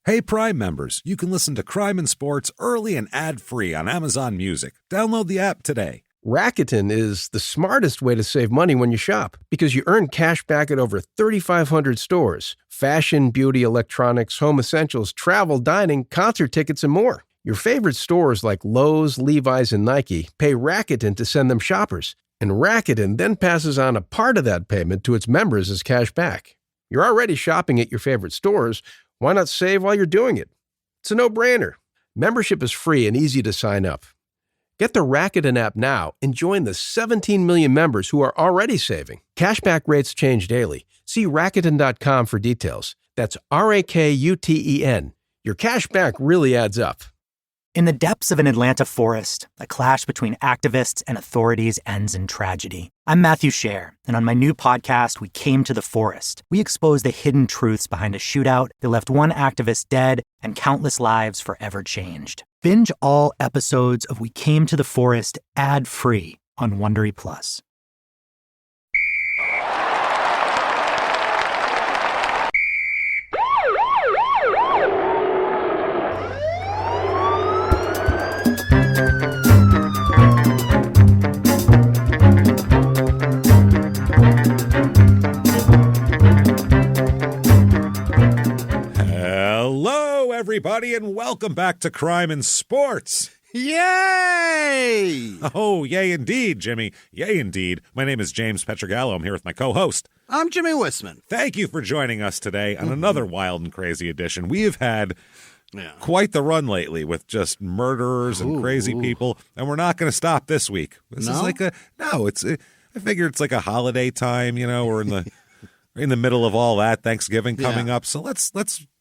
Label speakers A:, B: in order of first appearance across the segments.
A: Hey, Prime members, you can listen to Crime and Sports early and ad-free on Amazon Music. Download the app today.
B: Rakuten is the smartest way to save money when you shop because you earn cash back at over 3,500 stores. Fashion, beauty, electronics, home essentials, travel, dining, concert tickets, and more. Your favorite stores like Lowe's, Levi's, and Nike pay Rakuten to send them shoppers. And Rakuten then passes on a part of that payment to its members as cash back. You're already shopping at your favorite stores. Why not save while you're doing it? It's a no-brainer. Membership is free and easy to sign up. Get the Rakuten app now and join the 17 million members who are already saving. Cashback rates change daily. See Rakuten.com for details. That's Rakuten. Your cashback really adds up.
C: In the depths of an Atlanta forest, a clash between activists and authorities ends in tragedy. I'm Matthew Scher, and on my new podcast, We Came to the Forest, we expose the hidden truths behind a shootout that left one activist dead and countless lives forever changed. Binge all episodes of We Came to the Forest ad-free on Wondery Plus.
A: Hello, everybody, and welcome back to Crime and Sports.
D: Yay!
A: Oh, yay indeed, Jimmy. Yay indeed. My name is James Pietragallo. I'm here with my co-host.
D: I'm Jimmie Whisman.
A: Thank you for joining us today on another wild and crazy edition. We have had quite the run lately with just murderers and crazy people, and we're not going to stop this week. This is like I figure it's like a holiday time, you know, we're in the middle of all that, Thanksgiving coming up. So let's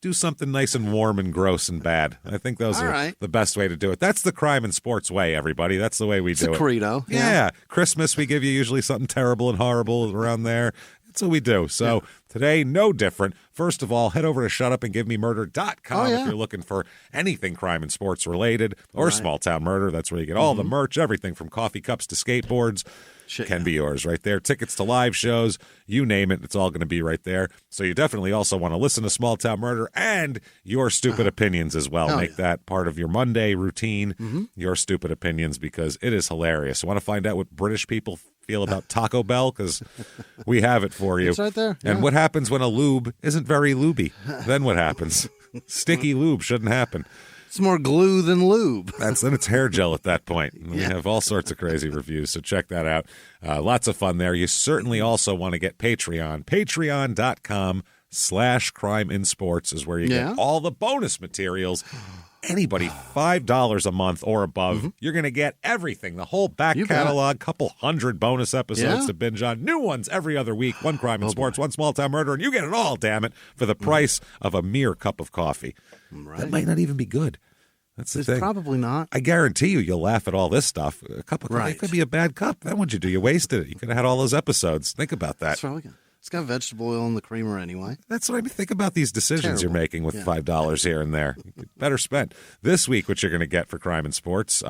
A: do something nice and warm and gross and bad. I think those are the best way to do it. That's the Crime and Sports way, everybody. That's the way we do it.
D: It's a credo.
A: Yeah. Christmas, we give you usually something terrible and horrible around there. That's what we do. So today, no different. First of all, head over to shutupandgivememurder.com if you're looking for anything crime and sports related or small town murder. That's where you get all the merch, everything from coffee cups to skateboards. Can be yours right there. Tickets to live shows, you name it, it's all going to be right there. So you definitely also want to listen to Small Town Murder and your stupid opinions as well. Make that part of your Monday routine, your stupid opinions, because it is hilarious. Want to find out what British people feel about Taco Bell? Because we have it for you.
D: It's right there.
A: And what happens when a lube isn't very lubey? Then what happens? Sticky lube shouldn't happen.
D: It's more glue than lube.
A: Then it's hair gel at that point. We have all sorts of crazy reviews, so check that out. Lots of fun there. You certainly also want to get Patreon. Patreon.com/crime in sports is where you get all the bonus materials. Anybody $5 a month or above, you're going to get everything. The whole back catalog, couple hundred bonus episodes to binge on. New ones every other week. One crime and sports, one small town murder, and you get it all, damn it, for the price of a mere cup of coffee. That might not even be good. That's the thing.
D: Probably not.
A: I guarantee you'll laugh at all this stuff. A cup of coffee could be a bad cup. Then what'd you do? You wasted it. You could have had all those episodes. Think about that.
D: That's probably good. It's got vegetable oil in the creamer anyway.
A: That's what I mean. Think about these decisions you're making with $5 here and there. Better spent. This week, what you're going to get for Crime and Sports,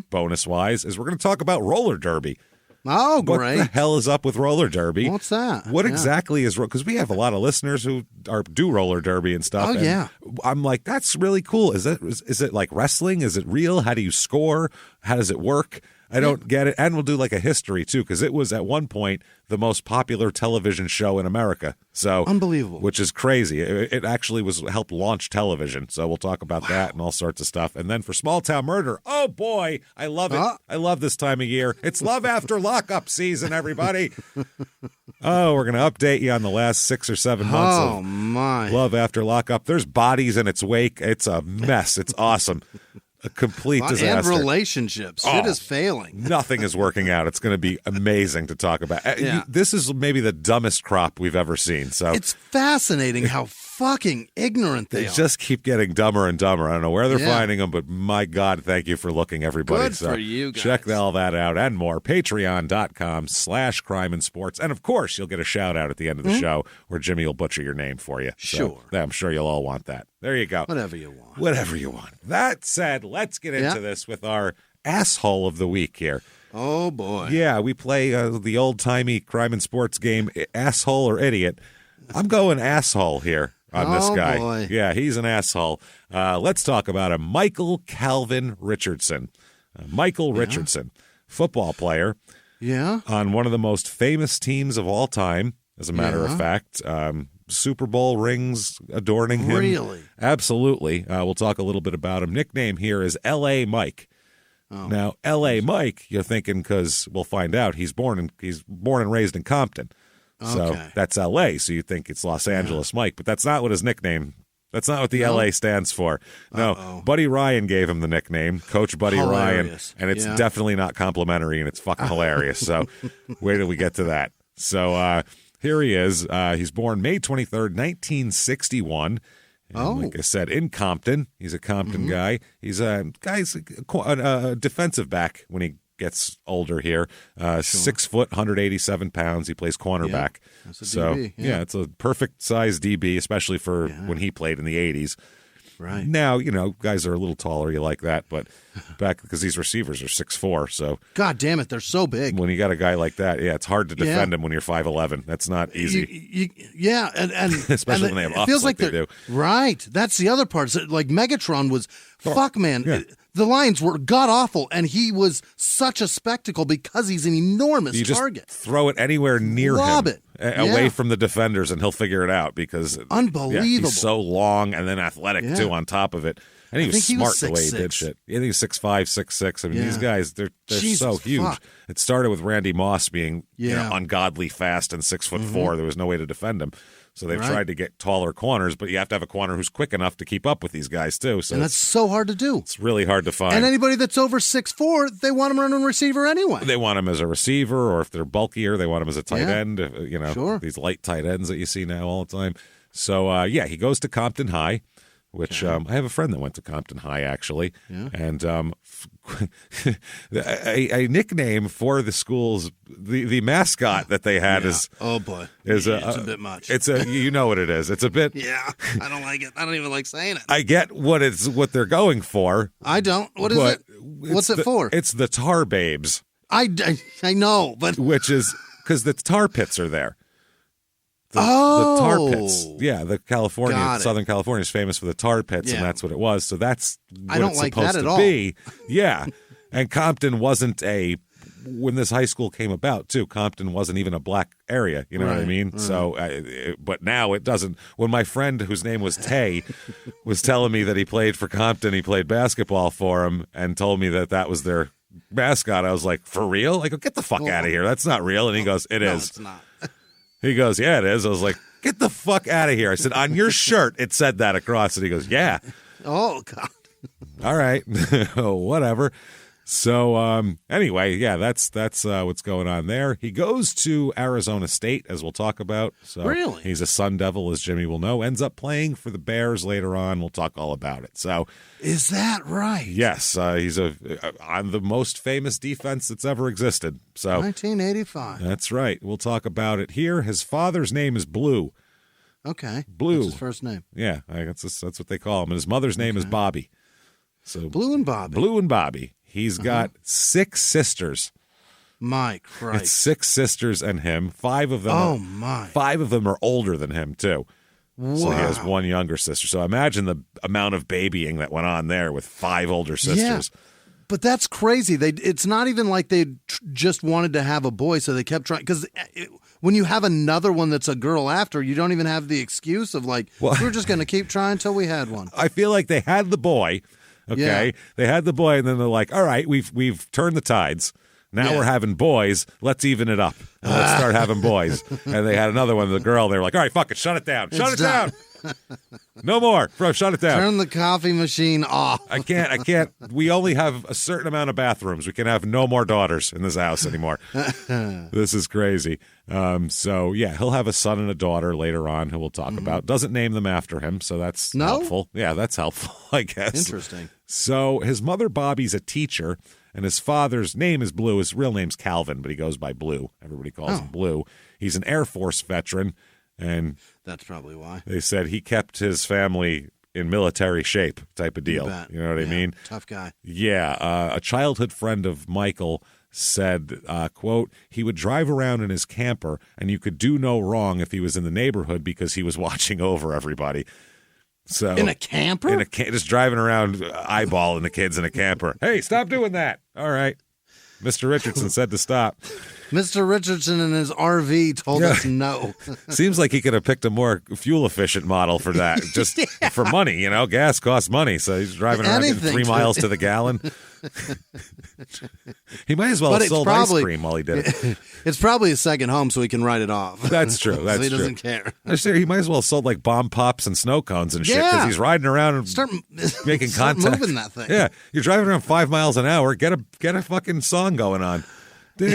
A: bonus-wise, is we're going to talk about roller derby.
D: Oh, great.
A: What the hell is up with roller derby?
D: What's that?
A: What exactly is... Because we have a lot of listeners who do roller derby and stuff.
D: Oh, yeah.
A: I'm like, that's really cool. Is it like wrestling? Is it real? How do you score? How does it work? I don't get it. And we'll do like a history, too, because it was at one point the most popular television show in America. So
D: unbelievable.
A: Which is crazy. It actually helped launch television. So we'll talk about that and all sorts of stuff. And then for Small Town Murder, oh, boy, I love it. I love this time of year. It's Love After Lockup season, everybody. Oh, we're going to update you on the last 6 or 7 months of Love After Lockup. There's bodies in its wake. It's a mess. It's awesome. A complete disaster.
D: And relationships. Shit is failing.
A: Nothing is working out. It's going to be amazing to talk about. This is maybe the dumbest crop we've ever seen. So
D: it's fascinating how fucking ignorant they are.
A: Just keep getting dumber and dumber. I don't know where they're finding them, but my God, thank you for looking, everybody.
D: Good for you guys.
A: Check all that out and more. Patreon.com/crime and sports. And of course, you'll get a shout out at the end of the show where Jimmie will butcher your name for you.
D: Sure.
A: So, I'm sure you'll all want that. There you go.
D: Whatever you want.
A: Whatever you want. That said, let's get into this with our asshole of the week here.
D: Oh, boy.
A: Yeah, we play the old-timey crime and sports game, asshole or idiot. I'm going asshole here. on this guy.
D: Boy.
A: Yeah, he's an asshole. Let's talk about him. Michael Calvin Richardson. Michael Richardson, football player.
D: Yeah.
A: On one of the most famous teams of all time, as a matter of fact. Super Bowl rings adorning him.
D: Really?
A: Absolutely. We'll talk a little bit about him. Nickname here is L.A. Mike.
D: Oh.
A: Now, L.A. Mike, you're thinking because we'll find out he's born and raised in Compton. So that's L.A., so you think it's Los Angeles Mike, but that's not what his nickname. That's not what the L.A. stands for. No, Buddy Ryan gave him the nickname, Coach Buddy Ryan, and it's definitely not complimentary, and it's fucking hilarious. So wait till we get to that. So here he is. He's born May 23rd, 1961. And like I said, in Compton. He's a Compton guy. He's a defensive back when he gets older here. 6 foot, 187 pounds. He plays cornerback.
D: That's a
A: so,
D: DB,
A: it's a perfect size DB, especially for when he played in the 80s.
D: Right.
A: Now, guys are a little taller. You like that. But back, because these receivers are 6'4". So,
D: God damn it, they're so big.
A: When you got a guy like that, it's hard to defend him when you're 5'11". That's not easy.
D: And
A: especially when they have ups like they do.
D: Right. That's the other part. Like Megatron was, fuck, man. Yeah. The Lions were god-awful, and he was such a spectacle because he's an enormous target.
A: Just throw it anywhere near
D: Lob
A: him.
D: it.
A: Away from the defenders, and he'll figure it out because
D: unbelievable.
A: He's so long and then athletic, too, on top of it. And he was smart the way he did shit. I think he's 6'5", 6'6". I mean, these guys, they're so huge. Fuck. It started with Randy Moss being ungodly fast and 6'4". There was no way to defend him. So they've tried to get taller corners, but you have to have a corner who's quick enough to keep up with these guys, too. So
D: and that's so hard to do.
A: It's really hard to find.
D: And anybody that's over 6'4", they want him running receiver anyway.
A: They want him as a receiver, or if they're bulkier, they want him as a tight end. These light tight ends that you see now all the time. So, he goes to Compton High, which I have a friend that went to Compton High, actually. Yeah. And a nickname for the school's, the mascot that they had is...
D: Oh, boy.
A: It's
D: a bit much.
A: It's you know what it is. It's a bit...
D: Yeah, I don't like it. I don't even like saying it.
A: I get what they're going for.
D: I don't. What is it? What's it for?
A: It's the Tar Babes.
D: I know, but...
A: Which is... Because the tar pits are there. The tar pits. Yeah, Southern California is famous for the tar pits, and that's what it was. So that's what it's supposed to be. Yeah. And Compton wasn't when this high school came about, too, Compton wasn't even a black area. You know what I mean? Right. So, but now it doesn't. When my friend, whose name was Tay, was telling me that he played for Compton, he played basketball for him, and told me that was their mascot, I was like, for real? I go, get the fuck out of here. That's not real. And he goes, it is.
D: It's not.
A: He goes, yeah, it is. I was like, get the fuck out of here. I said, on your shirt, it said that across it. He goes, yeah.
D: Oh, God.
A: All right. Whatever. So, anyway, that's what's going on there. He goes to Arizona State, as we'll talk about. So
D: really?
A: He's a Sun Devil, as Jimmie will know. Ends up playing for the Bears later on. We'll talk all about it. So,
D: is that right?
A: Yes. He's on the most famous defense that's ever existed. So
D: 1985.
A: That's right. We'll talk about it here. His father's name is Blue.
D: Okay.
A: Blue.
D: That's his first name.
A: Yeah, that's what they call him. And his mother's name is Bobby. So
D: Blue and Bobby.
A: Blue and Bobby. He's got 6 sisters.
D: My Christ.
A: It's 6 sisters and him. 5 of them.
D: My.
A: 5 of them are older than him too.
D: Wow.
A: So he has 1 younger sister. So imagine the amount of babying that went on there with 5 older sisters.
D: Yeah. But that's crazy. It's not even like they just wanted to have a boy, so they kept trying. Because when you have another one that's a girl after, you don't even have the excuse of we're just going to keep trying until we had one.
A: I feel like they had the boy. Okay, yeah. They had the boy, and then they're like, "All right, we've turned the tides. Now we're having boys. Let's even it up. And let's start having boys." And they had another one, the girl. They were like, "All right, fuck it, shut it down, shut it down. No more, bro, shut it down.
D: Turn the coffee machine off."
A: I can't. We only have a certain amount of bathrooms. We can have no more daughters in this house anymore. This is crazy. So yeah, he'll have a son and a daughter later on who we'll talk about. Doesn't name them after him, so that's helpful. Yeah, that's helpful, I guess.
D: Interesting.
A: So his mother Bobby's a teacher, and his father's name is Blue. His real name's Calvin, but he goes by Blue. Everybody calls him Blue. He's an Air Force veteran, and
D: that's probably why.
A: They said he kept his family in military shape type of deal. You know what I mean?
D: Tough guy.
A: Yeah. A childhood friend of Michael said, quote, he would drive around in his camper and you could do no wrong if he was in the neighborhood because he was watching over everybody. So
D: in a camper?
A: Just driving around eyeballing the kids in a camper. Hey, stop doing that. All right. Mr. Richardson said to stop.
D: Mr. Richardson in his RV told us no.
A: Seems like he could have picked a more fuel-efficient model for that, just for money, you know? Gas costs money, so he's driving around getting 3 miles to the gallon. He might as well have sold ice cream while he did it.
D: It's probably a second home so he can write it off.
A: That's true. That's
D: so he
A: true.
D: doesn't care.
A: He might as well have sold like bomb pops and snow cones and shit because he's riding around and making contact.
D: Moving that thing.
A: Yeah, you're driving around 5 miles an hour. Get a fucking song going on.
D: 5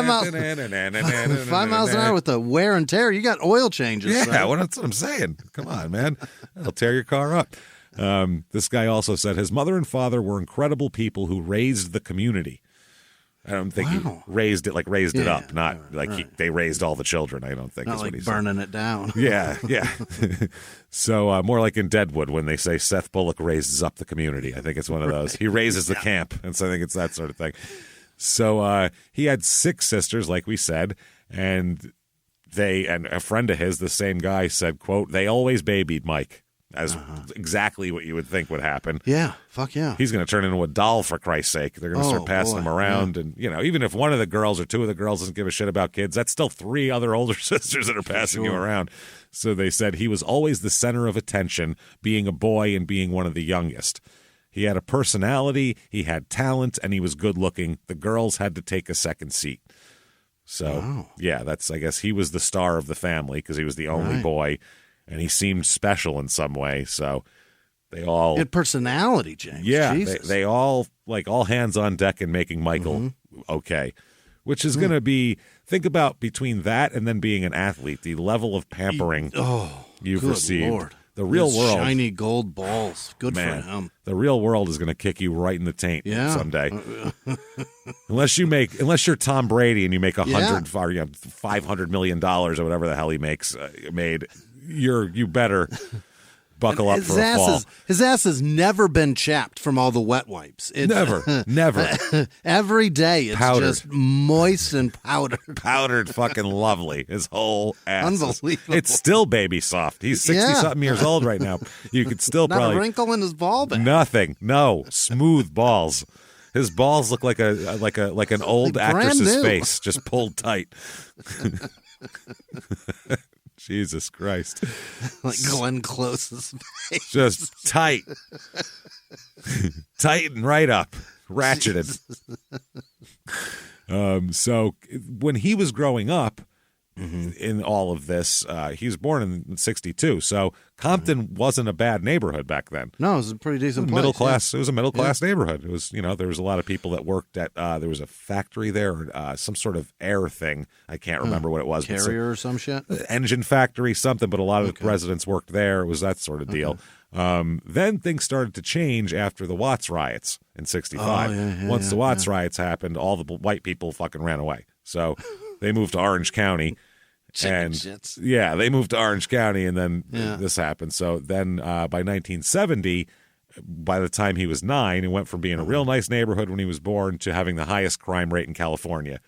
D: miles an hour with the wear and tear. You got oil changes.
A: Yeah,
D: so.
A: that's what I'm saying. Come on, man. That'll tear your car up. This guy also said his mother and father were incredible people who raised the community. I don't think he raised it it up, not they raised all the children. I don't think
D: not
A: is
D: like
A: what he
D: burning
A: said.
D: it down.
A: Yeah. So more like in Deadwood when they say Seth Bullock raises up the community. I think it's one of those. He raises the camp, and so I think it's that sort of thing. So he had 6 sisters, like we said, and a friend of his, the same guy, said, quote, they always babied Mike. As exactly what you would think would happen.
D: Yeah, fuck yeah.
A: He's going to turn into a doll, for Christ's sake. They're going to start passing him around. Yeah. And, even if one of the girls or 2 of the girls doesn't give a shit about kids, that's still 3 other older sisters that are passing you around. So they said he was always the center of attention, being a boy and being one of the youngest. He had a personality, he had talent, and he was good looking. The girls had to take a second seat. So, I guess he was the star of the family because he was the only boy. And he seemed special in some way, so they all
D: had personality, James.
A: Yeah,
D: Jesus.
A: they all all hands on deck in making Michael okay, which is going to be think about between that and then being an athlete, the level of pampering you've received.
D: Lord.
A: The real world,
D: shiny gold balls, good for him.
A: The real world is going to kick you right in the taint someday. unless you're Tom Brady and you make $500 million or whatever the hell he made. You better buckle up for a fall.
D: His ass has never been chapped from all the wet wipes.
A: Never.
D: Every day it's
A: powdered.
D: Just moist and powdered.
A: Powdered fucking lovely. His whole ass.
D: Unbelievable.
A: It's still baby soft. He's 60-something years old right now. You could still
D: Not
A: probably...
D: a wrinkle in his ball bag.
A: Nothing. No. Smooth balls. His balls look like an old actress's face, just pulled tight. Jesus Christ.
D: Like Glenn Close's face.
A: Just tight. Tighten right up. Ratcheted. So when he was growing up in all of this, he was born in 1962. So Compton wasn't a bad neighborhood back then.
D: No, it was a pretty decent place.
A: Middle class. Yeah. It was a middle class neighborhood. It was, there was a lot of people that worked at, there was a factory there, or some sort of air thing. I can't remember what it was.
D: Carrier or some shit?
A: Engine factory, something, but a lot of the residents worked there. It was that sort of deal. Then things started to change after the Watts riots in 1965. Once the Watts riots happened, all the white people fucking ran away. So they moved to Orange County. They moved to Orange County, and then this happened. So then by 1970, by the time he was 9, it went from being a real nice neighborhood when he was born to having the highest crime rate in California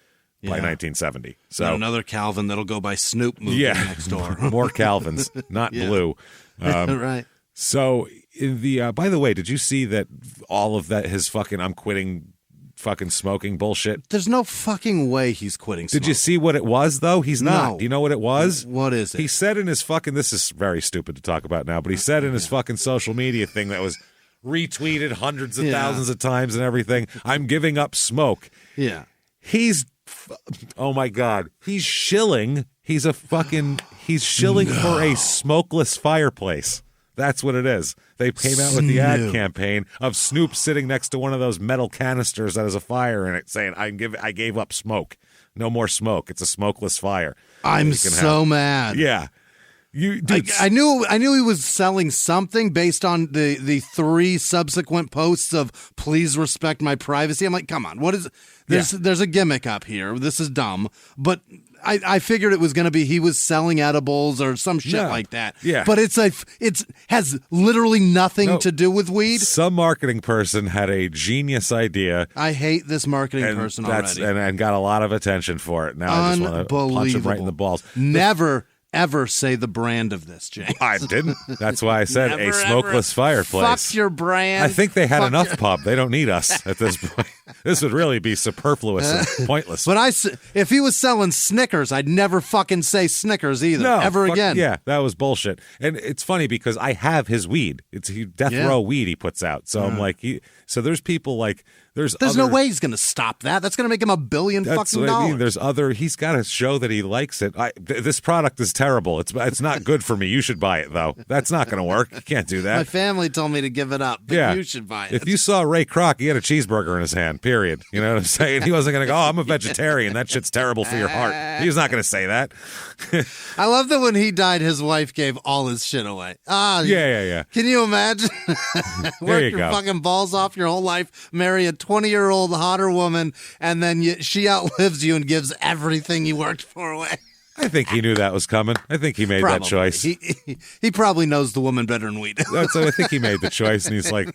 A: by 1970. So
D: and another Calvin that'll go by Snoop moving next door.
A: More Calvins, not blue.
D: Right.
A: So in the by the way, did you see that all of that his fucking I'm quitting fucking smoking bullshit?
D: There's no fucking way he's quitting smoking.
A: Did you see what it was, though? He's not.
D: No.
A: Do you know what it was?
D: What is it?
A: He said in his fucking, this is very stupid to talk about now, but he said in his fucking social media thing that was retweeted hundreds of thousands of times and everything, I'm giving up smoke.
D: Yeah.
A: Oh my God. He's shilling for a smokeless fireplace. That's what it is. They came out with the ad campaign of Snoop sitting next to one of those metal canisters that has a fire in it, saying, I gave up smoke. No more smoke. It's a smokeless fire.
D: I'm so mad.
A: Yeah.
D: I knew he was selling something based on the 3 subsequent posts of "please respect my privacy." I'm like, come on, what is? There's a gimmick up here. This is dumb, but. I figured it was going to be he was selling edibles or some shit like that.
A: Yeah.
D: But it has literally nothing to do with weed.
A: Some marketing person had a genius idea.
D: I hate this marketing person already.
A: And got a lot of attention for it. Now I just want to punch him right in the balls.
D: Never, ever say the brand of this, James.
A: I didn't. That's why I said a smokeless fireplace.
D: Fuck your brand.
A: I think they had enough pub. They don't need us at this point. This would really be superfluous and pointless.
D: But if he was selling Snickers, I'd never fucking say Snickers either, ever again.
A: Yeah, that was bullshit. And it's funny because I have his weed. It's death row weed he puts out. So I'm like, so there's people like, there's
D: no way he's going to stop that. That's going to make him $1 billion fucking dollars.
A: I mean. He's got to show that he likes it. This product is terrible. It's not good for me. You should buy it, though. That's not going to work. You can't do that.
D: My family told me to give it up, but you should buy it.
A: If you saw Ray Kroc, he had a cheeseburger in his hand, period. You know what I'm saying? He wasn't going to go, I'm a vegetarian. That shit's terrible for your heart. He was not going to say that.
D: I love that when he died, his wife gave all his shit away.
A: Yeah.
D: Can you imagine? Work your fucking balls off your whole life, marry a 20-year-old hotter woman, and then she outlives you and gives everything you worked for away.
A: I think he knew that was coming. I think he made that choice.
D: He probably knows the woman better than we do.
A: So I think he made the choice, and he's like,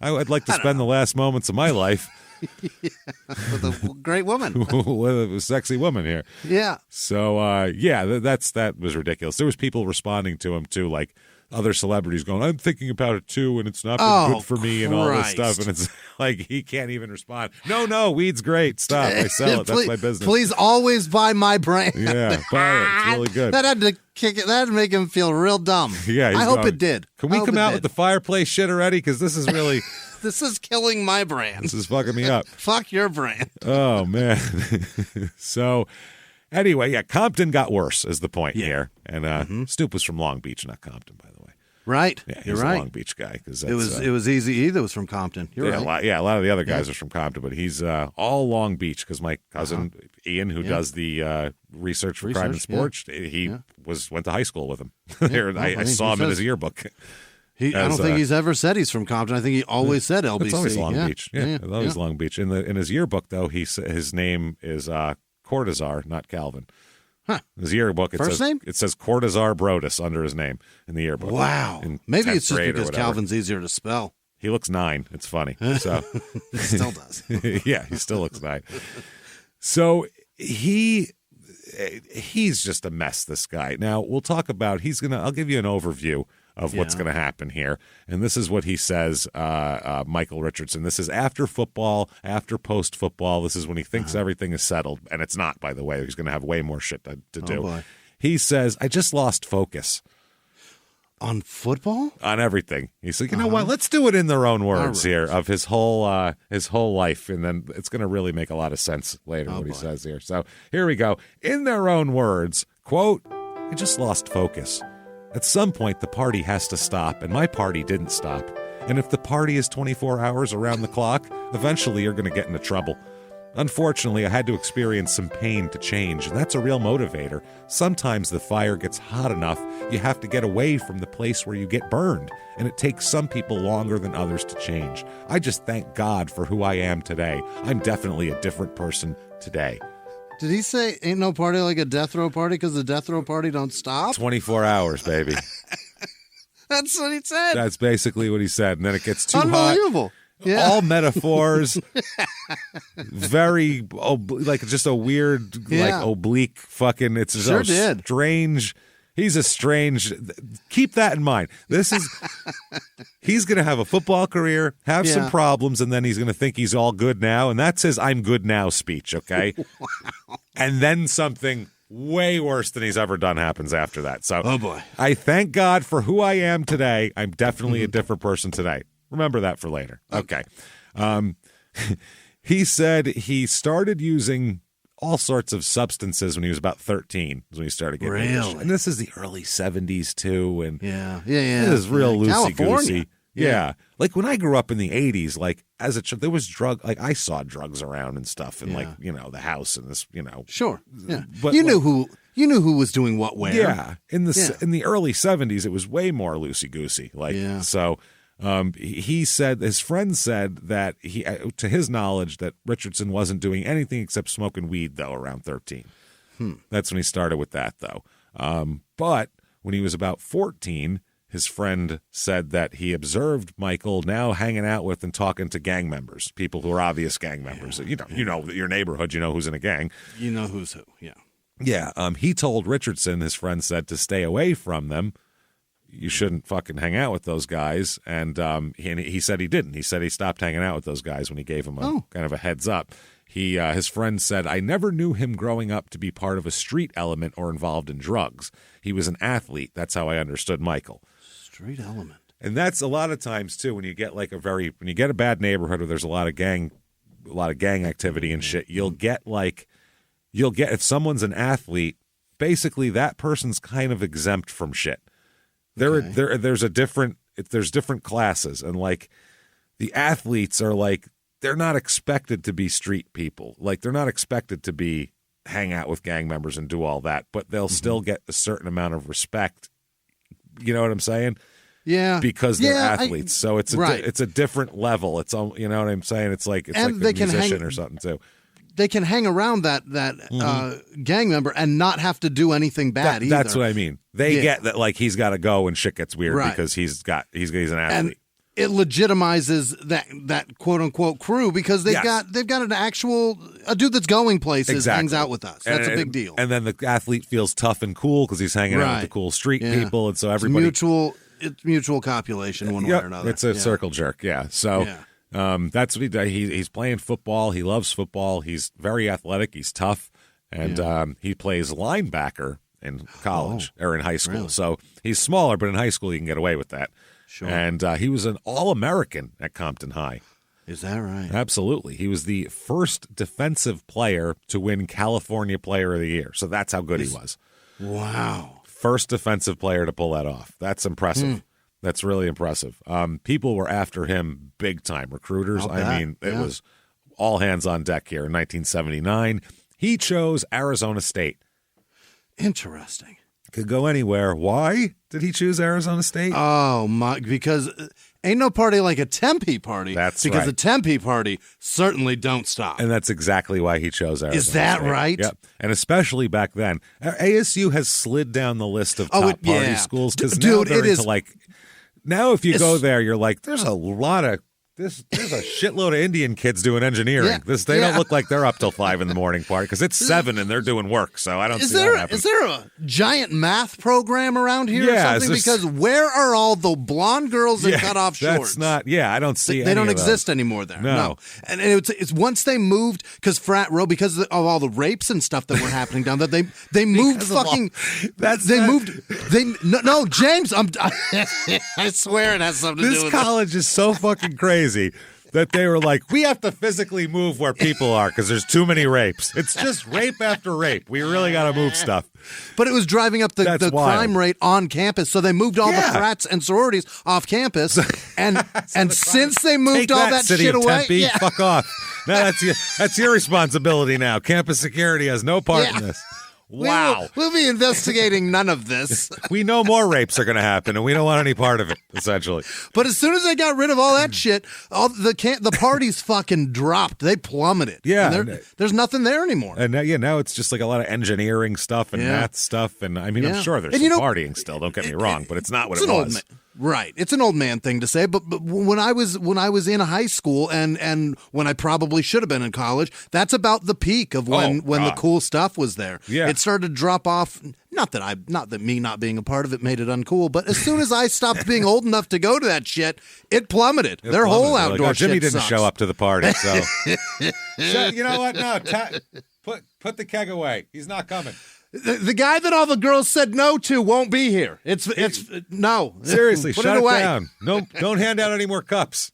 A: I'd like to spend the last moments of my life
D: with a great woman.
A: With a sexy woman here.
D: Yeah.
A: So, that was ridiculous. There was people responding to him, too, like other celebrities going, I'm thinking about it, too, and it's not been good for me and all this stuff. And it's like he can't even respond. No, weed's great. Stop. I sell it. That's my business.
D: Please always buy my brand.
A: Yeah, buy it. It's really good.
D: That had to kick it. That had to make him feel real dumb.
A: Yeah,
D: I hope it did.
A: Can we come out with the fireplace shit already? Because this is really...
D: This is killing my brand.
A: This is fucking me up.
D: Fuck your brand.
A: Oh, man. So, anyway, Compton got worse is the point here. And Stoop was from Long Beach, not Compton, by the way.
D: Right.
A: Yeah,
D: You're
A: he's
D: right.
A: a Long Beach guy. Cause
D: it was Easy E that was from Compton. You're right.
A: A lot of the other guys are from Compton, but he's all Long Beach because my cousin Ian, who does the research for crime and sports, he went to high school with him. I saw him in his yearbook.
D: I don't think he's ever said he's from Compton. I think he always said LBC.
A: It's always Long Beach. Yeah, it's always Long Beach. In his yearbook, though, his name is Cortazar, not Calvin.
D: Huh.
A: His yearbook, it says Cortazar Brodus under his name in the yearbook.
D: Wow. Maybe it's just because Calvin's easier to spell.
A: He looks 9. It's funny. So
D: he still does.
A: Yeah, he still looks 9. So he's just a mess, this guy. Now, we'll talk about, I'll give you an overview of what's going to happen here. And this is what he says, Michael Richardson. This is after football, after post-football. This is when he thinks everything is settled. And it's not, by the way. He's going to have way more shit to do.
D: Boy.
A: He says, I just lost focus.
D: On football?
A: On everything. He's like, you know what? Let's do it in their own words here of his whole life. And then it's going to really make a lot of sense later he says here. So here we go. In their own words, quote, I just lost focus. At some point, the party has to stop, and my party didn't stop. And if the party is 24 hours around the clock, eventually you're going to get into trouble. Unfortunately, I had to experience some pain to change, and that's a real motivator. Sometimes the fire gets hot enough, you have to get away from the place where you get burned, and it takes some people longer than others to change. I just thank God for who I am today. I'm definitely a different person today.
D: Did he say ain't no party like a death row party because the death row party don't stop?
A: 24 hours, baby.
D: That's what he said.
A: That's basically what he said. And then it gets too
D: Unbelievable.
A: hot.
D: Yeah.
A: All metaphors. Very, like just a weird, like oblique fucking, it's
D: sure did.
A: Strange. He's a strange, keep that in mind. He's going to have a football career, have some problems, and then he's going to think he's all good now. And that's his I'm good now speech, okay? Wow. And then something way worse than he's ever done happens after that. So,
D: oh boy.
A: I thank God for who I am today. I'm definitely a different person today. Remember that for later. Okay. He said he started using all sorts of substances when he was about 13 is when he started getting
D: really?
A: And this is the early 70s too. And
D: yeah.
A: This is real loosey-goosey.
D: Yeah.
A: Like when I grew up in the 80s, like as a there was I saw drugs around and stuff and like, the house and this,
D: Sure. Yeah.
A: But
D: you knew You knew who was doing what where.
A: Yeah. In the early 70s, it was way more loosey-goosey. So he said, his friend said that he, to his knowledge, that Richardson wasn't doing anything except smoking weed, though, around 13. That's when he started with that, though. But when he was about 14, his friend said that he observed Michael now hanging out with and talking to gang members, people who are obvious gang members. You know your neighborhood, you know who's in a gang. You know who's who, yeah. Yeah, he told Richardson, his friend said, to stay away from them. You shouldn't fucking hang out with those guys. And he said he didn't. He said he stopped hanging out with those guys when he gave him kind of a heads up. His friend said, I never knew him growing up to be part of a street element or involved in drugs. He was an athlete. That's how I understood Michael. Street element. And that's a lot of times too when you get like when you get a bad neighborhood where there's a lot of gang activity and shit, you'll get if someone's an athlete, basically that person's kind of exempt from shit. There's different classes, and like the athletes are like, they're not expected to be street people. Like they're not expected to hang out with gang members and do all that, but they'll still get a certain amount of respect. You know what I'm saying? Yeah. Because they're athletes. So it's a different level. It's, you know what I'm saying? It's like a musician or something too. They can hang around that gang member and not have to do anything bad either. That's what I mean. They get that, like, he's got to go and shit gets weird because he's an athlete. And it legitimizes that quote unquote crew because they've got an actual dude that's going places, hangs out with us. That's a big deal. And then the athlete feels tough and cool because he's hanging out with the cool street people, and so everybody it's mutual copulation one way or another. It's a circle jerk. So. Yeah. That's what he does. He's playing football. He loves football. He's very athletic. He's tough, and he plays linebacker in college or in high school. Really? So he's smaller, but in high school you can get away with that. Sure. And he was an All-American at Compton High. Is that right? Absolutely. He was the first defensive player to win California Player of the Year. So that's how good he was. Wow. First defensive player to pull that off. That's impressive. That's really impressive. People were after him big time. Recruiters, it was all hands on deck here in 1979. He chose Arizona State. Interesting. Could go anywhere. Why did he choose Arizona State? Oh, my, because ain't no party like a Tempe party. That's because the Tempe party certainly don't stop. And that's exactly why he chose Arizona State. Is that right? Yep. And especially back then. ASU has slid down the list of top party schools because now they're into like... Now, if you go there, you're like, there's a shitload of Indian kids doing engineering. They don't look like they're up till 5 in the morning party because it's 7 and they're doing work. So I don't see that happening. Is there a giant math program around here or something? Because where are all the blonde girls in cutoff shorts? That's not. Yeah, I don't see. They don't exist anymore there. No. And it's once they moved because frat row because of all the rapes and stuff that were happening down there. They moved fucking. No, James. I swear it has something to do with it. This college is so fucking crazy that they were like, we have to physically move where people are because there's too many rapes. It's just rape after rape. We really got to move stuff. But it was driving up the crime rate on campus, so they moved all the frats and sororities off campus. And since they moved all that shit away, fuck off. No, that's your responsibility now. Campus security has no part in this. Wow. We'll be investigating none of this. We know more rapes are going to happen, and we don't want any part of it, essentially. But as soon as they got rid of all that shit, all the parties fucking dropped. They plummeted. Yeah. There's nothing there anymore. And now it's just like a lot of engineering stuff and math stuff. And I mean, I'm sure there's some partying still, don't get me wrong, but it's not what it was. Right. It's an old man thing to say, but when I was in high school and when I probably should have been in college, that's about the peak of when the cool stuff was there. Yeah. It started to drop off. Not that me not being a part of it made it uncool, but as soon as I stopped being old enough to go to that shit, it plummeted. Their whole outdoor shit Jimmie didn't show up to the party, so. You know what? No, put the keg away. He's not coming. The guy that all the girls said no to won't be here. It's no. Seriously, shut it down. No, don't hand out any more cups.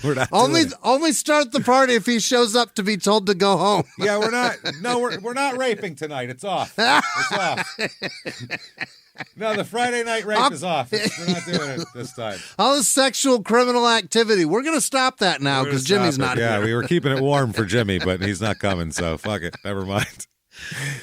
A: We're not only start the party if he shows up to be told to go home. Yeah, we're not. No, we're not raping tonight. It's off. It's off. No, the Friday night rape is off. We're not doing it this time. All the sexual criminal activity. We're going to stop that now because Jimmie's not here. Yeah, we were keeping it warm for Jimmie, but he's not coming, so fuck it. Never mind.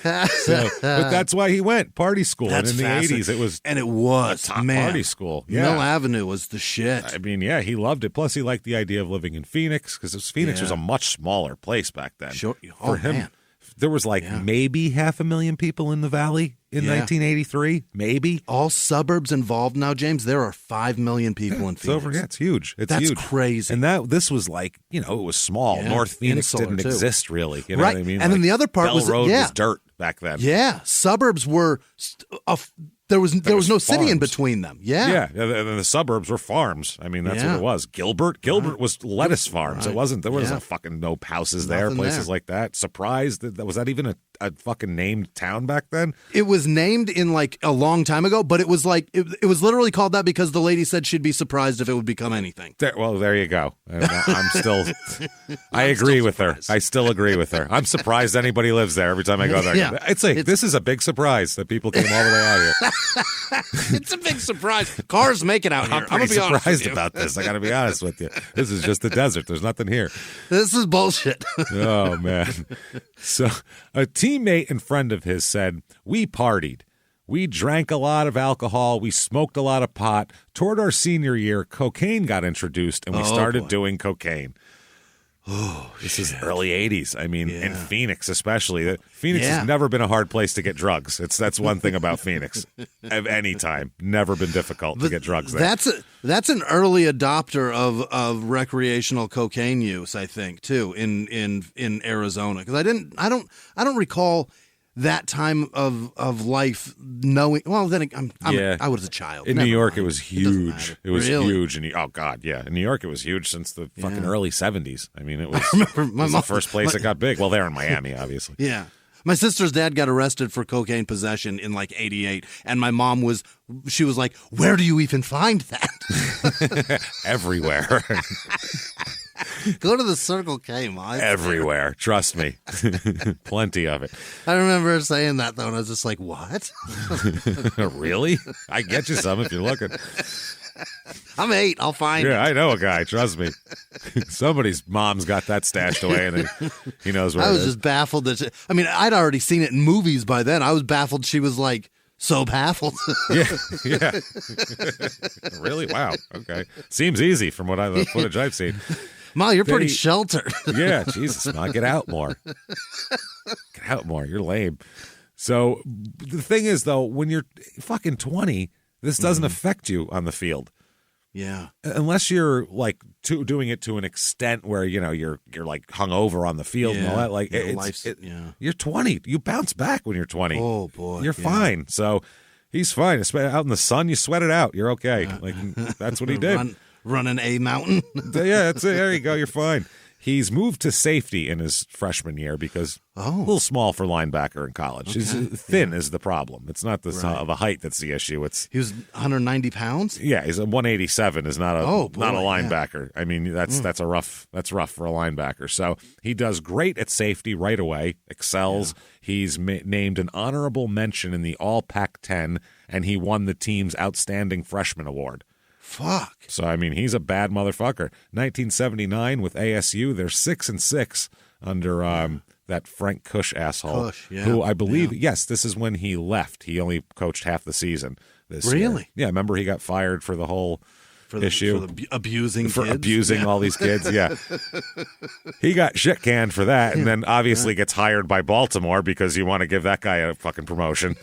A: But that's why he went party school.
D: That's
A: and in the 80s, it was
D: a top
A: party school. Yeah.
D: Mill Avenue was the shit.
A: I mean, yeah, he loved it. Plus, he liked the idea of living in Phoenix because Phoenix was a much smaller place back then.
D: Sure.
A: For him,
D: man.
A: there was maybe 500,000 people in the Valley in 1983. Maybe.
D: All suburbs involved now, James. There are 5 million people in Phoenix.
A: It's huge. That's
D: huge.
A: Crazy. And this was it was small.
D: Yeah.
A: North Phoenix
D: Insular,
A: didn't
D: too.
A: exist really. You know
D: right.
A: what I mean?
D: And then the other part
A: Bell Road was dirt back then.
D: Yeah. Suburbs were there was no city in between them. Yeah.
A: Yeah. And the suburbs were farms. I mean, that's what it was. Gilbert was lettuce farms.
D: Right.
A: There wasn't fucking no houses there, places like that. Surprised was that even a fucking named town back then?
D: It was named in a long time ago, but it was it was literally called that because the lady said she'd be surprised if it would become anything.
A: There you go. I'm still. I agree with her. I still agree with her. I'm surprised anybody lives there every time I go there.
D: Yeah.
A: It's this is a big surprise that people came all the way out here.
D: It's a big surprise. Cars make it out here.
A: I'm pretty surprised about this. I got to be honest with you. This is just the desert. There's nothing here.
D: This is bullshit.
A: Oh, man. So a teammate and friend of his said, "We partied. We drank a lot of alcohol. We smoked a lot of pot. Toward our senior year, cocaine got introduced, and we started doing cocaine." Oh, this is early 80s. I mean, in Phoenix especially. Phoenix has never been a hard place to get drugs. That's one thing about Phoenix. At any time, never been difficult to get drugs there.
D: That's an early adopter of recreational cocaine use, I think, too, in Arizona. Because I don't recall that time of life knowing. Well, then I was a child.
A: In New York, it was huge. It was huge. Oh God, yeah. In New York, it was huge since the fucking early 70s. I mean, it was, the first place it got big. Well, there in Miami, obviously.
D: Yeah. My sister's dad got arrested for cocaine possession in 88, and my mom was like, "Where do you even find that?"
A: Everywhere.
D: Go to the Circle K, Mike.
A: Everywhere. Trust me. Plenty of it.
D: I remember her saying that, though, and I was just like, what?
A: Really? I get you some if you're looking.
D: I'm 8. I'll find it.
A: Yeah, I know a guy. Trust me. Somebody's mom's got that stashed away, and he knows where it is.
D: I was just baffled that I'd already seen it in movies by then. I was baffled she was so baffled.
A: Yeah. Really? Wow. Okay. Seems easy from the footage I've seen.
D: Ma, you're pretty sheltered.
A: Yeah, Jesus, Ma, get out more. Get out more. You're lame. So the thing is, though, when you're fucking 20, this doesn't affect you on the field.
D: Yeah.
A: Unless you're doing it to an extent where you're hungover on the field and all that. You're 20. You bounce back when you're 20.
D: Oh boy,
A: you're fine. So he's fine. Out in the sun, you sweat it out. You're okay. That's what he did.
D: Running a mountain.
A: Yeah, that's it. There you go. You're fine. He's moved to safety in his freshman year because a little small for linebacker in college. Okay. He's thin is the problem. It's not the height that's the issue.
D: He was 190 pounds.
A: Yeah, he's a 187 is not a linebacker. Yeah. I mean that's rough for a linebacker. So he does great at safety right away. Excels. Yeah. He's named an honorable mention in the All Pac-10, and he won the team's Outstanding Freshman Award.
D: Fuck.
A: So, I mean, he's a bad motherfucker. 1979 with ASU, they're 6-6 under that Frank Cush asshole. Who I believe, yes, this is when he left. He only coached half the season this year.
D: Really?
A: Yeah, remember he got fired for the whole issue.
D: For abusing
A: all these kids, yeah. He got shit canned for that, and then obviously gets hired by Baltimore because you want to give that guy a fucking promotion.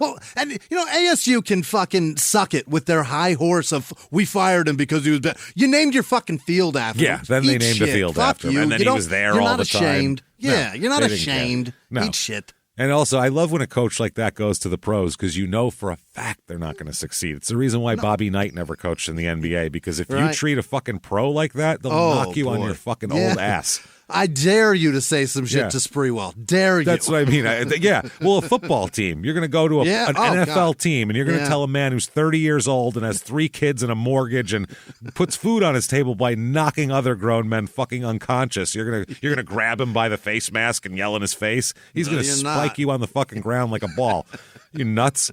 D: Well, and ASU can fucking suck it with their high horse of we fired him because he was bad. You named your fucking field after him.
A: Yeah, then they named the field after him, and then he was there all the time.
D: You're not ashamed. Yeah, you're not ashamed.
A: No.
D: Eat shit.
A: And also, I love when a coach like that goes to the pros because you know for a fact they're not going to succeed. It's the reason why Bobby Knight never coached in the NBA, because if you treat a fucking pro like that, they'll knock you on your fucking old ass.
D: I dare you to say some shit to Sprewell. Dare you.
A: That's what I mean. Well, a football team. You're going to go to an NFL team, and you're going to tell a man who's 30 years old and has 3 kids and a mortgage and puts food on his table by knocking other grown men fucking unconscious. You're going to grab him by the face mask and yell in his face. He's going to spike you on the fucking ground like a ball. You nuts.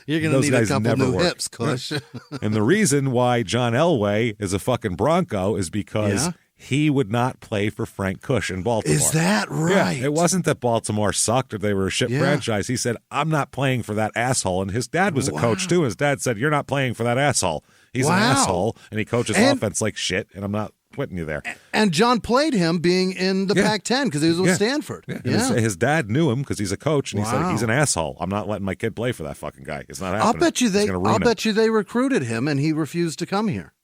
D: You're going to need a couple new hips, Cush.
A: And the reason why John Elway is a fucking Bronco is because he would not play for Frank Kush in Baltimore.
D: Is that right?
A: Yeah, it wasn't that Baltimore sucked or they were a shit franchise. He said, I'm not playing for that asshole. And his dad was a coach, too. His dad said, you're not playing for that asshole. He's an asshole, and he coaches offense like shit, and I'm not putting you there.
D: And John played him being in the Pac-10 because he was with Stanford.
A: Yeah. His dad knew him because he's a coach, and he said, he's an asshole. I'm not letting my kid play for that fucking guy. It's not happening.
D: I'll bet you they recruited him, and he refused to come here.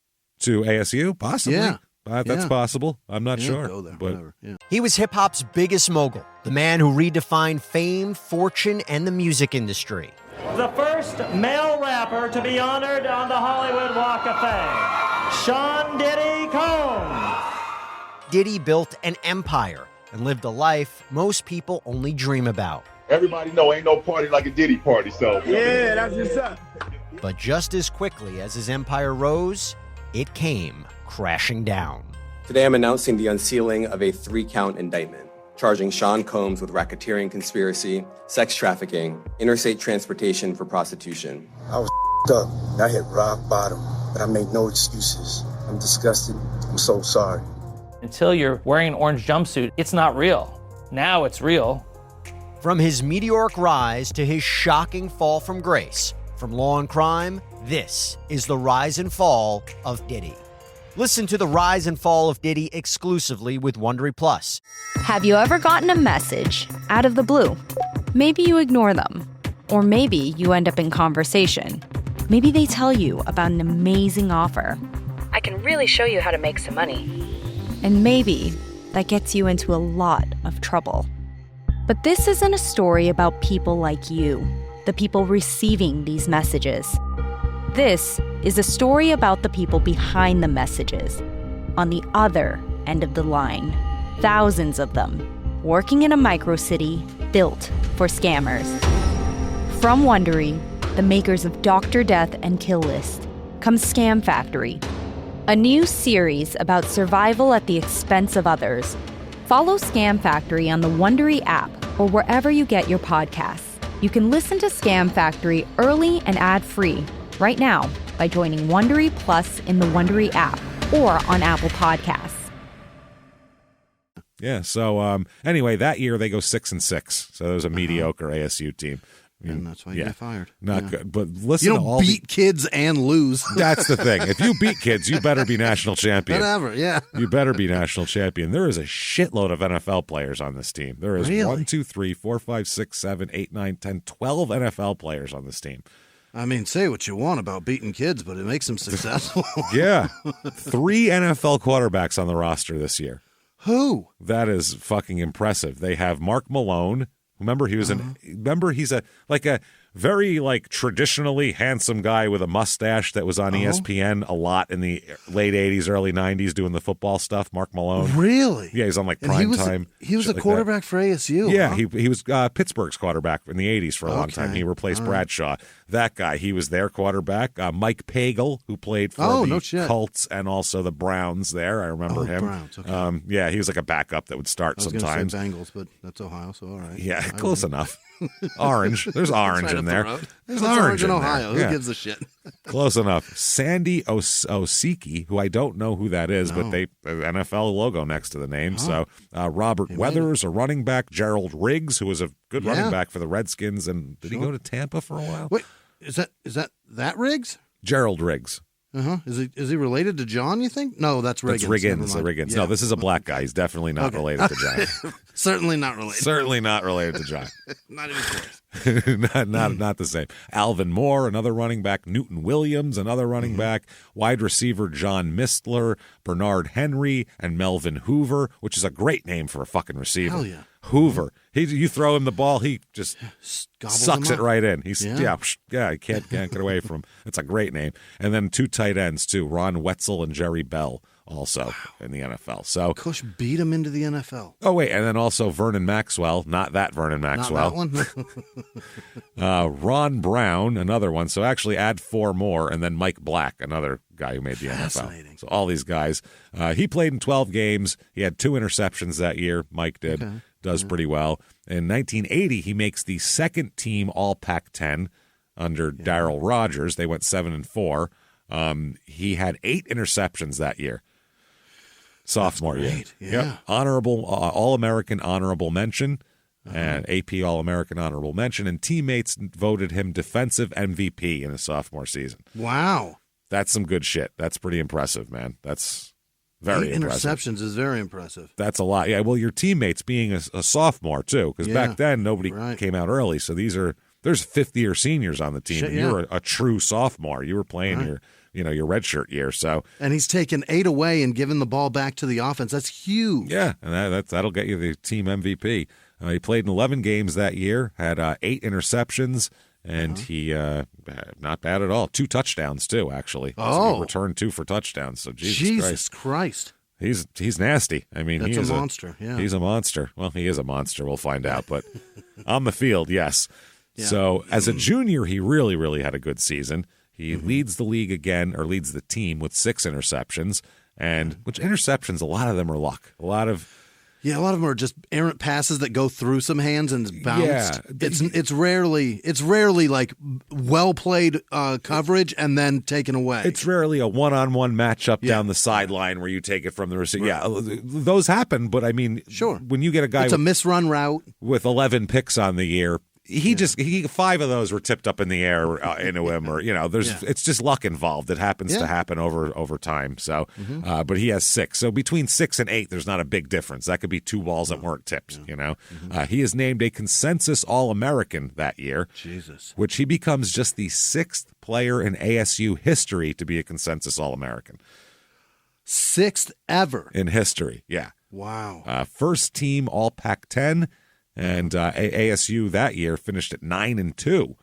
A: To ASU? Possibly.
D: Yeah.
A: That's possible. I'm not sure.
D: Go there,
A: but
D: whatever. Yeah.
E: He was hip-hop's biggest mogul, the man who redefined fame, fortune, and the music industry.
F: The first male rapper to be honored on the Hollywood Walk of Fame, Sean Diddy Combs.
E: Diddy built an empire and lived a life most people only dream about.
G: Everybody know ain't no party like a Diddy party, so.
H: Yeah, that's what's up.
E: But just as quickly as his empire rose, it came crashing down.
I: Today I'm announcing the unsealing of a 3-count indictment, charging Sean Combs with racketeering conspiracy, sex trafficking, interstate transportation for prostitution.
H: I was up. I hit rock bottom, but I made no excuses. I'm disgusted. I'm so sorry.
J: Until you're wearing an orange jumpsuit, it's not real. Now it's real.
E: From his meteoric rise to his shocking fall from grace, from law and crime, this is the rise and fall of Diddy. Listen to the rise and fall of Diddy exclusively with Wondery Plus.
K: Have you ever gotten a message out of the blue? Maybe you ignore them. Or maybe you end up in conversation. Maybe they tell you about an amazing offer. I can really show you how to make some money. And maybe that gets you into a lot of trouble. But this isn't a story about people like you, the people receiving these messages. This is a story about the people behind the messages, on the other end of the line. Thousands of them, working in a microcity built for scammers. From Wondery, the makers of Dr. Death and Kill List, comes Scam Factory, a new series about survival at the expense of others. Follow Scam Factory on the Wondery app or wherever you get your podcasts. You can listen to Scam Factory early and ad-free right now by joining Wondery Plus in the Wondery app or on Apple Podcasts.
A: Yeah, so anyway, that year they go 6-6. So there's a mediocre ASU team.
D: And that's why you get fired.
A: Not good. But listen,
D: you
A: to
D: don't
A: all
D: beat kids and lose.
A: That's the thing. If you beat kids, you better be national champion.
D: Whatever, yeah.
A: You better be national champion. There is a shitload of NFL players on this team. There is 1, 2, 3, 4, 5, 6, 7, 8, 9, 10, 12 NFL players on this team.
D: I mean, say what you want about beating kids, but it makes them successful.
A: Yeah. 3 NFL quarterbacks on the roster this year.
D: Who?
A: That is fucking impressive. They have Mark Malone. Remember, he was he's a very traditionally handsome guy with a mustache that was on ESPN a lot in the late 80s, early 90s doing the football stuff. Mark Malone.
D: Really?
A: Yeah, he's on prime time.
D: He was a quarterback for ASU.
A: Yeah,
D: huh?
A: he was Pittsburgh's quarterback in the 80s for a long time. He replaced Bradshaw. That guy, he was their quarterback. Mike Pagel, who played for the Colts and also the Browns there. I remember him.
D: Browns, okay.
A: Yeah, he was like a backup that would start sometimes.
D: I was going to say Bengals, but that's Ohio, so all right.
A: Yeah, close enough. Orange. There's orange in there. There's
D: That's
A: orange
D: in
A: in
D: Ohio.
A: there.
D: Who gives a shit?
A: Close enough. Sandy Osiki, who I don't know who that is, but they NFL logo next to the name. So Robert Weathers, a running back. Gerald Riggs, who was a good running back for the Redskins, and did he go to Tampa for a while?
D: Wait, is that Riggs?
A: Gerald Riggs.
D: Is he related to John, you think? No, that's Riggins.
A: That's Riggins. Yeah. No, this is a black guy. He's definitely not related to John.
D: Certainly not related.
A: Certainly not related to John.
D: Not even close.
A: not the same. Alvin Moore, another running back. Newton Williams, another running back. Wide receiver John Mistler, Bernard Henry, and Melvin Hoover, which is a great name for a fucking receiver.
D: Hell yeah.
A: Hoover. You throw him the ball, he just sucks it right in. He can't get away from him. It's a great name. And then 2 tight ends too, Ron Wetzel and Jerry Bell, also in the NFL. So
D: Cush beat him into the NFL.
A: Oh wait, and then also Vernon Maxwell, not that Vernon Maxwell.
D: Not that
A: one. Ron Brown, another one. So actually add 4 more, and then Mike Black, another guy who made the NFL. So all these guys. He played in 12 games. He had 2 interceptions that year. Mike did. Okay. Does pretty well. In 1980, he makes the second team All Pac-10 under Darryl Rogers. They went 7-4. He had 8 interceptions that year. Sophomore year.
D: Yeah.
A: Yep. Honorable, All-American honorable mention, and AP All-American honorable mention, and teammates voted him defensive MVP in his sophomore season.
D: Wow.
A: That's some good shit. That's pretty impressive, man. That's very impressive.
D: Interceptions is very impressive.
A: That's a lot. Yeah, well, your teammates being a sophomore, too, because back then nobody came out early, so there's fifth-year seniors on the team.
D: Shit,
A: and you were a true sophomore. You were playing your redshirt year. So,
D: and he's taken 8 away and given the ball back to the offense. That's huge.
A: Yeah, and that'll get you the team MVP. He played in 11 games that year, had 8 interceptions, and he not bad at all. 2 touchdowns too, actually. So he returned 2 for touchdowns. So Jesus Christ. He's nasty. I mean,
D: that's a monster. Yeah,
A: he's a monster. Well, he is a monster. We'll find out. But on the field, yes. Yeah. So as a junior, he really, really had a good season. He leads the league again, or leads the team with 6 interceptions, and which interceptions, a lot of them are luck. A lot of them are just errant passes that go through some hands and bounce. Yeah. It's rarely like well played coverage and then taken away. It's rarely a one-on-one matchup down the sideline where you take it from the receiver. Right. Yeah, those happen, but I mean,
D: sure.
A: When you get a guy,
D: it's a misrun route
A: with 11 picks on the year. He 5 of those were tipped up in the air into him, or it's just luck involved. It happens to happen over time. So, but he has 6. So between 6 and 8, there's not a big difference. That could be 2 balls that weren't tipped. He is named a consensus All-American that year.
D: Jesus,
A: which he becomes just the 6th player in ASU history to be a consensus All-American.
D: 6th ever
A: in history. Yeah.
D: Wow.
A: First team All Pac-10. And ASU that year finished at 9-2.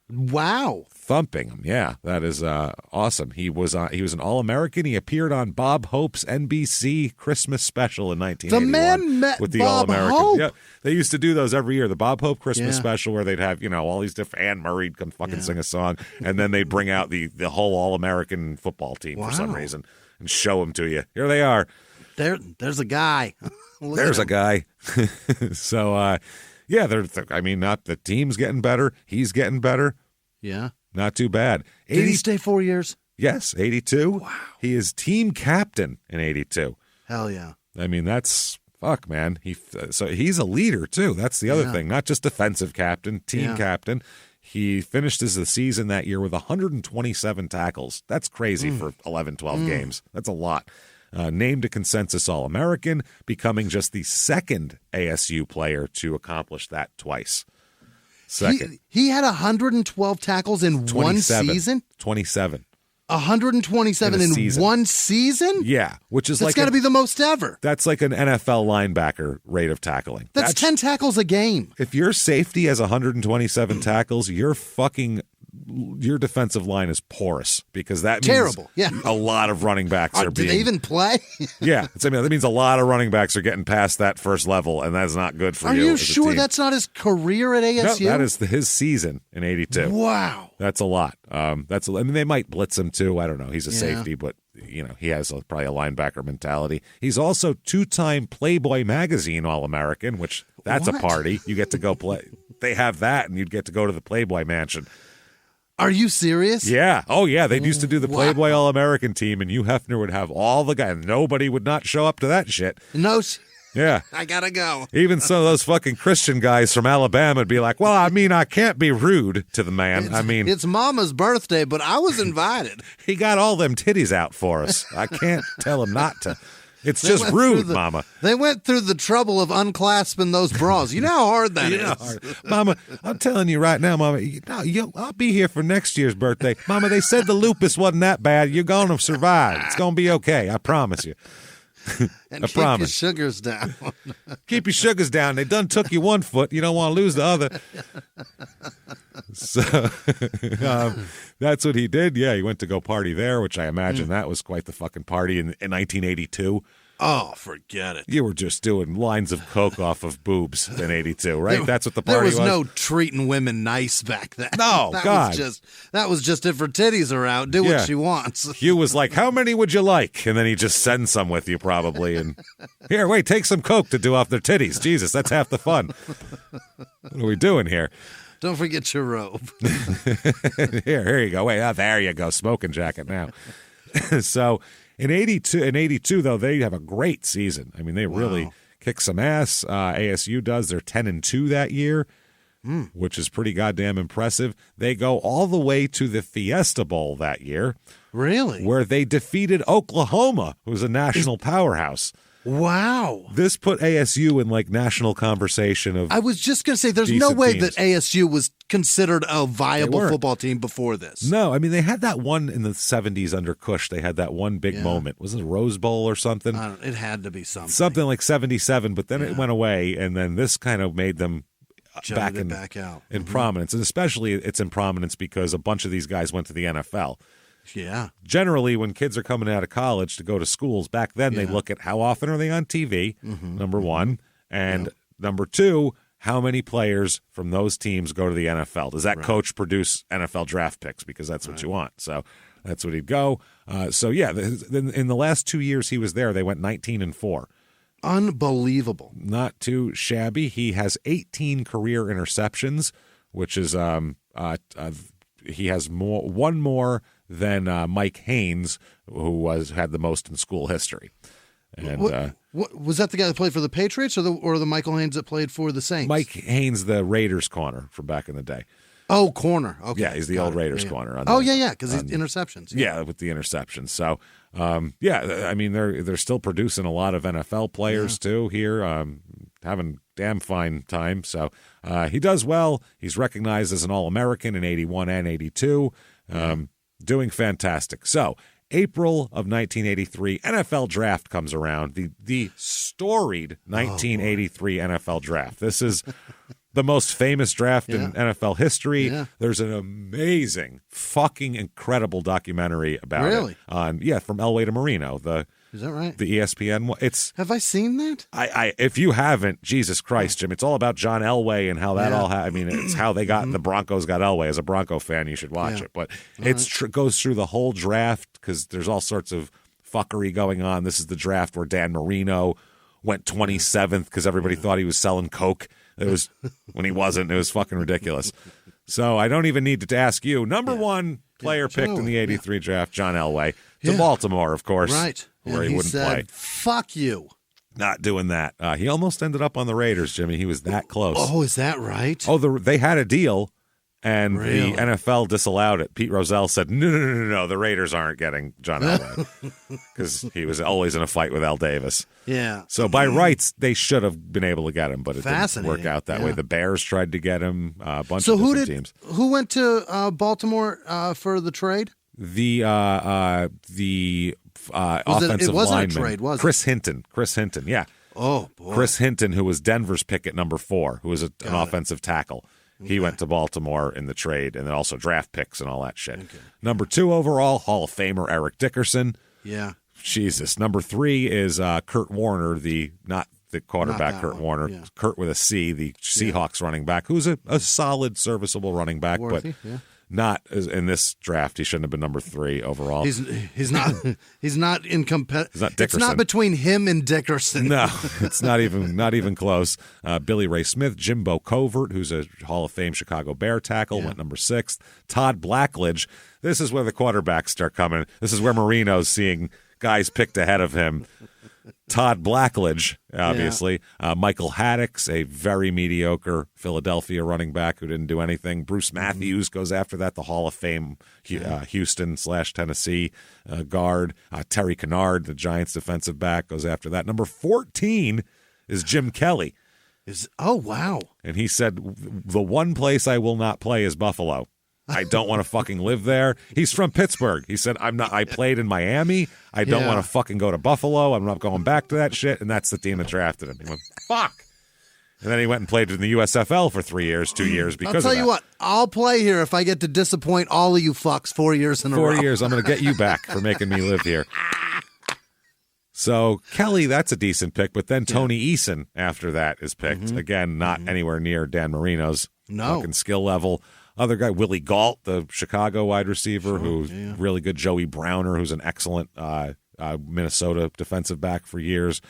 D: Wow,
A: thumping them! Yeah, that is awesome. He was an All-American. He appeared on Bob Hope's NBC Christmas special in 1981.
D: The man met
A: with the
D: Bob
A: All-American.
D: Hope.
A: Yeah, they used to do those every year. The Bob Hope Christmas special, where they'd have all these different. Anne Murray'd come fucking sing a song, and then they'd bring out the whole All-American football team for some reason and show them to you. Here they are.
D: There's a guy.
A: There's a guy. So, not the team's getting better. He's getting better.
D: Yeah.
A: Not too bad.
D: Did he stay 4 years?
A: Yes, 82.
D: Wow.
A: He is team captain in 82.
D: Hell yeah.
A: I mean, that's fuck, man. So he's a leader too. That's the other thing. Not just defensive captain, team captain. He finished the season that year with 127 tackles. That's crazy for 11, 12 games. That's a lot. Named a consensus All-American, becoming just the 2nd ASU player to accomplish that twice. Second.
D: He had 112 tackles in 1 season?
A: 27.
D: 127 in 1 season?
A: Yeah, which is
D: that's got to be the most ever.
A: That's like an NFL linebacker rate of tackling.
D: That's 10 tackles a game.
A: If your safety has 127 tackles, your defensive line is porous, because that means a lot of running backs are being...
D: Do they even play?
A: Yeah. That means a lot of running backs are getting past that first level, and that's not good for you.
D: Are you sure that's not his career at ASU?
A: No, that is his season in 82.
D: Wow.
A: That's a lot. They might blitz him too. I don't know. He's a safety, but he has probably a linebacker mentality. He's also 2-time Playboy Magazine All-American, which that's a party. You get to go play. They have that, and you'd get to go to the Playboy Mansion.
D: Are you serious?
A: Yeah. Oh, yeah. They used to do the Playboy All-American team, and Hugh Hefner would have all the guys. Nobody would not show up to that shit.
D: No.
A: Yeah.
D: I gotta go.
A: Even some of those fucking Christian guys from Alabama would be like, well, I can't be rude to the man.
D: It's Mama's birthday, but I was invited.
A: He got all them titties out for us. I can't tell him not to. It's just rude, Mama.
D: They went through the trouble of unclasping those bras. You know how hard that is.
A: Mama, I'm telling you right now, Mama, I'll be here for next year's birthday. Mama, they said the lupus wasn't that bad. You're going to survive. It's going to be okay. I promise you.
D: And keep your sugars down.
A: Keep your sugars down. They done took you 1 foot. You don't want to lose the other. So that's what he did. Yeah, he went to go party there, which I imagine that was quite the fucking party in 1982.
D: Oh, forget it.
A: You were just doing lines of coke off of boobs in 82, right? That's what the party was.
D: There was no treating women nice back then.
A: No, God.
D: That was just if her titties are out, do what she wants.
A: Hugh was like, how many would you like? And then he just sends some with you probably. And here, wait, take some coke to do off their titties. Jesus, that's half the fun. What are we doing here?
D: Don't forget your robe.
A: Here you go. Wait, there you go. Smoking jacket now. So In 82, though, they have a great season. I mean, they really kick some ass. ASU does. They're 10-2 that year, which is pretty goddamn impressive. They go all the way to the Fiesta Bowl that year.
D: Really?
A: Where they defeated Oklahoma, who was a national powerhouse.
D: Wow.
A: This put ASU in like national conversation of.
D: I was just going to say, there's no way
A: teams.
D: that ASU was considered a viable football team before this.
A: No, I mean, they had that one in the 70s under Cush. They had that one big moment. Was it a Rose Bowl or something?
D: It had to be something.
A: Something like 77, but then it went away, and then this kind of made them back in prominence. And especially it's in prominence because a bunch of these guys went to the NFL.
D: Yeah.
A: Generally, when kids are coming out of college to go to schools, back then they look at how often are they on TV, number one, and number two, how many players from those teams go to the NFL? Does that coach produce NFL draft picks? Because that's what you want. So that's what he'd go. In the last 2 years he was there, they went 19-4.
D: Unbelievable.
A: Not too shabby. He has 18 career interceptions, which is he has one more than Mike Haynes, who had the most in school history. And
D: what was that the guy that played for the Patriots or the Michael Haynes that played for the Saints?
A: Mike Haynes, the Raiders corner from back in the day.
D: Oh, corner. Okay.
A: Yeah, he's the old Raiders corner.
D: Because he's interceptions.
A: Yeah, with the interceptions. So, I mean, they're still producing a lot of NFL players too here, having damn fine time. So he does well. He's recognized as an All-American in 81 and 82. Doing fantastic. So, April of 1983, NFL draft comes around. The storied 1983 NFL draft. This is the most famous draft in NFL history. Yeah. There's an amazing, fucking incredible documentary about it. From Elway to Marino.
D: Is that right?
A: The ESPN one.
D: Have I seen that?
A: If you haven't, Jesus Christ, Jim, it's all about John Elway and how that all I mean, it's how they got the Broncos got Elway. As a Bronco fan, you should watch it. But goes through the whole draft because there's all sorts of fuckery going on. This is the draft where Dan Marino went 27th because everybody thought he was selling coke. It was when he wasn't. It was fucking ridiculous. So I don't even need to ask you. Number one player picked in the 83 draft, John Elway, to Baltimore, of course.
D: Right.
A: Where he wouldn't
D: said,
A: play.
D: Fuck you.
A: Not doing that. He almost ended up on the Raiders, Jimmy. He was that close.
D: Oh, is that right?
A: Oh, they had a deal, and the NFL disallowed it. Pete Rozelle said, no, the Raiders aren't getting John Elway because he was always in a fight with Al Davis.
D: Yeah.
A: So by rights, they should have been able to get him, but it didn't work out that way. The Bears tried to get him, a bunch of different teams.
D: Who went to Baltimore for the trade?
A: The offensive
D: it wasn't
A: lineman,
D: a trade, was it?
A: Chris Hinton, yeah.
D: Oh, boy.
A: Chris Hinton, who was Denver's pick at number 4, who was an offensive tackle. He went to Baltimore in the trade, and then also draft picks and all that shit. Okay. Number 2 overall, Hall of Famer Eric Dickerson.
D: Yeah.
A: Jesus. Number 3 is Kurt Warner, not the quarterback Kurt Warner. Yeah. Kurt with a C, the Seahawks running back, who's a solid, serviceable running back,
D: Worthy,
A: but not in this draft. He shouldn't have been number 3 overall.
D: He's not he's not in
A: He's not Dickerson.
D: It's not between him and Dickerson.
A: No, it's not even close. Billy Ray Smith, Jimbo Covert, who's a Hall of Fame Chicago Bear tackle, went number 6. Todd Blackledge. This is where the quarterbacks start coming. This is where Marino's seeing guys picked ahead of him. Todd Blackledge, obviously. Michael Haddix, a very mediocre Philadelphia running back who didn't do anything. Bruce Matthews goes after that, the Hall of Fame Houston/Tennessee guard. Terry Kennard, the Giants defensive back, goes after that. Number 14 is Jim Kelly.
D: Oh, wow.
A: And he said, the one place I will not play is Buffalo. I don't want to fucking live there. He's from Pittsburgh. He said, I played in Miami. I don't want to fucking go to Buffalo. I'm not going back to that shit. And that's the team that drafted him. He went, fuck. And then he went and played in the USFL for 2 years because of that.
D: I'll tell you what, I'll play here if I get to disappoint all of you fucks 4 years in a row.
A: 4 years. I'm going to get you back for making me live here. So Kelly, that's a decent pick. But then Tony Eason after that is picked. Again, not anywhere near Dan Marino's fucking skill level. Other guy, Willie Gault, the Chicago wide receiver, who's really good. Joey Browner, who's an excellent Minnesota defensive back for years.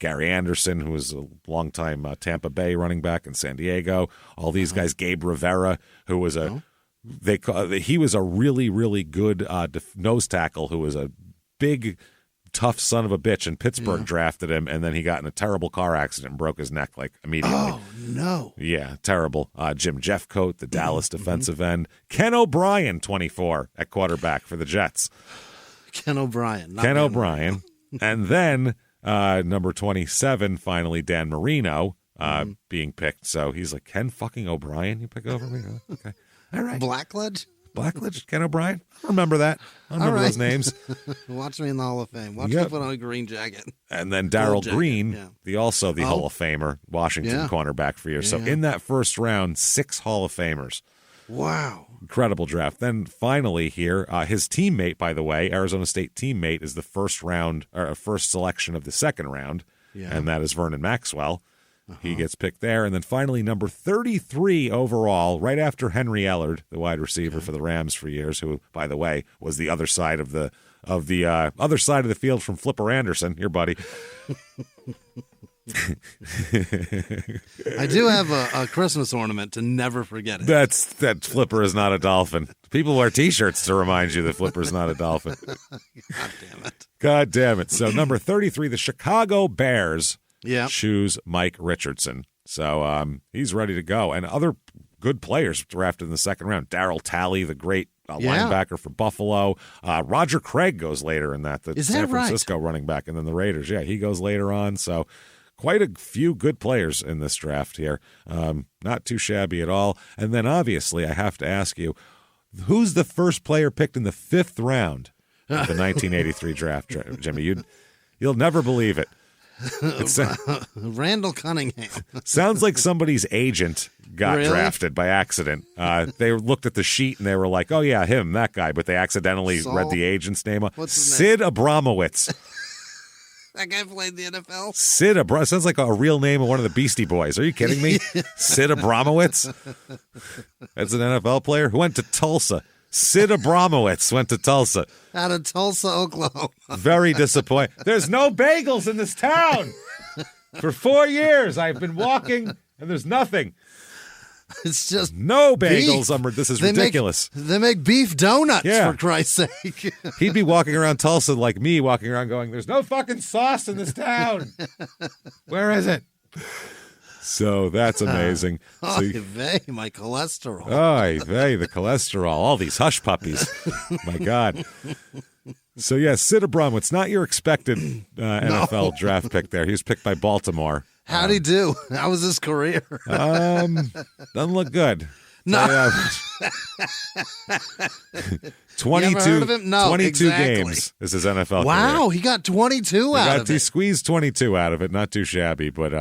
A: Gary Anderson, who was a longtime Tampa Bay running back in San Diego. All these guys. Gabe Rivera, who was he was a really, really good nose tackle who was a big tough son of a bitch in Pittsburgh drafted him, and then he got in a terrible car accident and broke his neck like immediately.
D: Oh, no.
A: Yeah, terrible. Jim Jeffcoat, the Dallas defensive end. Ken O'Brien, 24, at quarterback for the Jets.
D: Ken O'Brien.
A: Ken O'Brien. And then number 27, finally, Dan Marino being picked. So he's like, Ken fucking O'Brien, you pick over me? Okay. All right.
D: Blackledge?
A: Blackledge, Ken O'Brien. I remember that. I remember those names.
D: Watch me in the Hall of Fame. Watch me put on a green jacket.
A: And then Darryl Green, the Hall of Famer, Washington cornerback for years. So in that first round, 6 Hall of Famers.
D: Wow.
A: Incredible draft. Then finally here, his teammate, by the way, Arizona State teammate, is the first selection of the second round, and that is Vernon Maxwell. He gets picked there. And then finally, number 33 overall, right after Henry Ellard, the wide receiver for the Rams for years, who, by the way, was the other side of the other side of the field from Flipper Anderson, your buddy.
D: I do have a Christmas ornament to never forget it.
A: That Flipper is not a dolphin. People wear T-shirts to remind you that Flipper's not a dolphin.
D: God damn it.
A: God damn it. So number 33, the Chicago Bears choose Mike Richardson. So he's ready to go. And other good players drafted in the second round. Darryl Talley, the great linebacker for Buffalo. Roger Craig goes later in that. The San Francisco running back. And then the Raiders. Yeah, he goes later on. So quite a few good players in this draft here. Not too shabby at all. And then obviously I have to ask you, who's the first player picked in the 5th round of the 1983 draft, Jimmie? You'll never believe it.
D: Randall Cunningham.
A: Sounds like somebody's agent got drafted by accident. They looked at the sheet and they were like, oh, yeah, him, that guy. But they accidentally read the agent's name. Sid Abramowitz.
D: That guy played the NFL?
A: Sid Abramowitz. Sounds like a real name of one of the Beastie Boys. Are you kidding me? Sid Abramowitz? That's an NFL player who went to Tulsa. Sid Abramowitz went to Tulsa.
D: Out of Tulsa, Oklahoma.
A: Very disappointed. There's no bagels in this town. For 4 years, I've been walking, and there's nothing.
D: It's just
A: no bagels. This is ridiculous.
D: They make beef donuts, for Christ's sake.
A: He'd be walking around Tulsa like me, walking around going, there's no fucking sauce in this town. Where is it? So that's amazing.
D: Oy vey, my cholesterol.
A: Oy vey, the cholesterol. All these hush puppies. My God. So, yeah, Sid Abramowitz, not your expected NFL draft pick there. He was picked by Baltimore.
D: How'd he do? How was his career?
A: Doesn't look good.
D: No.
A: 22
D: exactly.
A: games is his NFL career.
D: Wow, he got 22 out of it.
A: He squeezed 22 out of it. Not too shabby, but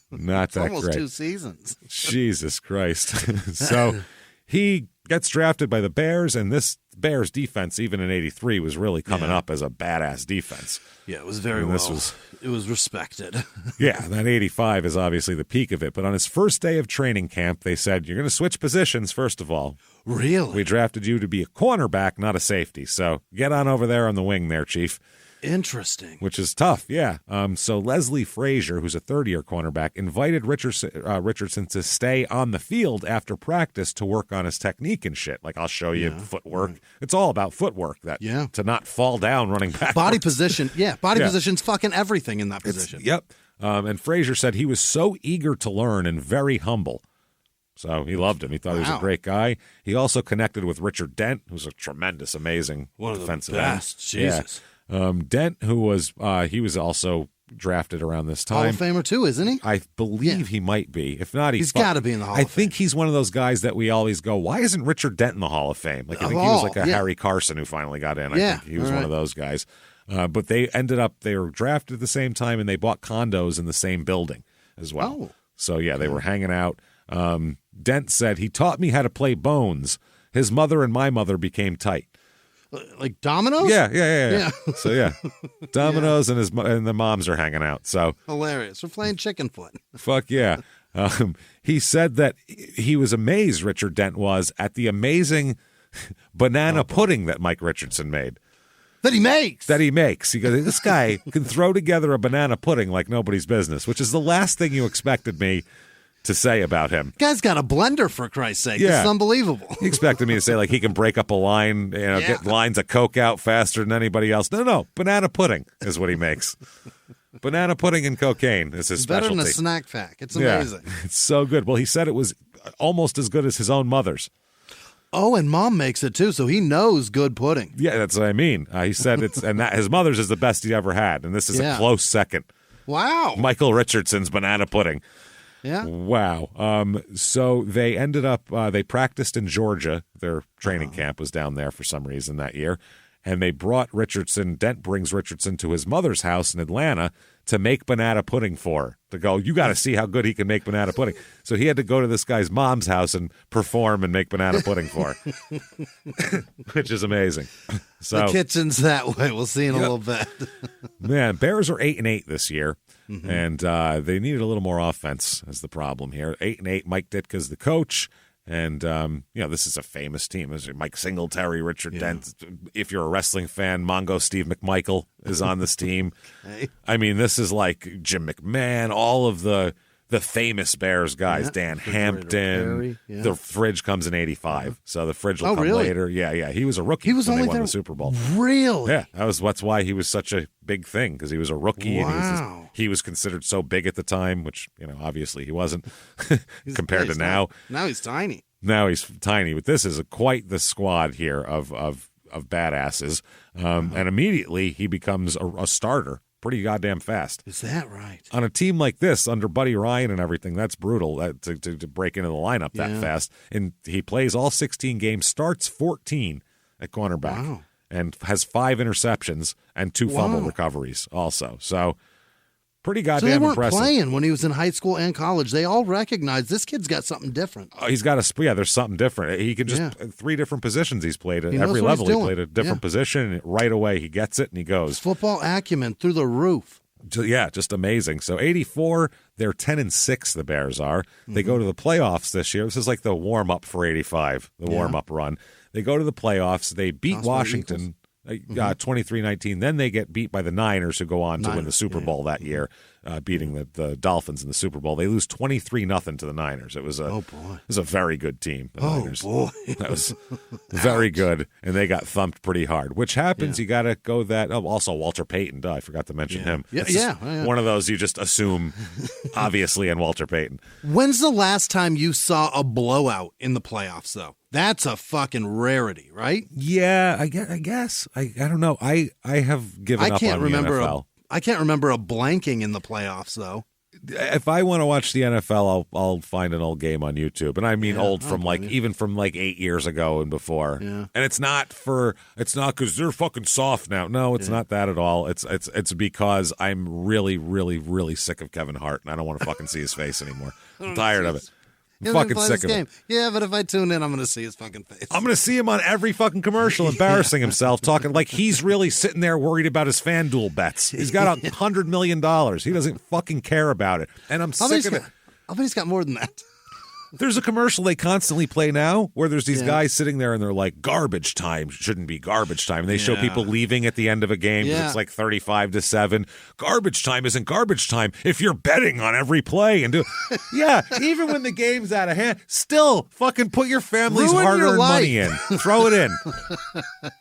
A: not that
D: almost
A: great.
D: 2 seasons.
A: Jesus Christ. So he gets drafted by the Bears, and this Bears defense, even in 83, was really coming up as a badass defense.
D: Yeah, it was very it was respected.
A: Yeah, that 85 is obviously the peak of it. But on his first day of training camp, they said, you're going to switch positions, first of all.
D: Really?
A: We drafted you to be a cornerback, not a safety. So get on over there on the wing there, Chief.
D: Interesting.
A: Which is tough, yeah. So Leslie Frazier, who's a third-year cornerback, invited Richardson to stay on the field after practice to work on his technique and shit. Like, I'll show you footwork. Right. It's all about footwork, to not fall down running back.
D: Body position. Yeah, position's fucking everything in that position.
A: Yep. And Frazier said he was so eager to learn and very humble. So he loved him. He thought he was a great guy. He also connected with Richard Dent, who's a tremendous, amazing defensive end.
D: One of the best. Jesus.
A: Yeah. Dent, who was he was also drafted around this time.
D: Hall of Famer too, isn't he?
A: I believe he might be. If not,
D: he's got to be in the Hall of Fame.
A: I think he's one of those guys that we always go, why isn't Richard Dent in the Hall of Fame? Like I think he was like a Harry Carson who finally got in. I think he was one of those guys. But they were drafted at the same time, and they bought condos in the same building as well. Oh. So, they were hanging out. Dent said, he taught me how to play bones. His mother and my mother became tight.
D: Like dominoes?
A: Yeah. So, dominoes and the moms are hanging out. So
D: hilarious. We're playing chicken foot.
A: Fuck yeah. He said that he was amazed, Richard Dent was, at the amazing banana pudding that Mike Richardson made.
D: That he makes.
A: He goes, this guy can throw together a banana pudding like nobody's business, which is the last thing you expected me to say about him.
D: Guy's got a blender, for Christ's sake.
A: Yeah.
D: This is unbelievable.
A: He expected me to say, like, he can break up a line, get lines of Coke out faster than anybody else. No. Banana pudding is what he makes. Banana pudding and cocaine is his specialty.
D: Better than a snack pack. It's amazing.
A: Yeah, it's so good. Well, he said it was almost as good as his own mother's.
D: Oh, and Mom makes it too, so he knows good pudding.
A: Yeah, that's what I mean. He said his mother's is the best he ever had, and this is a close second.
D: Wow.
A: Michael Richardson's banana pudding.
D: Yeah.
A: Wow. So they ended up, they practiced in Georgia. Their training camp was down there for some reason that year. And they brought Dent brings Richardson to his mother's house in Atlanta to make banana pudding for her. To go, you got to see how good he can make banana pudding. So he had to go to this guy's mom's house and perform and make banana pudding for her, which is amazing. So
D: the kitchen's that way. We'll see in a little bit.
A: Man, Bears are 8-8 this year, and they needed a little more offense is the problem here. 8-8, Mike Ditka is the coach. And, this is a famous team. There's Mike Singletary, Richard Dent. If you're a wrestling fan, Mongo Steve McMichael is on this team.
D: Hey.
A: I mean, this is like Jim McMahon, all of the famous Bears guys, Dan Hampton. The Fridge comes in 85, so the Fridge will come later. Yeah, he was a rookie when they won the Super Bowl.
D: Really?
A: Yeah, that's why he was such a big thing, because he was a rookie.
D: Wow.
A: And he was considered so big at the time, which, obviously he wasn't compared to now.
D: Now he's tiny.
A: Now he's tiny, but this is quite the squad here of badasses. And immediately he becomes a starter pretty goddamn fast.
D: Is that right?
A: On a team like this, under Buddy Ryan and everything, that's brutal to break into the lineup that fast. And he plays all 16 games, starts 14 at cornerback, and has 5 interceptions and 2 fumble recoveries also. So pretty goddamn
D: they weren't
A: impressive.
D: Playing when he was in high school and college. They all recognized this kid's got something different.
A: He's got there's something different. He can just 3 different positions he's played at every level. He played a different position, and right away he gets it and he goes.
D: His football acumen through the roof.
A: Yeah, just amazing. So 84, they're 10-6. The Bears are. They go to the playoffs this year. This is like the warm up for 85, the warm up run. They go to the playoffs. They beat Washington 23-19. Then they get beat by the Niners, who go on to win the Super Bowl that year, beating the Dolphins in the Super Bowl. They lose 23-0 to the Niners. It was a very good team. The Niners.
D: Boy,
A: that was very good, and they got thumped pretty hard. Which happens? You got to go that. Oh, also Walter Payton. I forgot to mention him. One of those you just assume, obviously, and Walter Payton.
D: When's the last time you saw a blowout in the playoffs, though? That's a fucking rarity, right?
A: Yeah, I guess. I don't know. I have given up on the NFL.
D: I can't remember a blanking in the playoffs, though.
A: If I want to watch the NFL, I'll find an old game on YouTube, and I mean old from even from 8 years ago and before. Yeah. And it's not because they're fucking soft now. No, it's not that at all. It's because I'm really, really, really sick of Kevin Hart, and I don't want to fucking see his face anymore. I'm tired of it. I'm fucking sick of it.
D: Yeah, but if I tune in, I'm going to see his fucking face.
A: I'm going to see him on every fucking commercial embarrassing himself, talking like he's really sitting there worried about his FanDuel bets. He's got $100 million. He doesn't fucking care about it. And I'm sick of it.
D: I bet he's got more than that.
A: There's a commercial they constantly play now where there's these guys sitting there and they're like, garbage time shouldn't be garbage time. And they show people leaving at the end of a game because it's like 35-7. Garbage time isn't garbage time if you're betting on every play. And even when the game's out of hand, still fucking put your family's hard-earned money in. Throw it in.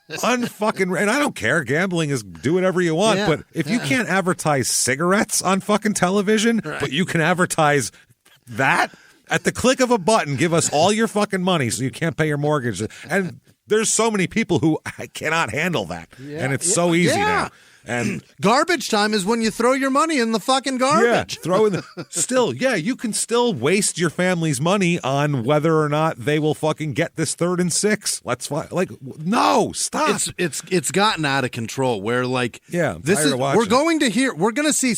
A: And I don't care. Gambling is do whatever you want. But if you can't advertise cigarettes on fucking television, but you can advertise that, at the click of a button, give us all your fucking money so you can't pay your mortgage. And there's so many people who cannot handle that. And it's so easy now. And
D: garbage time is when you throw your money in the fucking garbage.
A: Yeah, throw in you can still waste your family's money on whether or not they will fucking get this 3rd and 6. No, stop.
D: It's gotten out of control where
A: this is
D: we're going to see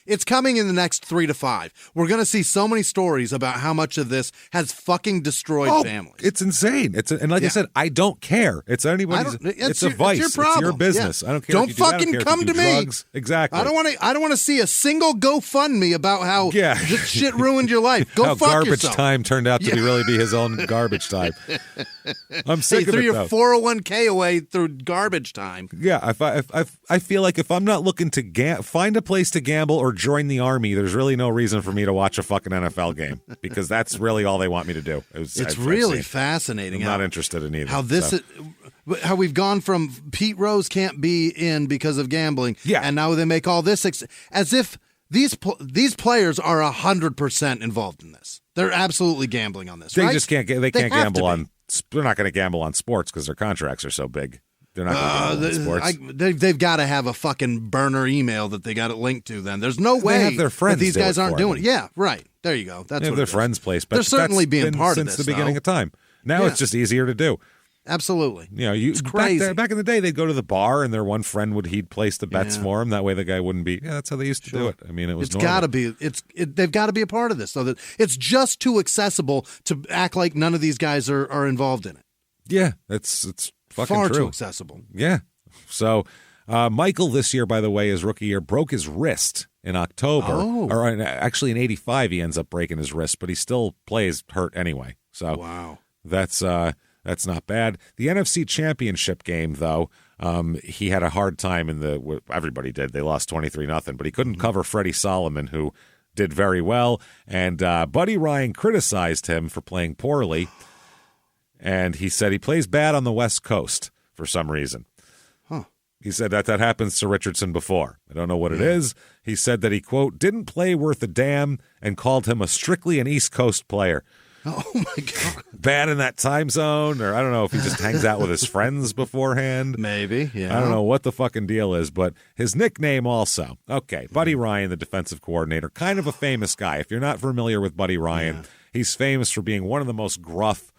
D: it's coming in the next 3 to 5. We're going to see so many stories about how much of this has fucking destroyed families.
A: It's insane. I said, I don't care. It's anybody's. It's a vice.
D: It's your problem.
A: It's your business. I don't care.
D: Don't fucking come to me.
A: Exactly.
D: I don't want to see a single GoFundMe about how this shit ruined your life. Go fuck
A: garbage
D: yourself.
A: Time turned out to really be his own garbage time. I'm sick of it, though.
D: Threw your 401k away through garbage time.
A: Yeah, I feel like if I'm not looking to find a place to gamble or join the Army, there's really no reason for me to watch a fucking NFL game because that's really all they want me to do.
D: It's really fascinating.
A: I'm not interested in either.
D: How we've gone from Pete Rose can't be in because of gambling, and now they make all this as if these players are 100% involved in this. They're absolutely gambling on this.
A: They
D: right?
A: just can't. They can't gamble on. They're not going to gamble on sports because their contracts are so big. They're not going to gamble on sports.
D: They've got to have a fucking burner email that they got it linked to. Then there's no way
A: they have their friends
D: that these guys aren't doing it. Yeah, right. There you go. That's
A: they have
D: what
A: their friends' place. But
D: they're certainly being part of this
A: since the beginning of time. Now it's just easier to do.
D: Absolutely.
A: It's crazy. Back in the day, they'd go to the bar, and their one friend he'd place the bets for him. That way, the guy wouldn't be. Yeah, that's how they used to do it. I mean, it was.
D: It's got to be. They've got to be a part of this, so that it's just too accessible to act like none of these guys are involved in it.
A: Yeah, it's fucking
D: far
A: true.
D: Too accessible.
A: Yeah. So, Michael this year, by the way, his rookie year, broke his wrist in October. Or actually, in '85, he ends up breaking his wrist, but he still plays hurt anyway. So,
D: wow,
A: that's not bad. The NFC Championship game, though, he had a hard time everybody did. They lost 23-0, but he couldn't cover Freddie Solomon, who did very well. And Buddy Ryan criticized him for playing poorly. And he said he plays bad on the West Coast for some reason. He said that happens to Richardson before. I don't know what it is. He said that he, quote, didn't play worth a damn and called him strictly an East Coast player.
D: Oh, my God.
A: Bad in that time zone, or I don't know if he just hangs out with his friends beforehand.
D: Maybe, yeah.
A: I don't know what the fucking deal is, but his nickname also. Okay, Buddy Ryan, the defensive coordinator, kind of a famous guy. If you're not familiar with Buddy Ryan, he's famous for being one of the most gruff.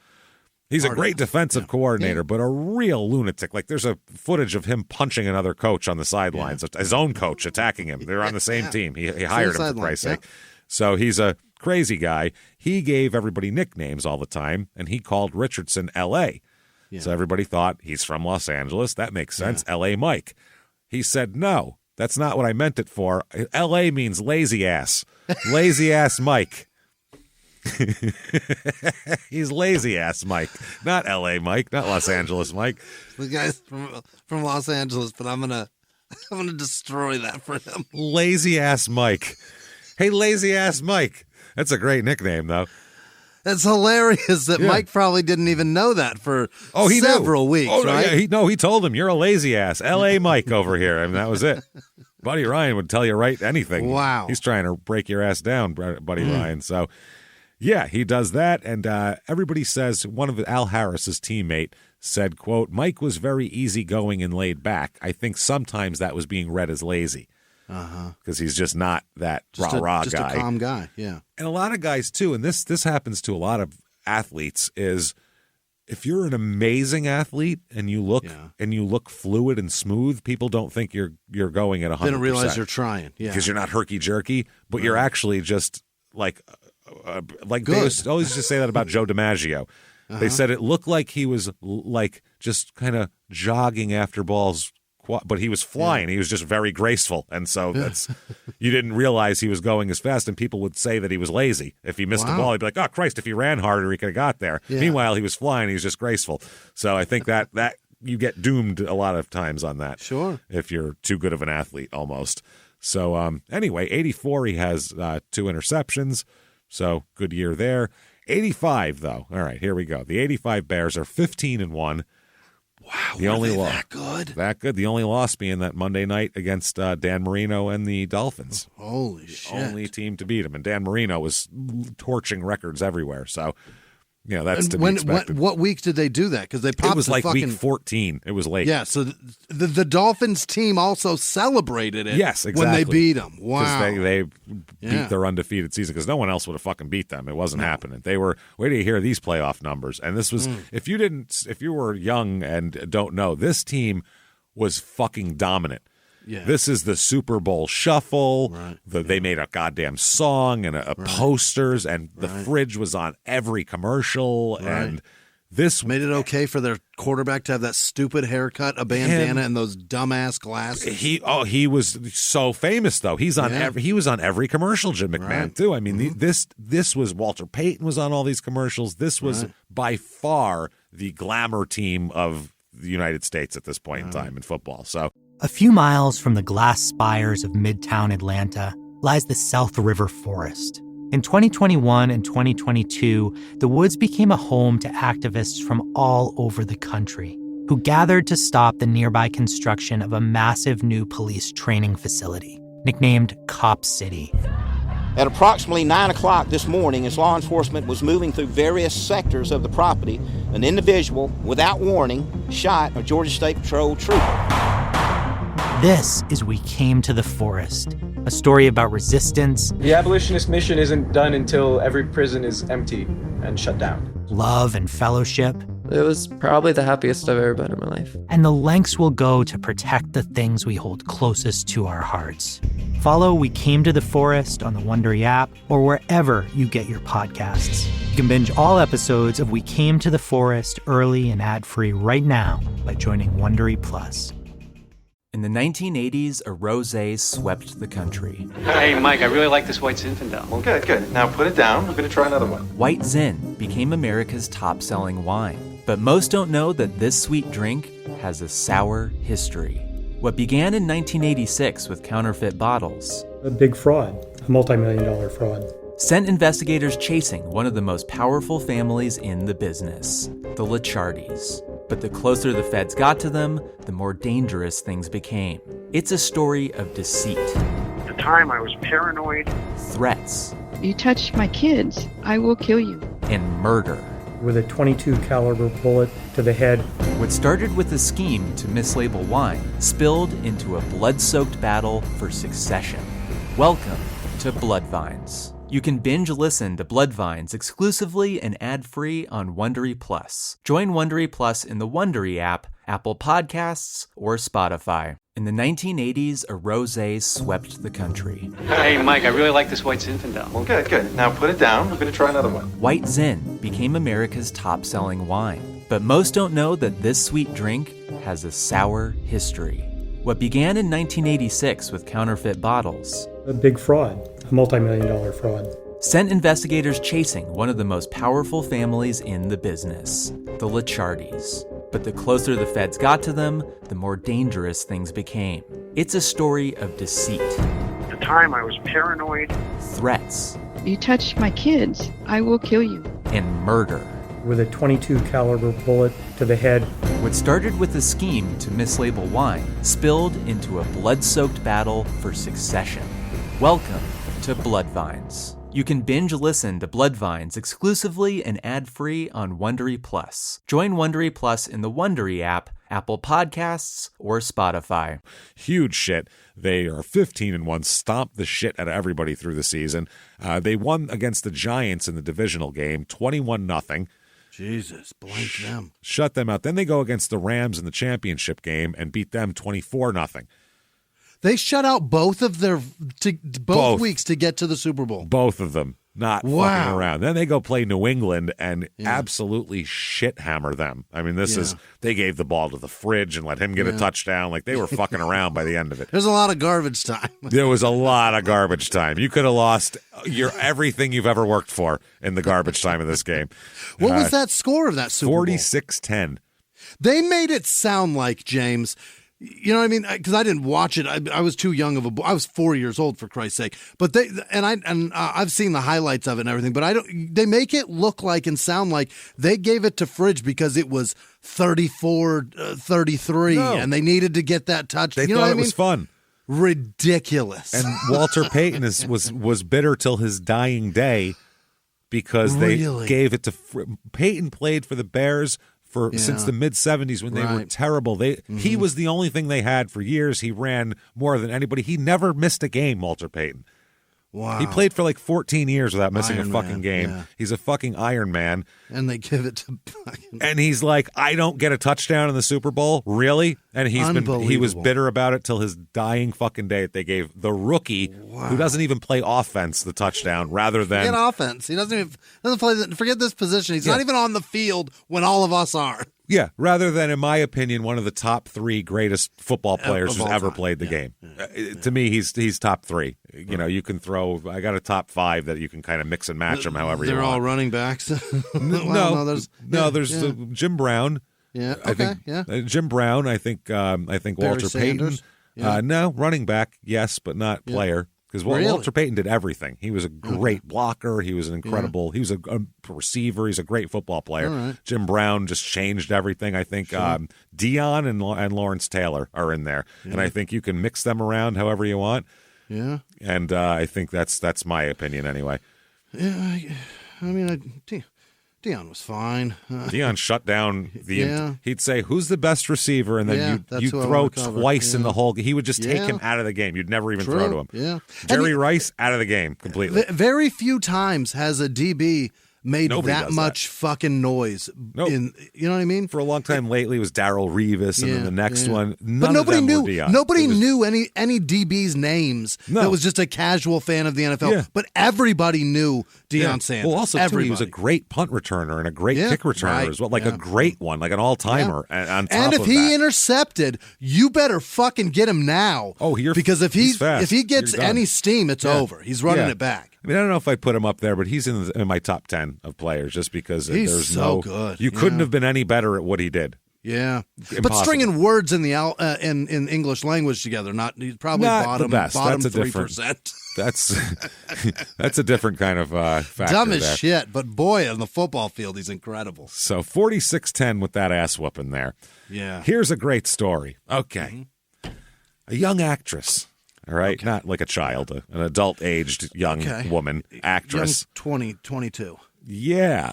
A: He's a great defensive coordinator, but a real lunatic. Like, there's a footage of him punching another coach on the sidelines, his own coach attacking him. They're on the same team. He hired him, for Christ's sake. So he's a crazy guy. He gave everybody nicknames all the time, and he called Richardson L.A. Yeah. So everybody thought he's from Los Angeles. That makes sense. L.A. Mike. He said, no, that's not what I meant it for. L.A. means lazy ass. Lazy ass Mike. He's lazy ass Mike, not L.A. Mike, not Los Angeles Mike.
D: The guy's from Los Angeles, but I'm gonna destroy that for him.
A: Lazy ass Mike. Hey, lazy ass Mike. That's a great nickname, though.
D: It's hilarious that Mike probably didn't even know that for several weeks, right?
A: Yeah, he told him, you're a lazy ass. L.A. Mike over here. I mean, that was it. Buddy Ryan would tell you anything.
D: Wow.
A: He's trying to break your ass down, Buddy Ryan. So, yeah, he does that. And everybody says, one of Al Harris's teammate said, quote, Mike was very easygoing and laid back. I think sometimes that was being read as lazy. Because he's just not that rah-rah guy.
D: Just a calm guy, yeah.
A: And a lot of guys, too, and this happens to a lot of athletes, is if you're an amazing athlete and you look fluid and smooth, people don't think you're going at 100%.
D: They don't realize you're trying,
A: because you're not herky-jerky, but you're actually just like they always just say that about Joe DiMaggio. They said it looked like he was like just kind of jogging after balls, but he was flying. He was just very graceful. And so you didn't realize he was going as fast. And people would say that he was lazy. If he missed the ball, he'd be like, oh, Christ, if he ran harder, he could have got there. Yeah. Meanwhile, he was flying. He was just graceful. So I think that you get doomed a lot of times on that.
D: Sure.
A: If you're too good of an athlete almost. So anyway, 84, he has 2 interceptions. So good year there. 85, though. All right, here we go. The 85 Bears are 15-1.
D: Wow, that good?
A: That good. The only loss being that Monday night against Dan Marino and the Dolphins.
D: Holy shit.
A: Only team to beat him. And Dan Marino was torching records everywhere. So, that's to be expected.
D: What week did they do that? Because they popped
A: It was like week 14. It was late.
D: Yeah, so the Dolphins team also celebrated it.
A: Yes, exactly.
D: When they beat them. Wow.
A: Because they beat their undefeated season, because no one else would have fucking beat them. It wasn't happening. They were, wait till you hear these playoff numbers. And this was, if you were young and don't know, this team was fucking dominant.
D: Yeah.
A: This is the Super Bowl shuffle. Right. They made a goddamn song and posters, and the fridge was on every commercial. Right. And this
D: made it okay for their quarterback to have that stupid haircut, a bandana, and those dumbass glasses.
A: He was so famous though. He was on every commercial. Jim McMahon too. I mean, this was Walter Payton was on all these commercials. This was by far the glamour team of the United States at this point in time in football. So.
C: A few miles from the glass spires of Midtown Atlanta lies the South River Forest. In 2021 and 2022, the woods became a home to activists from all over the country who gathered to stop the nearby construction of a massive new police training facility, nicknamed Cop City.
L: At approximately 9 o'clock this morning, as law enforcement was moving through various sectors of the property, an individual, without warning, shot a Georgia State Patrol trooper.
C: This is We Came to the Forest, a story about resistance.
M: The abolitionist mission isn't done until every prison is empty and shut down.
C: Love and fellowship.
N: It was probably the happiest I've ever been in my life.
C: And the lengths we'll go to protect the things we hold closest to our hearts. Follow We Came to the Forest on the Wondery app or wherever you get your podcasts. You can binge all episodes of We Came to the Forest early and ad-free right now by joining Wondery Plus.
O: In the 1980s, a rosé swept the country.
P: Hey, Mike, I really like this White Zinfandel.
M: Well, good. Now put it down. We're going to try another one.
O: White Zin became America's top-selling wine. But most don't know that this sweet drink has a sour history. What began in 1986 with counterfeit bottles.
Q: A big fraud, a multi-million-dollar fraud.
O: Sent investigators chasing one of the most powerful families in the business, the Licciardis. But the closer the feds got to them, the more dangerous things became. It's a story of deceit.
R: At the time, I was paranoid.
O: Threats.
S: You touch my kids, I will kill you.
O: And murder.
Q: With a .22 caliber bullet to the head.
O: What started with a scheme to mislabel wine spilled into a blood-soaked battle for succession. Welcome to Bloodvines. You can binge listen to Bloodvines exclusively and ad-free on Wondery Plus. Join Wondery Plus in the Wondery app, Apple Podcasts, or Spotify. In the 1980s, a rosé swept the country.
P: Hey, Mike, I really like this White Zinfandel.
M: Well, good. Now put it down. We're going to try another one.
O: White Zin became America's top-selling wine. But most don't know that this sweet drink has a sour history. What began in 1986 with counterfeit bottles.
Q: A big fraud, a multi-million-dollar fraud.
O: Sent investigators chasing one of the most powerful families in the business, the Licciardis. But the closer the feds got to them, the more dangerous things became. It's a story of deceit.
R: At the time, I was paranoid.
O: Threats.
S: You touch my kids, I will kill you.
O: And murder.
Q: With a .22 caliber bullet to the head.
O: What started with a scheme to mislabel wine spilled into a blood-soaked battle for succession. Welcome to Bloodvines. You can binge listen to Bloodvines exclusively and ad-free on Wondery Plus. Join Wondery Plus in the Wondery app, Apple Podcasts, or Spotify.
A: Huge shit. They are 15-1, stomped the shit out of everybody through the season. They won against the Giants in the divisional game, 21-0.
D: Jesus, blank them.
A: Shut them out. Then they go against the Rams in the championship game and beat them 24-0.
D: They shut out both of their both weeks to get to the Super Bowl.
A: Both of them. Not fucking around. Then they go play New England and absolutely shit hammer them. I mean, they gave the ball to the fridge and let him get a touchdown. Like, they were fucking around by the end of it.
D: There's a lot of garbage time.
A: There was a lot of garbage time. You could have lost everything you've ever worked for in the garbage time of this game.
D: What was that score of that Super Bowl?
A: 46-10.
D: They made it sound like, James, you know what I mean? Because I didn't watch it. I was too young of a boy. I was 4 years old, for Christ's sake. But I've seen the highlights of it and everything. But they make it look like and sound like they gave it to Fridge because it was 34-33, and they needed to get that touchdown.
A: They thought it was fun.
D: Ridiculous.
A: And Walter Payton was bitter till his dying day because they gave it to Payton. Played for the Bears since the mid-'70s when they were terrible. He was the only thing they had for years. He ran more than anybody. He never missed a game, Walter Payton.
D: Wow.
A: He played for like 14 years without missing
D: Iron
A: a fucking
D: Man,
A: game.
D: yeah.
A: He's a fucking Iron Man.
D: And they give it to
A: and he's like, I don't get a touchdown in the Super Bowl? Really? And he was bitter about it till his dying fucking day. They gave the rookie who doesn't even play offense the touchdown rather than
D: Forget offense. He doesn't play. Forget this position. He's not even on the field when all of us are.
A: Yeah, rather than, in my opinion, one of the top 3 greatest football players who's ever played the game. To me, he's top 3. You know, you can throw. I got a top 5 that you can kind of mix and match them however you want.
D: They're all running backs.
A: There's Jim Brown.
D: Yeah,
A: I think Jim Brown. I think Walter Payton.
D: Yeah.
A: No, running back, yes, but not player. Because Walter Payton did everything. He was a great blocker. He was an incredible. He was a receiver. He's a great football player.
D: Right.
A: Jim Brown just changed everything. I think Dion and Lawrence Taylor are in there, and I think you can mix them around however you want.
D: Yeah,
A: and I think that's my opinion anyway.
D: Yeah, I mean, Dion was fine.
A: Dion shut down he'd say, "Who's the best receiver?" And then you throw twice in the whole. He would just take him out of the game. You'd never even throw to him.
D: Yeah,
A: Jerry Rice out of the game completely.
D: Very few times has a DB made that much fucking noise.
A: Nope.
D: You know what I mean?
A: For a long time lately, it was Darrell Revis, and then the next one.
D: But nobody knew. Nobody knew any DB's names.
A: No.
D: That was just a casual fan of the NFL. Yeah. But everybody knew Deion Sanders.
A: Well, also too, he was a great punt returner and a great kick returner as well, like a great one, like an all timer. And on top
D: and if
A: of
D: he
A: that,
D: intercepted, you better fucking get him now.
A: Oh,
D: because if he gets
A: You're
D: any
A: done.
D: steam, it's over. He's running it back.
A: I mean, I don't know if I'd put him up there, but he's in my top 10 of players just because
D: He's
A: there's
D: so good.
A: You couldn't have been any better at what he did.
D: Yeah,
A: Impossible.
D: But stringing words in the in English language together, he's probably
A: Not the best.
D: bottom
A: That's a
D: 3%.
A: That's a different kind of factor.
D: Dumb as
A: there.
D: shit, but boy, on the football field, he's incredible.
A: So 46-10 with that ass whooping there.
D: Yeah.
A: Here's a great story. Okay, a young actress. All right, not like a child, an adult-aged young woman, actress.
D: Young 22.
A: Yeah,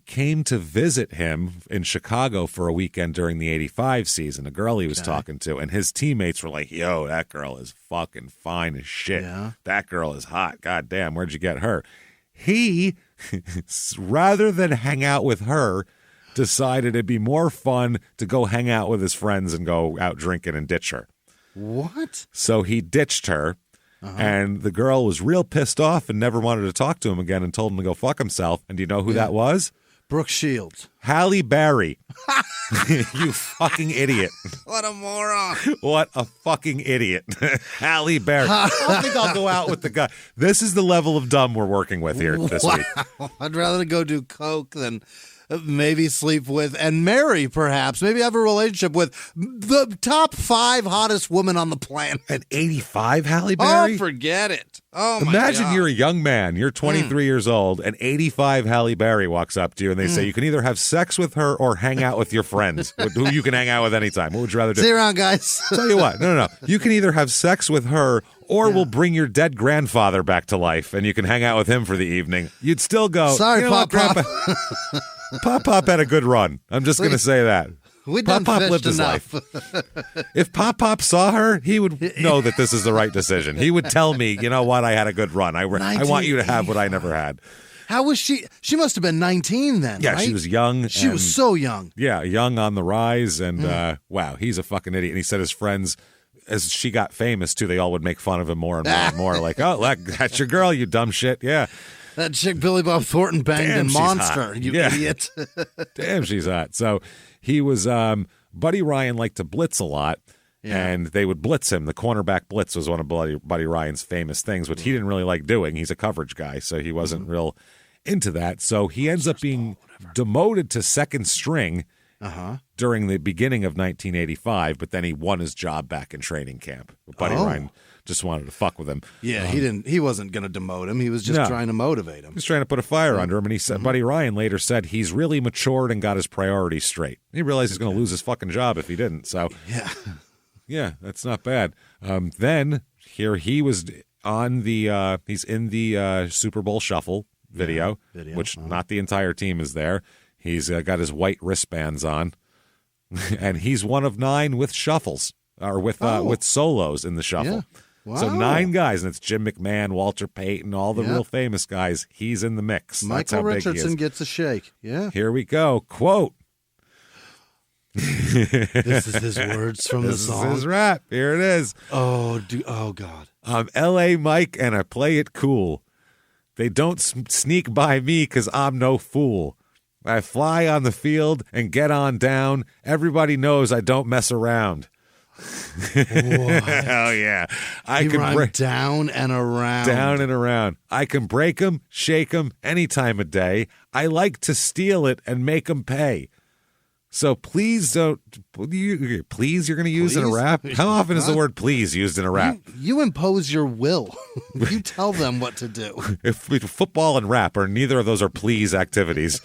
A: came to visit him in Chicago for a weekend during the 85 season, a girl he was talking to, and his teammates were like, yo, that girl is fucking fine as shit.
D: Yeah.
A: That girl is hot. God damn, where'd you get her? He, rather than hang out with her, decided it'd be more fun to go hang out with his friends and go out drinking and ditch her.
D: What?
A: So he ditched her. And the girl was real pissed off and never wanted to talk to him again and told him to go fuck himself. And do you know who that was?
D: Brooke Shields.
A: Halle Berry. You fucking idiot.
D: What a moron.
A: What a fucking idiot. Halle Berry. I think I'll go out with the guy. This is the level of dumb we're working with here this week.
D: I'd rather go do coke than maybe sleep with and marry, perhaps. Maybe have a relationship with the top 5 hottest woman on the planet.
A: An 85 Halle Berry?
D: Oh, forget it. Oh, my
A: Imagine
D: God.
A: you're a young man, you're 23 years old, and 85 Halle Berry walks up to you and they say you can either have sex with her or hang out with your friends, who you can hang out with anytime. What would you rather do?
D: See you around, guys.
A: Tell you what, no. You can either have sex with her or we'll bring your dead grandfather back to life and you can hang out with him for the evening. You'd still go,
D: sorry, Pop.
A: Pop had a good run. I'm just going to say that.
D: Pop
A: lived his life. If Pop saw her, he would know that this is the right decision. He would tell me, you know what, I had a good run. I want you to have what I never had.
D: How was she? She must have been 19 then,
A: Yeah,
D: right?
A: she was young.
D: She was so young.
A: Yeah, young on the rise. And wow, he's a fucking idiot. And he said his friends, as she got famous too, they all would make fun of him more and more and more. Like, oh, look, that's your girl, you dumb shit. Yeah.
D: That chick Billy Bob Thornton banged in
A: she's
D: Monster,
A: hot.
D: you
A: Yeah.
D: idiot.
A: Damn, she's hot. So he was, Buddy Ryan liked to blitz a lot, and they would blitz him. The cornerback blitz was one of Buddy Ryan's famous things, which he didn't really like doing. He's a coverage guy, so he wasn't real into that. So he ends up being demoted to second string during the beginning of 1985, but then he won his job back in training camp. Buddy Ryan just wanted to fuck with him.
D: Yeah, he wasn't going to demote him. He was just trying to motivate him.
A: He was trying to put a fire under him, and he said, Buddy Ryan later said he's really matured and got his priorities straight. He realized he's going to lose his fucking job if he didn't. So yeah, that's not bad. Then here he was on the he's in the Super Bowl Shuffle video, which not the entire team is there. He's got his white wristbands on, and he's one of 9 with shuffles or with solos in the shuffle.
D: Yeah. Wow.
A: So 9 guys, and it's Jim McMahon, Walter Payton, all the real famous guys. He's in the mix. That's how
D: Michael
A: big he
D: Richardson
A: is.
D: gets a shake. Yeah.
A: Here we go. Quote.
D: This is his words from the song.
A: This is his rap. Here it is.
D: Oh God.
A: I'm L.A. Mike, and I play it cool. They don't sneak by me because I'm no fool. I fly on the field and get on down. Everybody knows I don't mess around. Hell yeah. I
D: He
A: can
D: rhymed
A: break
D: down and around.
A: down and around. I can break them, shake them any time of day. I like to steal it and make them pay. So please don't. Please, you're going to use in a rap? How often is the word please used in a rap?
D: You impose your will. You tell them what to do.
A: If football and rap are neither of those are please activities.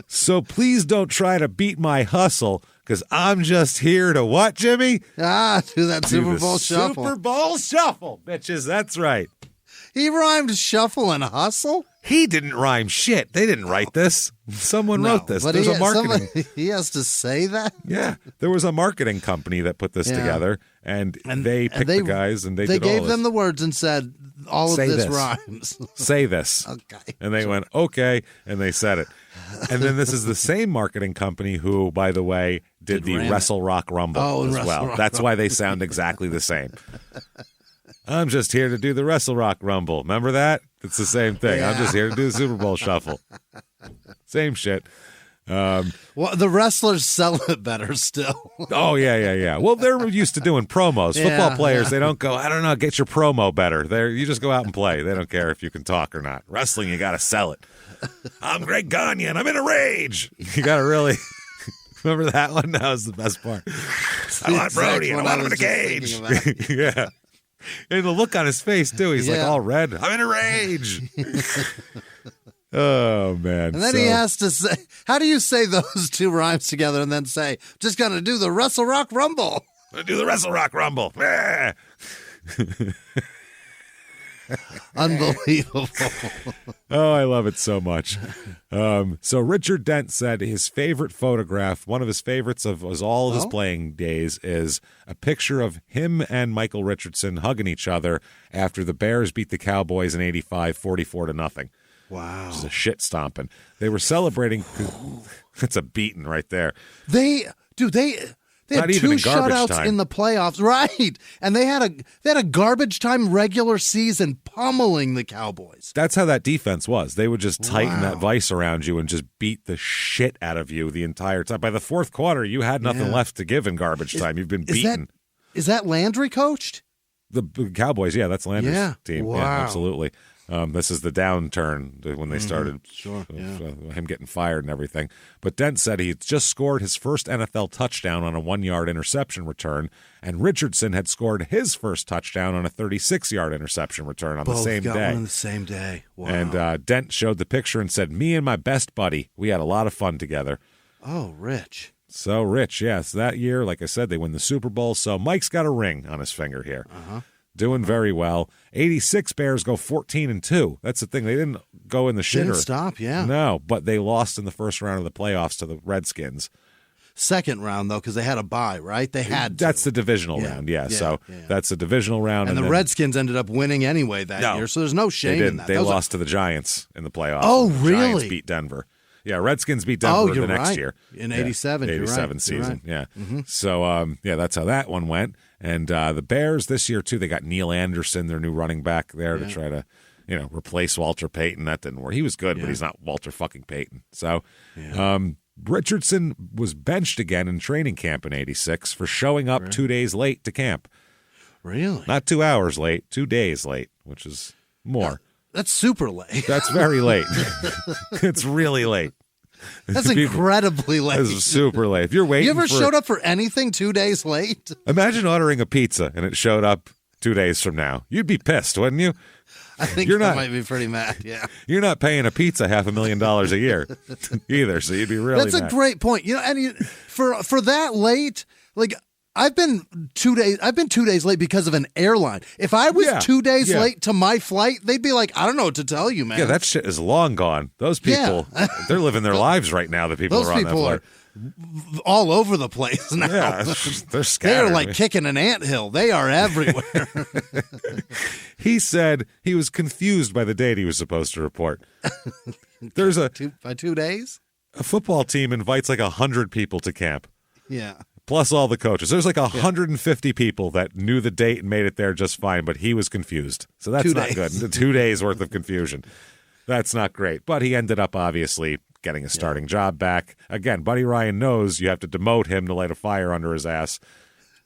A: So please don't try to beat my hustle, because I'm just here to what, Jimmy?
D: Do that Super Bowl shuffle.
A: Super Bowl shuffle, bitches. That's right.
D: He rhymed shuffle and hustle?
A: He didn't rhyme shit. They didn't write this. Someone wrote this.
D: But
A: There's a marketing.
D: He has to say that?
A: Yeah. There was a marketing company that put this together, and they picked the guys, and they did all
D: gave
A: this.
D: them the words and said, all
A: Say
D: of this
A: this.
D: rhymes.
A: Say this.
D: Okay.
A: And they went, okay, and they said it. And then this is the same marketing company who, by the way, did the Wrestle Rock Rumble as well. That's why they sound exactly the same. I'm just here to do the Wrestle Rock Rumble. Remember that? It's the same thing.
D: Yeah.
A: I'm just here to do the Super Bowl Shuffle. Same shit.
D: Well, the wrestlers sell it better still.
A: Oh, yeah. Well, they're used to doing promos. Football players, they don't go, I don't know, get your promo better. You just go out and play. They don't care if you can talk or not. Wrestling, you got to sell it. I'm Greg Gagne, and I'm in a rage. You got to really... Remember that one? That was the best part. I want Brody, and I want him in a cage. Yeah. And the look on his face, too. He's like all red. I'm in a rage. Oh, man.
D: And then he has to say, how do you say those two rhymes together and then say, just going to do the Wrestle Rock Rumble?
A: I'm going to do the Wrestle Rock Rumble.
D: Unbelievable.
A: Oh, I love it so much. So Richard Dent said his favorite photograph, one of his favorites of all of his playing days, is a picture of him and Michael Richardson hugging each other after the Bears beat the Cowboys in 85, 44-0.
D: Wow.
A: Which is a shit stomping. They were celebrating. It's a beating right there.
D: They had
A: Not even
D: two
A: in garbage
D: shutouts
A: time.
D: in the playoffs, right? And they had a garbage time regular season pummeling the Cowboys.
A: That's how that defense was. They would just tighten that vice around you and just beat the shit out of you the entire time. By the fourth quarter, you had nothing left to give in garbage time. You've been beaten.
D: Is that Landry coached?
A: The Cowboys, yeah, that's Landry's team.
D: Wow.
A: Yeah, absolutely. This is the downturn when they started him getting fired and everything. But Dent said he had just scored his first NFL touchdown on a 1-yard interception return, and Richardson had scored his first touchdown on a 36-yard interception return on the same
D: Both got
A: day.
D: one on the same day. Wow.
A: And Dent showed the picture and said, me and my best buddy, we had a lot of fun together.
D: Oh, Rich.
A: So Rich, yes. That year, like I said, they win the Super Bowl. So Mike's got a ring on his finger here. Doing very well. 86 Bears go 14-2. That's the thing. They didn't go in the shitter.
D: Didn't stop, yeah.
A: No, but they lost in the first round of the playoffs to the Redskins.
D: Second round, though, because they had a bye, right? They had to.
A: That's the divisional round, so that's the divisional round.
D: And the Redskins ended up winning anyway that year, so there's no shame in that.
A: They lost to the Giants in the playoffs.
D: Oh,
A: The
D: really?
A: Giants beat Denver. Yeah, Redskins beat Denver the next year.
D: In 87.
A: 87 season,
D: You're right.
A: yeah. So, that's how that one went. And the Bears this year, too, they got Neil Anderson, their new running back there, to try to, replace Walter Payton. That didn't work. He was good, but he's not Walter fucking Payton. So, Richardson was benched again in training camp in 86 for showing up 2 days late to camp.
D: Really?
A: Not 2 hours late, 2 days late, which is more.
D: That's super late.
A: That's very late. It's really late.
D: That's incredibly late.
A: That's super late. If you're waiting,
D: you ever showed up for anything 2 days late?
A: Imagine ordering a pizza and it showed up 2 days from now. You'd be pissed, wouldn't you?
D: I think I might be pretty mad. Yeah,
A: you're not paying a pizza $500,000 a year either, so you'd be really.
D: That's
A: mad.
D: a great point. For that late, like. I've been 2 days. I've been 2 days late because of an airline. If I was 2 days late to my flight, they'd be like, "I don't know what to tell you, man."
A: Yeah, that shit is long gone. Those people, they're living their lives right now. The people
D: those
A: who are on
D: people
A: that flight.
D: are all over the place now.
A: Yeah, they're scattered.
D: They're like kicking an anthill. They are everywhere.
A: He said he was confused by the date he was supposed to report. There's
D: by 2 days.
A: A football team invites like 100 people to camp.
D: Yeah.
A: Plus all the coaches. There's like 150 people that knew the date and made it there just fine, but he was confused. So that's
D: 2
A: not
D: days.
A: good. 2 days worth of confusion. That's not great. But he ended up obviously getting a starting job back. Again, Buddy Ryan knows you have to demote him to light a fire under his ass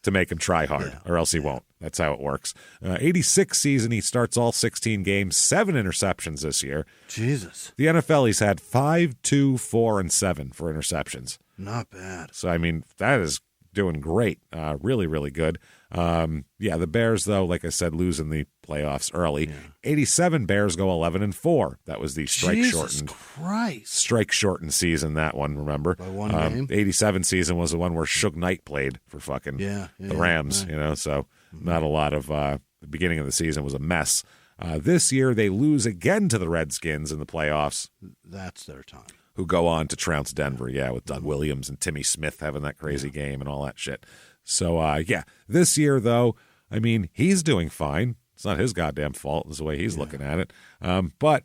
A: to make him try hard, or else he won't. That's how it works. 86 season, he starts all 16 games, 7 interceptions this year.
D: Jesus.
A: The NFL, he's had 5, 2, 4, and 7 for interceptions.
D: Not bad.
A: So, I mean, that is doing great. Really, really good. The Bears, though, like I said, losing the playoffs early. 87 Bears go 11-4. That was the strike-shortened season, that one, remember?
D: By one game.
A: 87 season was the one where Suge Knight played for fucking the Rams, so not a lot of the beginning of the season was a mess. This year, they lose again to the Redskins in the playoffs.
D: That's their time.
A: Who go on to trounce Denver, with Doug Williams and Timmy Smith having that crazy game and all that shit. So, this year, though, I mean, he's doing fine. It's not his goddamn fault. It's the way he's looking at it. But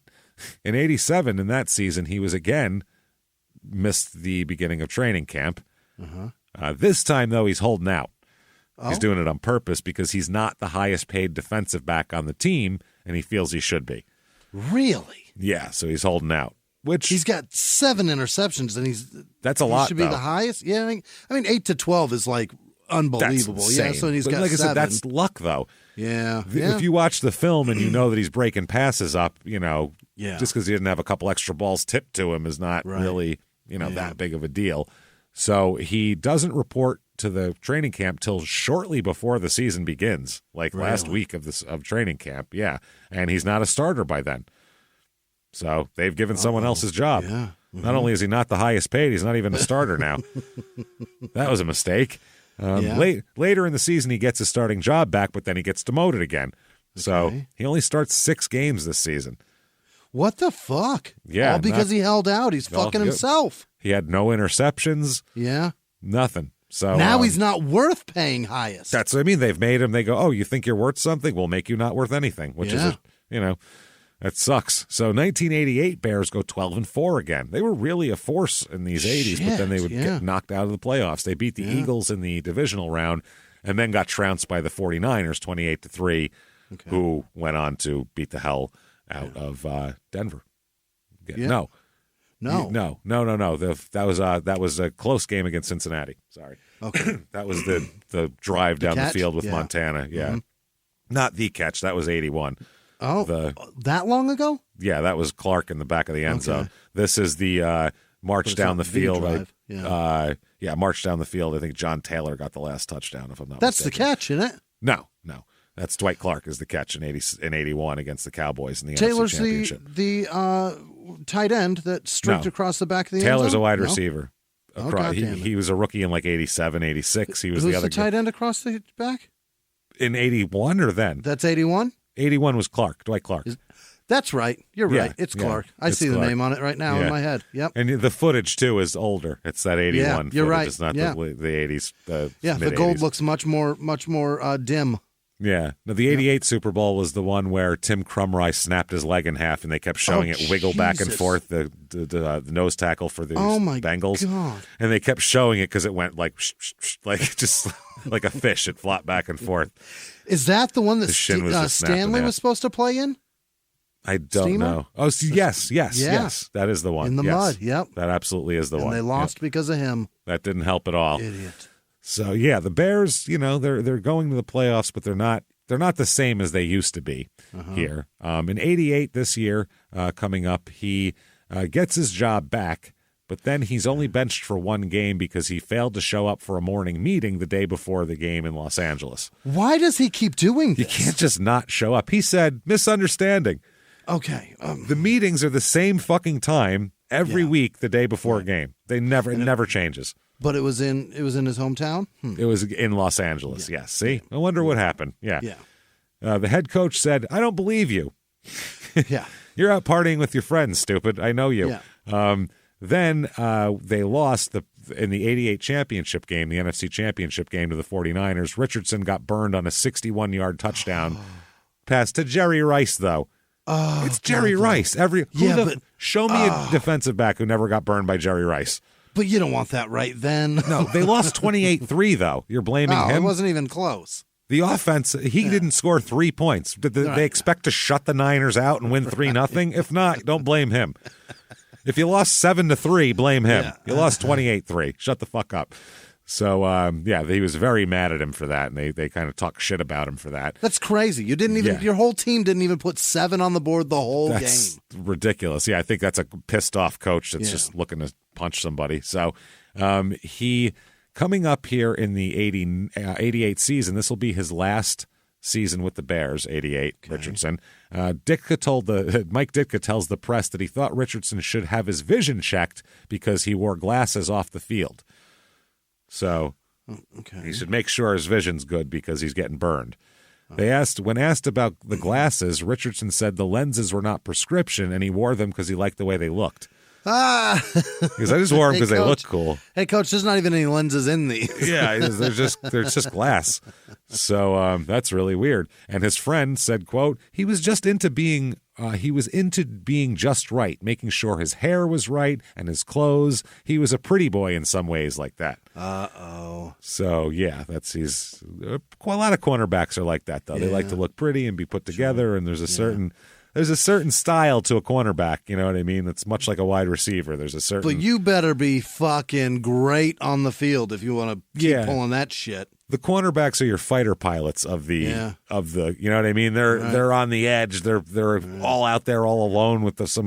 A: in 87, in that season, he was again missed the beginning of training camp. This time, though, he's holding out. He's doing it on purpose because he's not the highest paid defensive back on the team, and he feels he should be.
D: Really?
A: Yeah, so he's holding out. Which
D: he's got 7 interceptions, and
A: that's a lot.
D: He should be the highest. Yeah, I mean 8 to 12 is like unbelievable.
A: That's
D: so he's got
A: like
D: 7.
A: I said, that's luck, though.
D: Yeah.
A: If you watch the film and you know that he's breaking passes up, just because he didn't have a couple extra balls tipped to him is not really that big of a deal. So he doesn't report to the training camp till shortly before the season begins, like last week of training camp. Yeah, and he's not a starter by then. So they've given someone else his job.
D: Yeah.
A: Not only is he not the highest paid, he's not even a starter now. That was a mistake. Later in the season, he gets his starting job back, but then he gets demoted again. So he only starts 6 games this season.
D: What the fuck?
A: Yeah.
D: All because he held out. He's fucking himself.
A: He had no interceptions.
D: Yeah.
A: Nothing. So
D: now he's not worth paying highest.
A: That's what I mean. They've made him. They go, oh, you think you're worth something? We'll make you not worth anything, which is, that sucks. So 1988 Bears go 12-4 again. They were really a force in these 80s, but then they would get knocked out of the playoffs. They beat the Eagles in the divisional round and then got trounced by the 49ers 28-3, who went on to beat the hell out of Denver. No. That was a close game against Cincinnati. Sorry.
D: Okay.
A: That was the drive down the field with Montana. Yeah. Mm-hmm. Not the catch. That was 81.
D: Oh, that long ago?
A: Yeah, that was Clark in the back of the end zone. This is the march down the field. March down the field. I think John Taylor got the last touchdown, if I'm not
D: That's
A: mistaken.
D: the catch, isn't it?
A: No. That's Dwight Clark is the catch in 81 against the Cowboys in the
D: Taylor's
A: NFC Championship.
D: the tight end that streaked across the back of the end zone?
A: Taylor's a wide receiver.
D: Oh,
A: he was a rookie in like 87, 86. He was
D: Who's
A: the other
D: tight end across the back?
A: In 81 or then?
D: That's 81?
A: 81 was Clark, Dwight Clark.
D: That's right. You're right. It's Clark. I see the name on it right now in my head. Yep.
A: And the footage, too, is older. It's that 81 footage.
D: You're right.
A: It's not the 80s.
D: The gold looks much more dim.
A: Yeah. Now, the 88 Super Bowl was the one where Tim Crumry snapped his leg in half, and they kept showing it wiggle back and forth, the nose tackle for the Bengals.
D: God.
A: And they kept showing it because it went like just like a fish. It flopped back and forth.
D: Is that the one that Stanley was supposed to play in?
A: I don't know. Oh, yes. That is the one.
D: In the mud, yep.
A: That absolutely is the one.
D: And they lost because of him.
A: That didn't help at all.
D: Idiot.
A: So, the Bears, they're going to the playoffs, but they're not the same as they used to be here. In 88 this year, coming up, he gets his job back, but then he's only benched for one game because he failed to show up for a morning meeting the day before the game in Los Angeles.
D: Why does he keep doing this?
A: You can't just not show up. He said, misunderstanding.
D: Okay.
A: The meetings are the same fucking time every week the day before a game. It never changes.
D: But it was in his hometown?
A: It was in Los Angeles, yes. See? I wonder what happened. Yeah. The head coach said, I don't believe you.
D: Yeah.
A: You're out partying with your friends, stupid. I know you.
D: Yeah.
A: Then they lost in the 88 championship game, the NFC championship game to the 49ers. Richardson got burned on a 61-yard touchdown pass to Jerry Rice, though. It's Jerry Rice. Show me a defensive back who never got burned by Jerry Rice.
D: But you don't want that right then.
A: No, they lost 28-3, though. You're blaming him?
D: It wasn't even close.
A: The offense, he didn't score 3 points. Did they expect to shut the Niners out and win 3-0? If not, don't blame him. If you lost 7-3, blame him.
D: Yeah.
A: You lost 28-3. Shut the fuck up. So, he was very mad at him for that, and they kind of talk shit about him for that.
D: That's crazy. You didn't even your whole team didn't even put 7 on the board the whole
A: game. Ridiculous. Yeah, I think that's a pissed off coach that's just looking to punch somebody. So, He coming up here in the 88 season, this will be his last season with the Bears, 88, okay. Richardson. Mike Ditka tells the press that he thought Richardson should have his vision checked because he wore glasses off the field. So he should make sure his vision's good because he's getting burned. When asked about the glasses, Richardson said the lenses were not prescription and he wore them because he liked the way they looked. Because I just wore them because they look cool.
D: Hey, Coach, there's not even any lenses in these.
A: Yeah, they're just glass. So that's really weird. And his friend said, quote, he was into being just right, making sure his hair was right and his clothes. He was a pretty boy in some ways like that.
D: Uh-oh.
A: So, yeah, a lot of cornerbacks are like that, though. Yeah. They like to look pretty and be put together, and there's a certain style to a cornerback, you know what I mean? It's much like a wide receiver. There's a certain...
D: But you better be fucking great on the field if you want to keep pulling that shit.
A: The cornerbacks are your fighter pilots of the, you know what I mean? They're on the edge. They're all out there all alone with they're in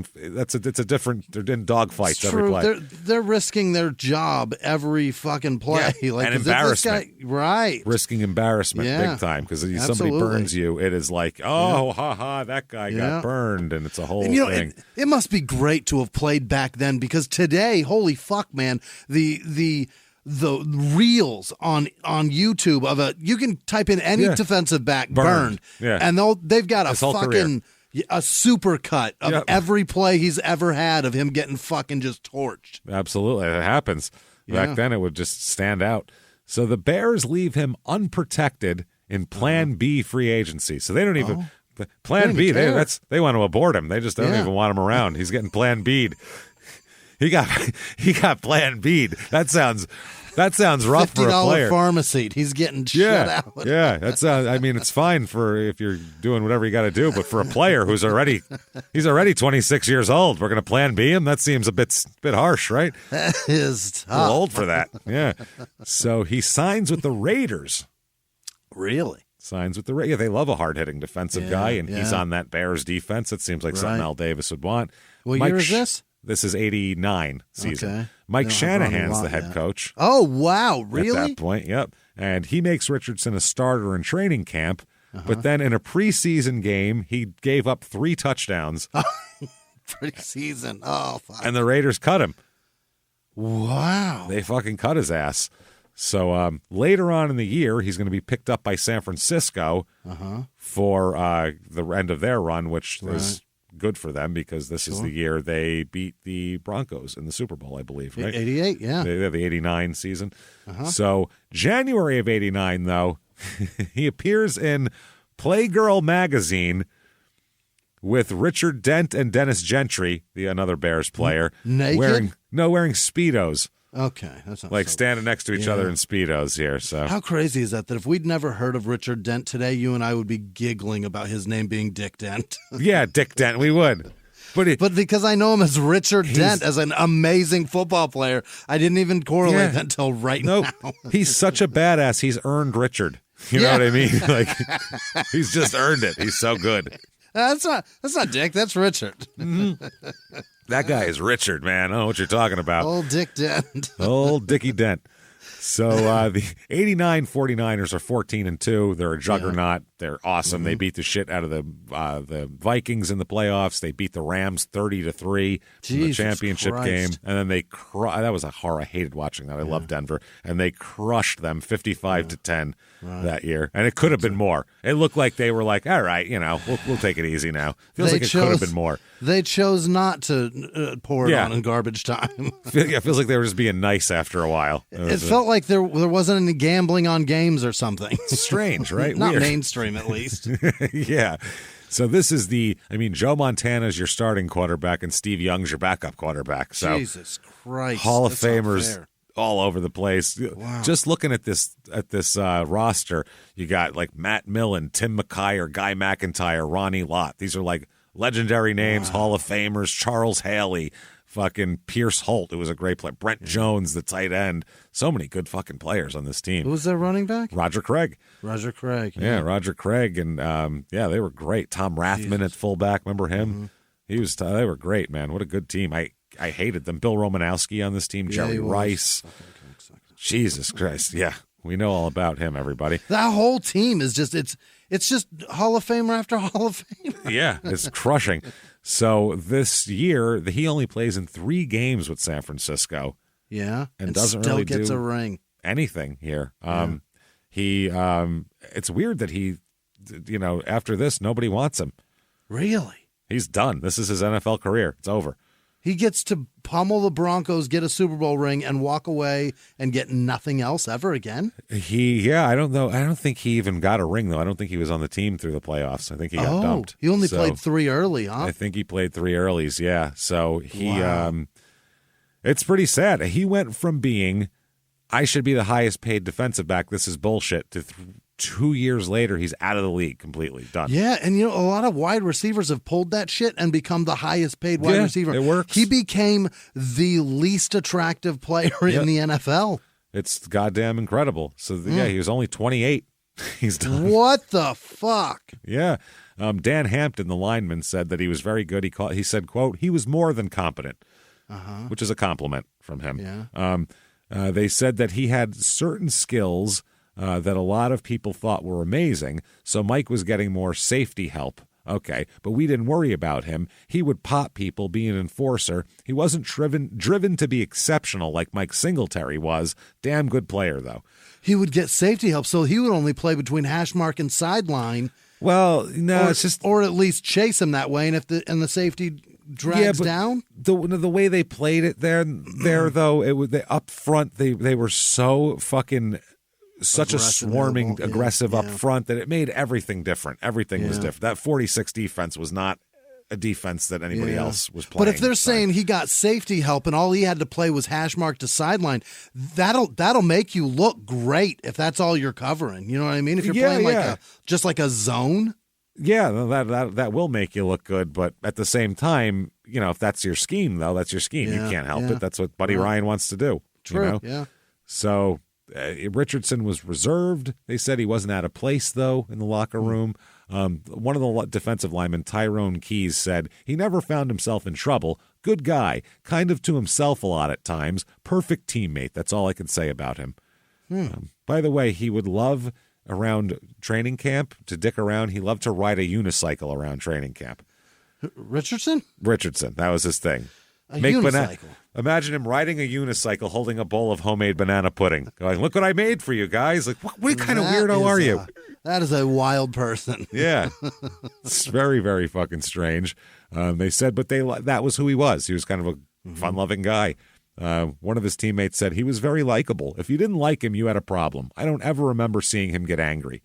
A: dogfights every play.
D: They're risking their job every fucking play.
A: Yeah.
D: Like,
A: and embarrassment.
D: Right.
A: Risking embarrassment big time because if somebody burns you, it is like, that guy got burned, and it's a whole thing.
D: It must be great to have played back then because today, holy fuck, man, the reels on YouTube you can type in any defensive back burned. And they've got a fucking a super cut of every play he's ever had of him getting fucking just torched.
A: Absolutely, it happens. Back then, it would just stand out. So the Bears leave him unprotected in Plan B free agency. So they don't even Plan B. They want to abort him. They just don't even want him around. He's getting Plan B'd. He got Plan B'd. That sounds rough for a player.
D: $50 pharmacy. He's getting shut out.
A: Yeah, it's fine for if you're doing whatever you got to do, but for a player who's already 26 years old, we're going to Plan B him. That seems a bit harsh, right?
D: That is tough.
A: A little old for that. Yeah. So he signs with the Raiders.
D: Really?
A: Signs with the Raiders. Yeah, they love a hard-hitting defensive guy, and he's on that Bears defense. It seems like something Al Davis would want.
D: What year is this?
A: This is 89 season. Okay. Mike Shanahan's the head coach.
D: Oh, wow. Really?
A: At that point, yep. And he makes Richardson a starter in training camp, but then in a preseason game, he gave up 3 touchdowns.
D: Preseason. Oh, fuck.
A: And the Raiders cut him.
D: Wow.
A: They fucking cut his ass. So later on in the year, he's going to be picked up by San Francisco for the end of their run, which is good for them because this is the year they beat the Broncos in the Super Bowl, I believe, right?
D: 88, yeah.
A: They have the 89 season. So January of 89, though, he appears in Playgirl magazine with Richard Dent and Dennis Gentry, another Bears player.
D: Naked?
A: Wearing Speedos.
D: Okay. That's not
A: standing next to each other in Speedos here. So
D: how crazy is that if we'd never heard of Richard Dent today, you and I would be giggling about his name being Dick Dent.
A: Yeah, Dick Dent, we would.
D: But because I know him as Richard Dent, as an amazing football player, I didn't even correlate that until now.
A: He's such a badass. He's earned Richard. You know what I mean? Like he's just earned it. He's so good.
D: That's not Dick. That's Richard.
A: That guy is Richard, man. I don't know what you're talking about.
D: Old Dick Dent.
A: Old Dickie Dent. So the 89 49ers are 14-2. They're a juggernaut. They're awesome. They beat the shit out of the Vikings in the playoffs. They beat the Rams 30-3 in the championship game. And then they that was a horror. I hated watching that. I love Denver. And they crushed them 55-10 that year. And it could have been more. It looked like they were like, all right, we'll take it easy now. Feels like it could have been more.
D: They chose not to pour it on in garbage time.
A: It feels like they were just being nice after a while.
D: It felt like there wasn't any gambling on games or something.
A: Strange, right?
D: Not
A: Weird.
D: Mainstream, at least.
A: Yeah. So this is Joe Montana's your starting quarterback and Steve Young's your backup quarterback. So
D: Jesus Christ.
A: Hall of Famers all over the place. Wow. Just looking at this roster, you got like Matt Millen, Tim McKyer, Guy McIntyre, Ronnie Lott. These are like legendary names, Hall of Famers, Charles Haley, fucking Pierce Holt, who was a great player, Brent Jones, the tight end. So many good fucking players on this team.
D: Who was their running back?
A: Roger Craig.
D: Roger Craig.
A: Yeah, Roger Craig. And, they were great. Tom Rathman at fullback. Remember him? They were great, man. What a good team. I hated them. Bill Romanowski on this team, Jerry Rice. Jesus Christ. Yeah. We know all about him, everybody.
D: That whole team is just it's just Hall of Famer after Hall of Famer.
A: Yeah, it's crushing. So this year, he only plays in 3 games with San Francisco.
D: Yeah,
A: and doesn't
D: still
A: really
D: gets
A: do
D: a ring.
A: Anything here.
D: Yeah.
A: It's weird that he, after this, nobody wants him.
D: Really?
A: He's done. This is his NFL career. It's over.
D: He gets to pummel the Broncos, get a Super Bowl ring, and walk away and get nothing else ever again?
A: I don't know. I don't think he even got a ring, though. I don't think he was on the team through the playoffs. I think he got dumped.
D: He only played 3 early, huh?
A: I think he played 3 earlies, yeah. So it's pretty sad. He went from being, I should be the highest paid defensive back, this is bullshit, to 2 years later, he's out of the league completely. Done.
D: Yeah, and a lot of wide receivers have pulled that shit and become the highest paid wide receiver.
A: It works.
D: He became the least attractive player in the NFL.
A: It's goddamn incredible. So, he was only 28. He's done.
D: What the fuck?
A: Yeah. Dan Hampton, the lineman, said that he was very good. He said, quote, he was more than competent, which is a compliment from him.
D: Yeah.
A: They said that he had certain skills that a lot of people thought were amazing, so Mike was getting more safety help. Okay, but we didn't worry about him. He would pop people, be an enforcer. He wasn't driven to be exceptional like Mike Singletary was. Damn good player, though.
D: He would get safety help, so he would only play between hash mark and sideline.
A: Well, no, it's just...
D: Or at least chase him that way, and if the safety drags down?
A: The way they played it there though, up front, they were so fucking... Such
D: aggressive,
A: a swarming, aggressive up front that it made everything different. Everything was different. That 46 defense was not a defense that anybody else was playing.
D: But if they're saying he got safety help and all he had to play was hash mark to sideline, that'll make you look great if that's all you're covering. You know what I mean? If you're playing just like a zone.
A: Yeah, that will make you look good. But at the same time, if that's your scheme, though, that's your scheme.
D: Yeah,
A: you can't help it. That's what Buddy Ryan wants to do.
D: True. Yeah.
A: So. Richardson was reserved. They said he wasn't out of place, though, in the locker room. One of the defensive linemen, Tyrone Keys, said he never found himself in trouble. Good guy, kind of to himself a lot at times. Perfect teammate. That's all I can say about him. By the way, he would love around training camp to dick around. He loved to ride a unicycle around training camp.
D: Richardson?
A: Richardson. That was his thing.
D: Unicycle.
A: Imagine him riding a unicycle holding a bowl of homemade banana pudding. Going, look what I made for you guys. Like, what kind of weirdo are you?
D: That is a wild person.
A: Yeah. It's very, very fucking strange. They said, but that was who he was. He was kind of a fun-loving guy. One of his teammates said he was very likable. If you didn't like him, you had a problem. I don't ever remember seeing him get angry.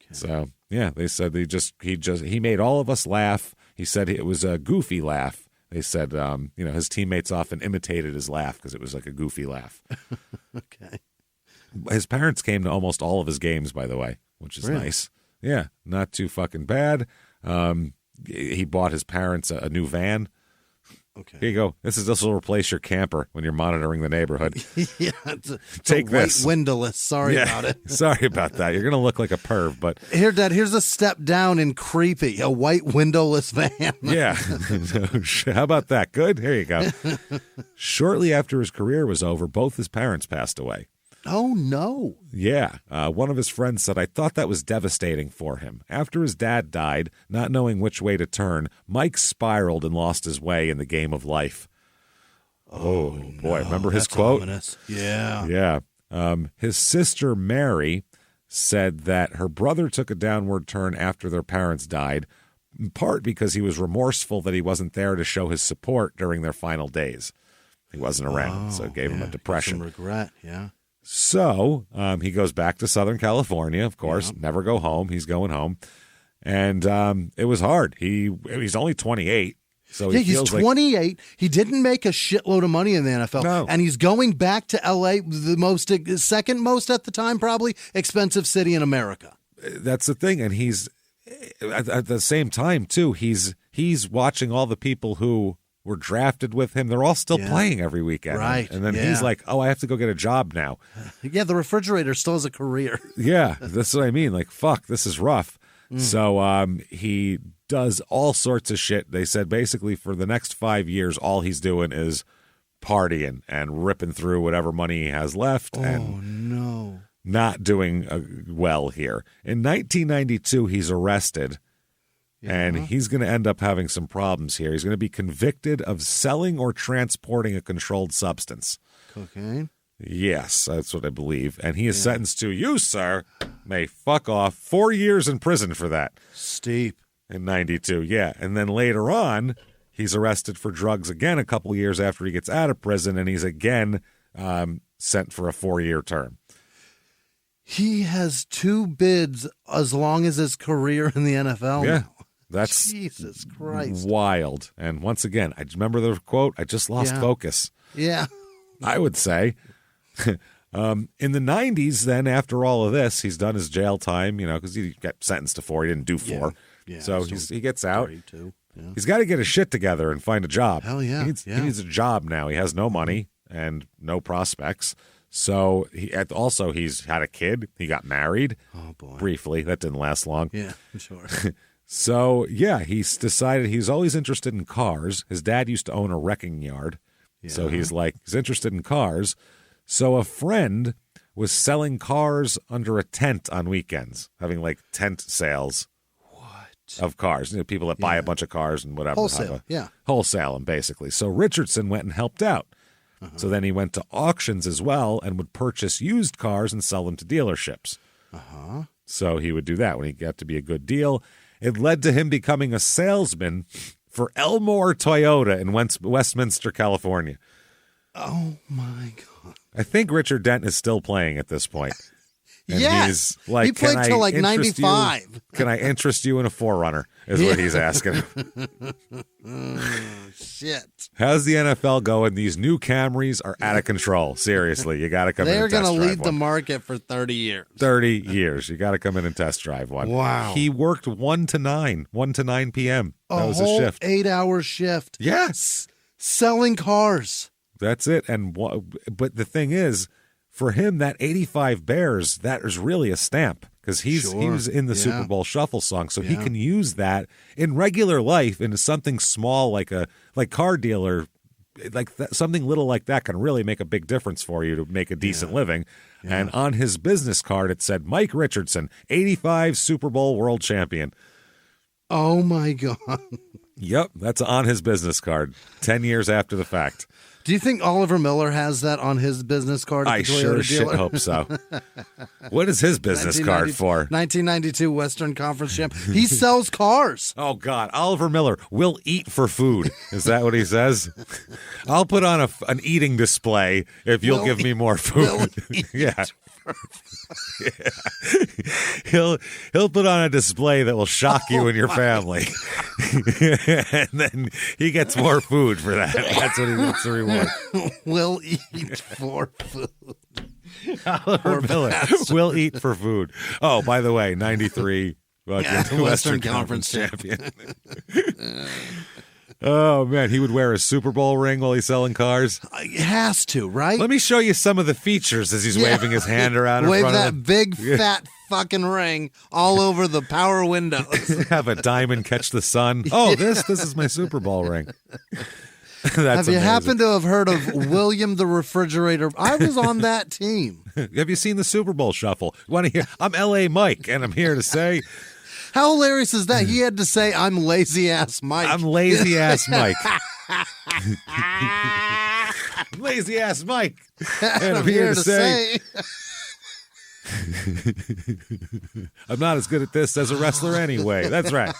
A: Okay. So, yeah, they said he made all of us laugh. He said it was a goofy laugh. They said, his teammates often imitated his laugh because it was like a goofy laugh.
D: Okay.
A: His parents came to almost all of his games, by the way, which is nice. Yeah, not too fucking bad. He bought his parents a new van.
D: Okay.
A: Here you go. This will replace your camper when you're monitoring the neighborhood.
D: Yeah,
A: take this.
D: Windowless. Sorry about it.
A: Sorry about that. You're going to look like a perv, but
D: here, Dad. Here's a step down in creepy. A white windowless van.
A: Yeah. How about that? Good. Here you go. Shortly after his career was over, both his parents passed away.
D: Oh, no.
A: Yeah. One of his friends said, I thought that was devastating for him. After his dad died, not knowing which way to turn, Mike spiraled and lost his way in the game of life. Oh boy.
D: No,
A: remember his
D: that's
A: quote?
D: Ominous. Yeah.
A: Yeah. His sister, Mary, said that her brother took a downward turn after their parents died, in part because he was remorseful that he wasn't there to show his support during their final days. He wasn't around, so it gave him a depression.
D: Some regret, yeah.
A: So he goes back to Southern California, of course, never go home. He's going home. And it was hard. He's only 28. So
D: he's 28. He didn't make a shitload of money in the NFL.
A: No.
D: And he's going back to L.A., the second most at the time, probably, expensive city in America.
A: That's the thing. And he's, at the same time, too, he's watching all the people who were drafted with him. They're all still playing every weekend.
D: Right.
A: And then he's like, I have to go get a job now.
D: Yeah, the refrigerator still has a career.
A: Yeah, that's what I mean. Like, fuck, this is rough. So he does all sorts of shit. They said basically for the next 5 years, all he's doing is partying and ripping through whatever money he has left.
D: No.
A: Not doing well here. In 1992, he's arrested, and he's going to end up having some problems here. He's going to be convicted of selling or transporting a controlled substance.
D: Cocaine?
A: Yes, that's what I believe. And he is sentenced to, you, sir, may fuck off, 4 years in prison for that.
D: Steep.
A: In 92, yeah. And then later on, he's arrested for drugs again a couple years after he gets out of prison, and he's again sent for a 4-year term.
D: He has 2 bids as long as his career in the NFL.
A: Yeah,
D: now.
A: that's
D: Jesus Christ.
A: Wild. And once again, I remember the quote, I just lost focus.
D: Yeah.
A: I would say. In the 90s, then, after all of this, he's done his jail time, because he got sentenced to 4. He didn't do 4.
D: Yeah,
A: so he gets out.
D: 32. Yeah.
A: He's got to get his shit together and find a job.
D: Hell yeah.
A: He needs a job now. He has no money and no prospects. So he's had a kid. He got married.
D: Oh, boy.
A: Briefly. That didn't last long.
D: Yeah, sure.
A: So, he's decided he's always interested in cars. His dad used to own a wrecking yard. Yeah. So he's interested in cars. So a friend was selling cars under a tent on weekends, having tent sales. Of cars, people that buy a bunch of cars and whatever. Wholesale them, basically. So Richardson went and helped out. So then he went to auctions as well and would purchase used cars and sell them to dealerships. So he would do that when he got to be a good deal. It led to him becoming a salesman for Elmore Toyota in Westminster, California.
D: Oh, my God.
A: I think Richard Dent is still playing at this point. And
D: yes.
A: He's like,
D: he played till 95.
A: Can I interest you in a 4Runner is what he's asking.
D: Shit.
A: How's the NFL going? These new Camrys are out of control. Seriously, you got to come in and test drive one.
D: They're going to lead the market for 30 years.
A: 30 years. You got to come in and test drive one.
D: Wow.
A: He worked 1 to 9 p.m. That was his shift.
D: 8-hour shift.
A: Yes.
D: Selling cars.
A: That's it. But the thing is, for him, that 85 Bears, that is really a stamp because he was in the Super Bowl Shuffle song, so he can use that in regular life into something small like car dealer, something little like that can really make a big difference for you to make a decent living. Yeah. And on his business card, it said Mike Richardson, 85 Super Bowl world champion.
D: Oh my God.
A: Yep, that's on his business card 10 years after the fact.
D: Do you think Oliver Miller has that on his business card at the Toyota
A: sure
D: dealer?
A: Shit hope so. What is his business card for?
D: 1992 Western Conference champ. He sells cars.
A: Oh, God. Oliver Miller will eat for food. Is that what he says? I'll put on an eating display if you'll give me more food. Yeah. He'll put on a display that will shock you and your family. And then he gets more food for that. That's what he gets the reward.
D: Will eat for food.
A: Oliver Miller will eat for food. Oh, by the way, 93 Western Conference champion. Oh, man, he would wear a Super Bowl ring while he's selling cars.
D: He has to, right?
A: Let me show you some of the features as he's waving his hand around in
D: Wave
A: front
D: that
A: of him.
D: big, fat fucking ring all over the power windows.
A: Have a diamond catch the sun. Oh, this is my Super Bowl ring. Have
D: you happened to have heard of William the Refrigerator? I was on that team.
A: Have you seen the Super Bowl Shuffle? Want to hear? I'm L.A. Mike, and I'm here to say...
D: How hilarious is that? He had to say, I'm lazy-ass Mike.
A: I'm lazy-ass Mike. Lazy-ass Mike. And I'm here to say... I'm not as good at this as a wrestler anyway. That's right.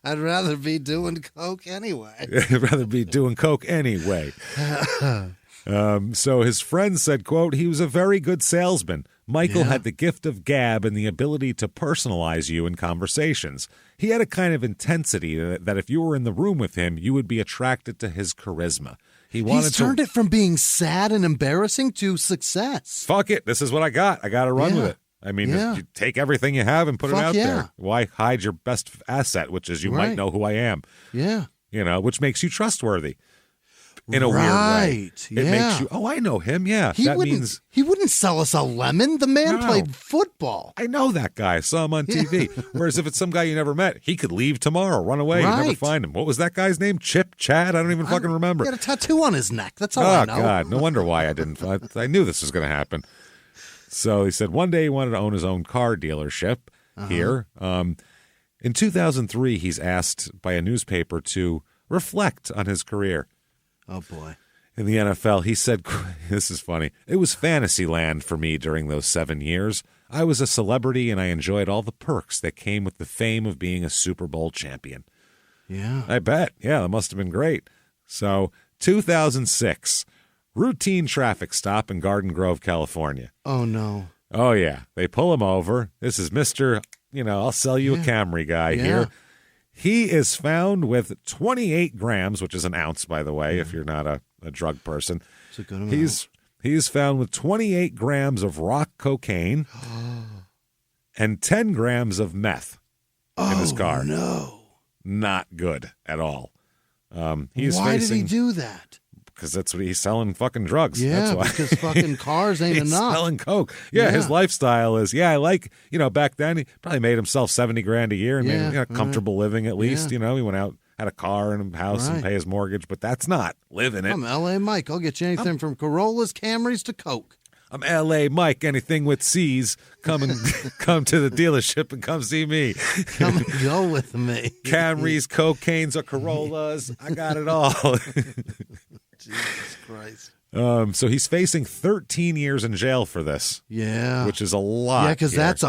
D: I'd rather be doing coke anyway.
A: I'd rather be doing coke anyway. So his friend said, quote, he was a very good salesman. Michael had the gift of gab and the ability to personalize you in conversations. He had a kind of intensity that if you were in the room with him, you would be attracted to his charisma.
D: He's turned it from being sad and embarrassing to success.
A: Fuck it. This is what I got. I got to run with it. I mean, you take everything you have and put it out there. Why hide your best asset, which is you might know who I am.
D: Yeah.
A: Which makes you trustworthy. in a weird way.
D: Right,
A: It makes you, oh, I know him, yeah.
D: He wouldn't sell us a lemon. The man played football.
A: I know that guy. I saw him on TV. Whereas if it's some guy you never met, he could leave tomorrow, run away, you never find him. What was that guy's name? Chip, Chad? I don't even fucking remember.
D: He got a tattoo on his neck. That's all I know.
A: Oh, God. No wonder why I didn't. I knew this was going to happen. So he said one day he wanted to own his own car dealership here. In 2003, he's asked by a newspaper to reflect on his career.
D: Oh, boy.
A: In the NFL, he said, this is funny, it was fantasy land for me during those 7 years. I was a celebrity, and I enjoyed all the perks that came with the fame of being a Super Bowl champion.
D: Yeah.
A: I bet. Yeah, that must have been great. So, 2006, routine traffic stop in Garden Grove, California.
D: Oh, no.
A: Oh, yeah. They pull him over. This is Mr., I'll sell you a Camry guy here. He is found with 28 grams, which is an ounce, by the way, if you're not a drug person.
D: It's a good amount.
A: He's found with 28 grams of rock cocaine and 10 grams of meth in his car.
D: Oh, no.
A: Not good at all.
D: Why did he do that?
A: Because that's what he's selling, fucking drugs.
D: Yeah,
A: that's why.
D: because fucking cars ain't
A: he's
D: enough.
A: selling coke. Yeah, his lifestyle is, I like, back then he probably made himself $70,000 a year and made comfortable living at least.
D: Yeah.
A: He went out, had a car and a house and pay his mortgage, but that's not living it.
D: I'm L.A. Mike. I'll get you anything from Corollas, Camrys to coke.
A: I'm L.A. Mike. Anything with C's, come to the dealership and come see me.
D: Come and go with me.
A: Camrys, cocaines, or Corollas. I got it all.
D: Jesus Christ.
A: So he's facing 13 years in jail for this.
D: Yeah.
A: Which is a lot.
D: Yeah, because that's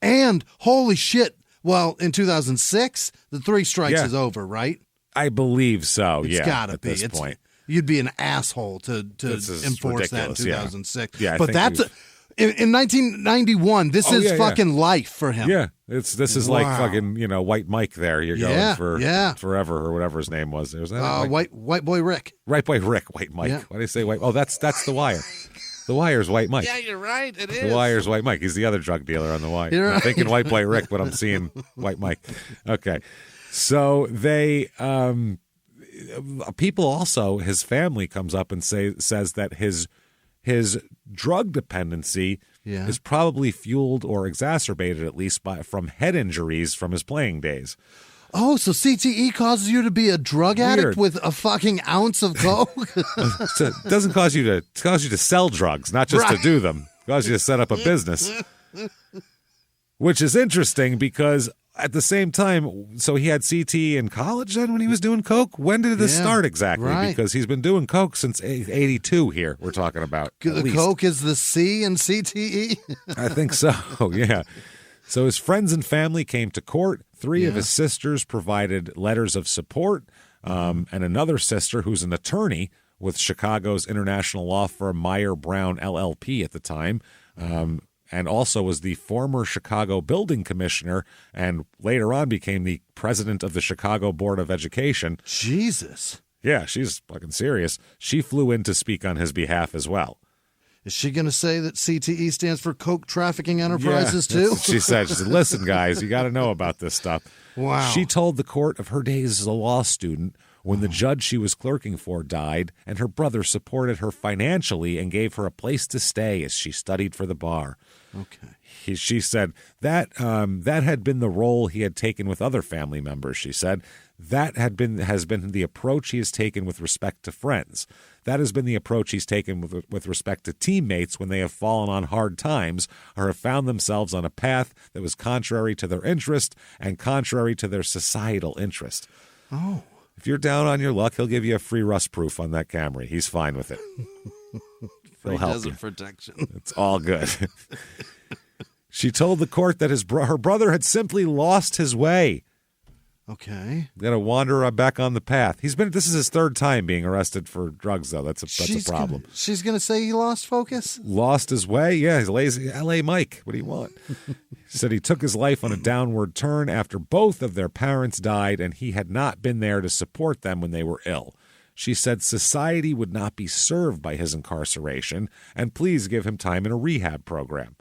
D: and holy shit. Well, in 2006, the 3 strikes is over, right?
A: I believe so,
D: It's gotta be.
A: At this point.
D: You'd be an asshole to enforce that in 2006.
A: Yeah,
D: but that's in 1991. This is fucking life for him.
A: Yeah, this is like fucking White Mike. There you're going for forever or whatever his name was. There's
D: White Boy Rick.
A: White Boy Rick. White Mike.
D: Yeah.
A: Why do you say White? Oh, that's The Wire. The Wire's White Mike.
D: Yeah, you're right. It is.
A: The Wire's White Mike. He's the other drug dealer on The Wire.
D: You're
A: I'm
D: right.
A: thinking White Boy Rick, but I'm seeing White Mike. Okay, so they. People also, his family comes up and says that his drug dependency is probably fueled or exacerbated at least from head injuries from his playing days.
D: Oh, so CTE causes you to be a drug addict with a fucking ounce of coke?
A: So it doesn't cause you to sell drugs, not just to do them. It causes you to set up a business, which is interesting because at the same time, so he had CTE in college then when he was doing coke? When did this start exactly?
D: Right.
A: Because he's been doing coke since 82 here, we're talking about.
D: The coke is the C in CTE?
A: I think so, yeah. So his friends and family came to court. 3 of his sisters provided letters of support, and another sister who's an attorney with Chicago's international law firm Meyer Brown LLP at the time, and also was the former Chicago building commissioner and later on became the president of the Chicago Board of Education.
D: Jesus.
A: Yeah, she's fucking serious. She flew in to speak on his behalf as well.
D: Is she going to say that CTE stands for Coke Trafficking Enterprises too?
A: She said, listen, guys, you got to know about this stuff.
D: Wow.
A: She told the court of her days as a law student when the judge she was clerking for died and her brother supported her financially and gave her a place to stay as she studied for the bar.
D: Okay.
A: She said that had been the role he had taken with other family members, she said. That has been the approach he has taken with respect to friends. That has been the approach he's taken with respect to teammates when they have fallen on hard times or have found themselves on a path that was contrary to their interest and contrary to their societal interest.
D: Oh.
A: If you're down on your luck, he'll give you a free rust proof on that Camry. He's fine with it. He'll help you.
D: Protection.
A: It's all good. She told the court that her brother had simply lost his way.
D: Okay.
A: Got to wander back on the path. This is his 3rd time being arrested for drugs, though. That's a problem.
D: She's going to say he lost focus?
A: Lost his way? Yeah, he's lazy. L.A. Mike. What do you want? He said he took his life on a downward turn after both of their parents died and he had not been there to support them when they were ill. She said society would not be served by his incarceration and please give him time in a rehab program.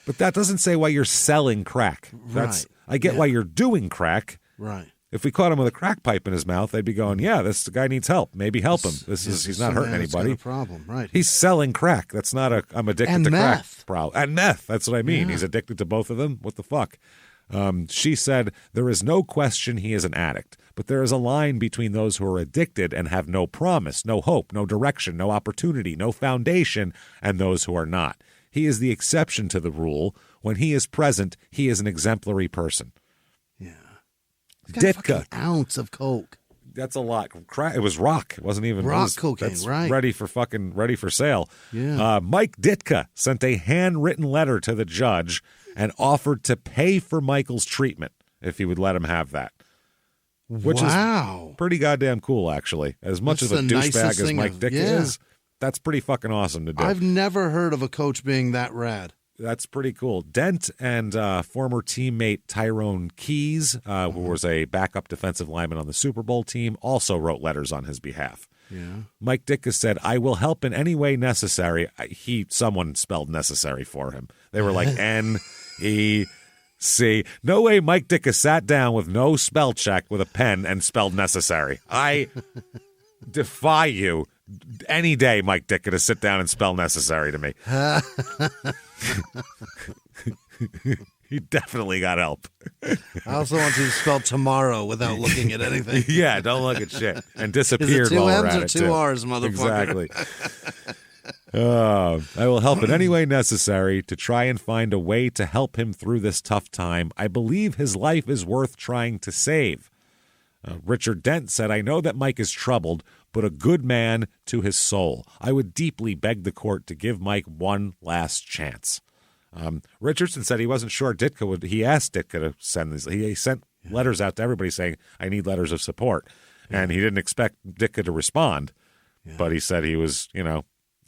A: But that doesn't say why you're selling crack.
D: Right.
A: I get why you're doing crack.
D: Right.
A: If we caught him with a crack pipe in his mouth, they'd be going, yeah, this guy needs help. Maybe help him. He's not hurting anybody.
D: Got a problem, right?
A: He's selling crack. That's not I'm addicted to crack problem. And meth. That's what I mean. Yeah. He's addicted to both of them. What the fuck? She said, there is no question he is an addict, but there is a line between those who are addicted and have no promise, no hope, no direction, no opportunity, no foundation, and those who are not. He is the exception to the rule. When he is present, he is an exemplary person.
D: Ditka, an ounce of coke.
A: That's a lot. It was rock. It wasn't even
D: rock cocaine. Right,
A: ready for sale.
D: Yeah.
A: Mike Ditka sent a handwritten letter to the judge and offered to pay for Michael's treatment if he would let him have that. Which is pretty goddamn cool, actually. As much as a douchebag as Mike Ditka is, that's pretty fucking awesome to do.
D: I've never heard of a coach being that rad.
A: That's pretty cool. Dent and former teammate Tyrone Keys, who was a backup defensive lineman on the Super Bowl team, also wrote letters on his behalf.
D: Yeah.
A: Mike Ditka said, I will help in any way necessary. Someone spelled necessary for him. They were like N-E-C. No way Mike Ditka sat down with no spell check with a pen and spelled necessary. I defy you any day, Mike Ditka, to sit down and spell necessary to me. He definitely got help.
D: I also want you to spell tomorrow without looking at anything.
A: Yeah, don't look at shit. And disappeared
D: Is it 2
A: while
D: M's
A: we're
D: or
A: at
D: 2
A: it,
D: R's, motherfucker?
A: Exactly. I will help in any way necessary to try and find a way to help him through this tough time. I believe his life is worth trying to save. Richard Dent said, I know that Mike is troubled, but a good man to his soul. I would deeply beg the court to give Mike one last chance. Richardson said he wasn't sure Ditka would. He asked Ditka to send these. He sent letters out to everybody saying, I need letters of support. And he didn't expect Ditka to respond, but he said he was,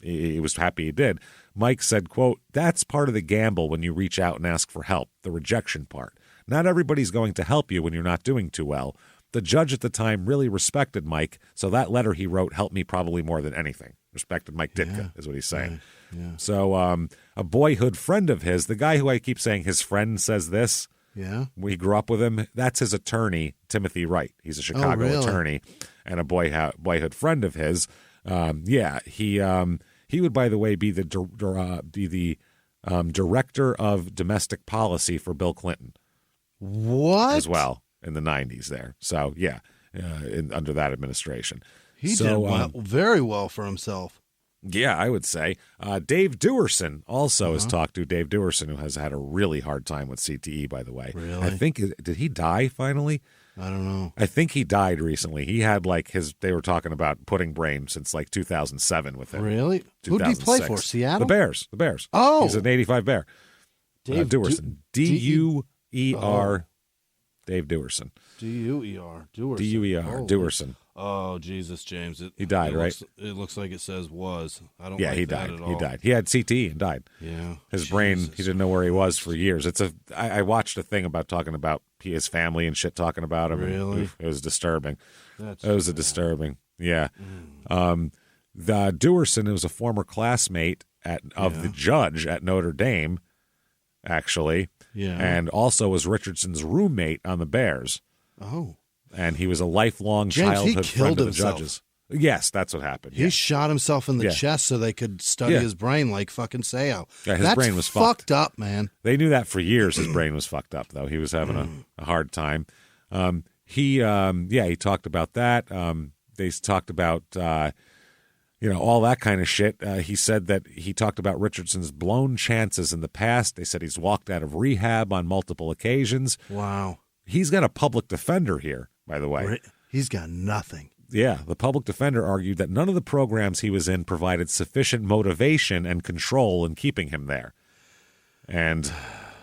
A: he was happy he did. Mike said, quote, that's part of the gamble when you reach out and ask for help, the rejection part. Not everybody's going to help you when you're not doing too well. The judge at the time really respected Mike, so that letter he wrote helped me probably more than anything. Respected Mike Ditka, is what he's saying.
D: Yeah.
A: So a boyhood friend of his, the guy who I keep saying his friend says this, we grew up with him, that's his attorney, Timothy Wright. He's a Chicago attorney and a boyhood friend of his. He would, by the way, be the director of domestic policy for Bill Clinton.
D: What?
A: As well. In the 90s there. So, under that administration.
D: He did very well for himself.
A: Yeah, I would say. Dave Dewerson also has talked to. Dave Dewerson, who has had a really hard time with CTE, by the way.
D: Really?
A: I think, did he die finally?
D: I don't know.
A: I think he died recently. He had they were talking about pudding brain since 2007 with him.
D: Really? Who did he play for? Seattle?
A: The Bears.
D: Oh.
A: He's an 85 Bear.
D: Dave
A: Dewerson. D-U-E-R. Dave Dewerson.
D: D-U-E-R. Dewerson.
A: D-U-E-R. Dewerson.
D: Oh, Jesus, James.
A: He died, right?
D: It looks like it says was. I don't
A: he died.
D: At all.
A: He died. He had CTE and died.
D: Yeah.
A: His brain, he didn't know where he was for years. I watched a thing talking about his family and shit talking about him.
D: Really?
A: It was disturbing.
D: That's
A: disturbing. Yeah. The Dewerson was a former classmate of the judge at Notre Dame, actually.
D: Yeah.
A: And also was Richardson's roommate on the Bears.
D: Oh.
A: And he was a lifelong childhood friend of the judges. Yes, that's what happened.
D: He shot himself in the chest so they could study his brain like fucking Seo.
A: Yeah, his brain was fucked
D: up, man.
A: They knew that for years. His brain was fucked up, though. He was having a hard time. He talked about that. They talked about, all that kind of shit. He said that he talked about Richardson's blown chances in the past. They said he's walked out of rehab on multiple occasions.
D: Wow.
A: He's got a public defender here, by the way.
D: He's got nothing.
A: Yeah, the public defender argued that none of the programs he was in provided sufficient motivation and control in keeping him there. And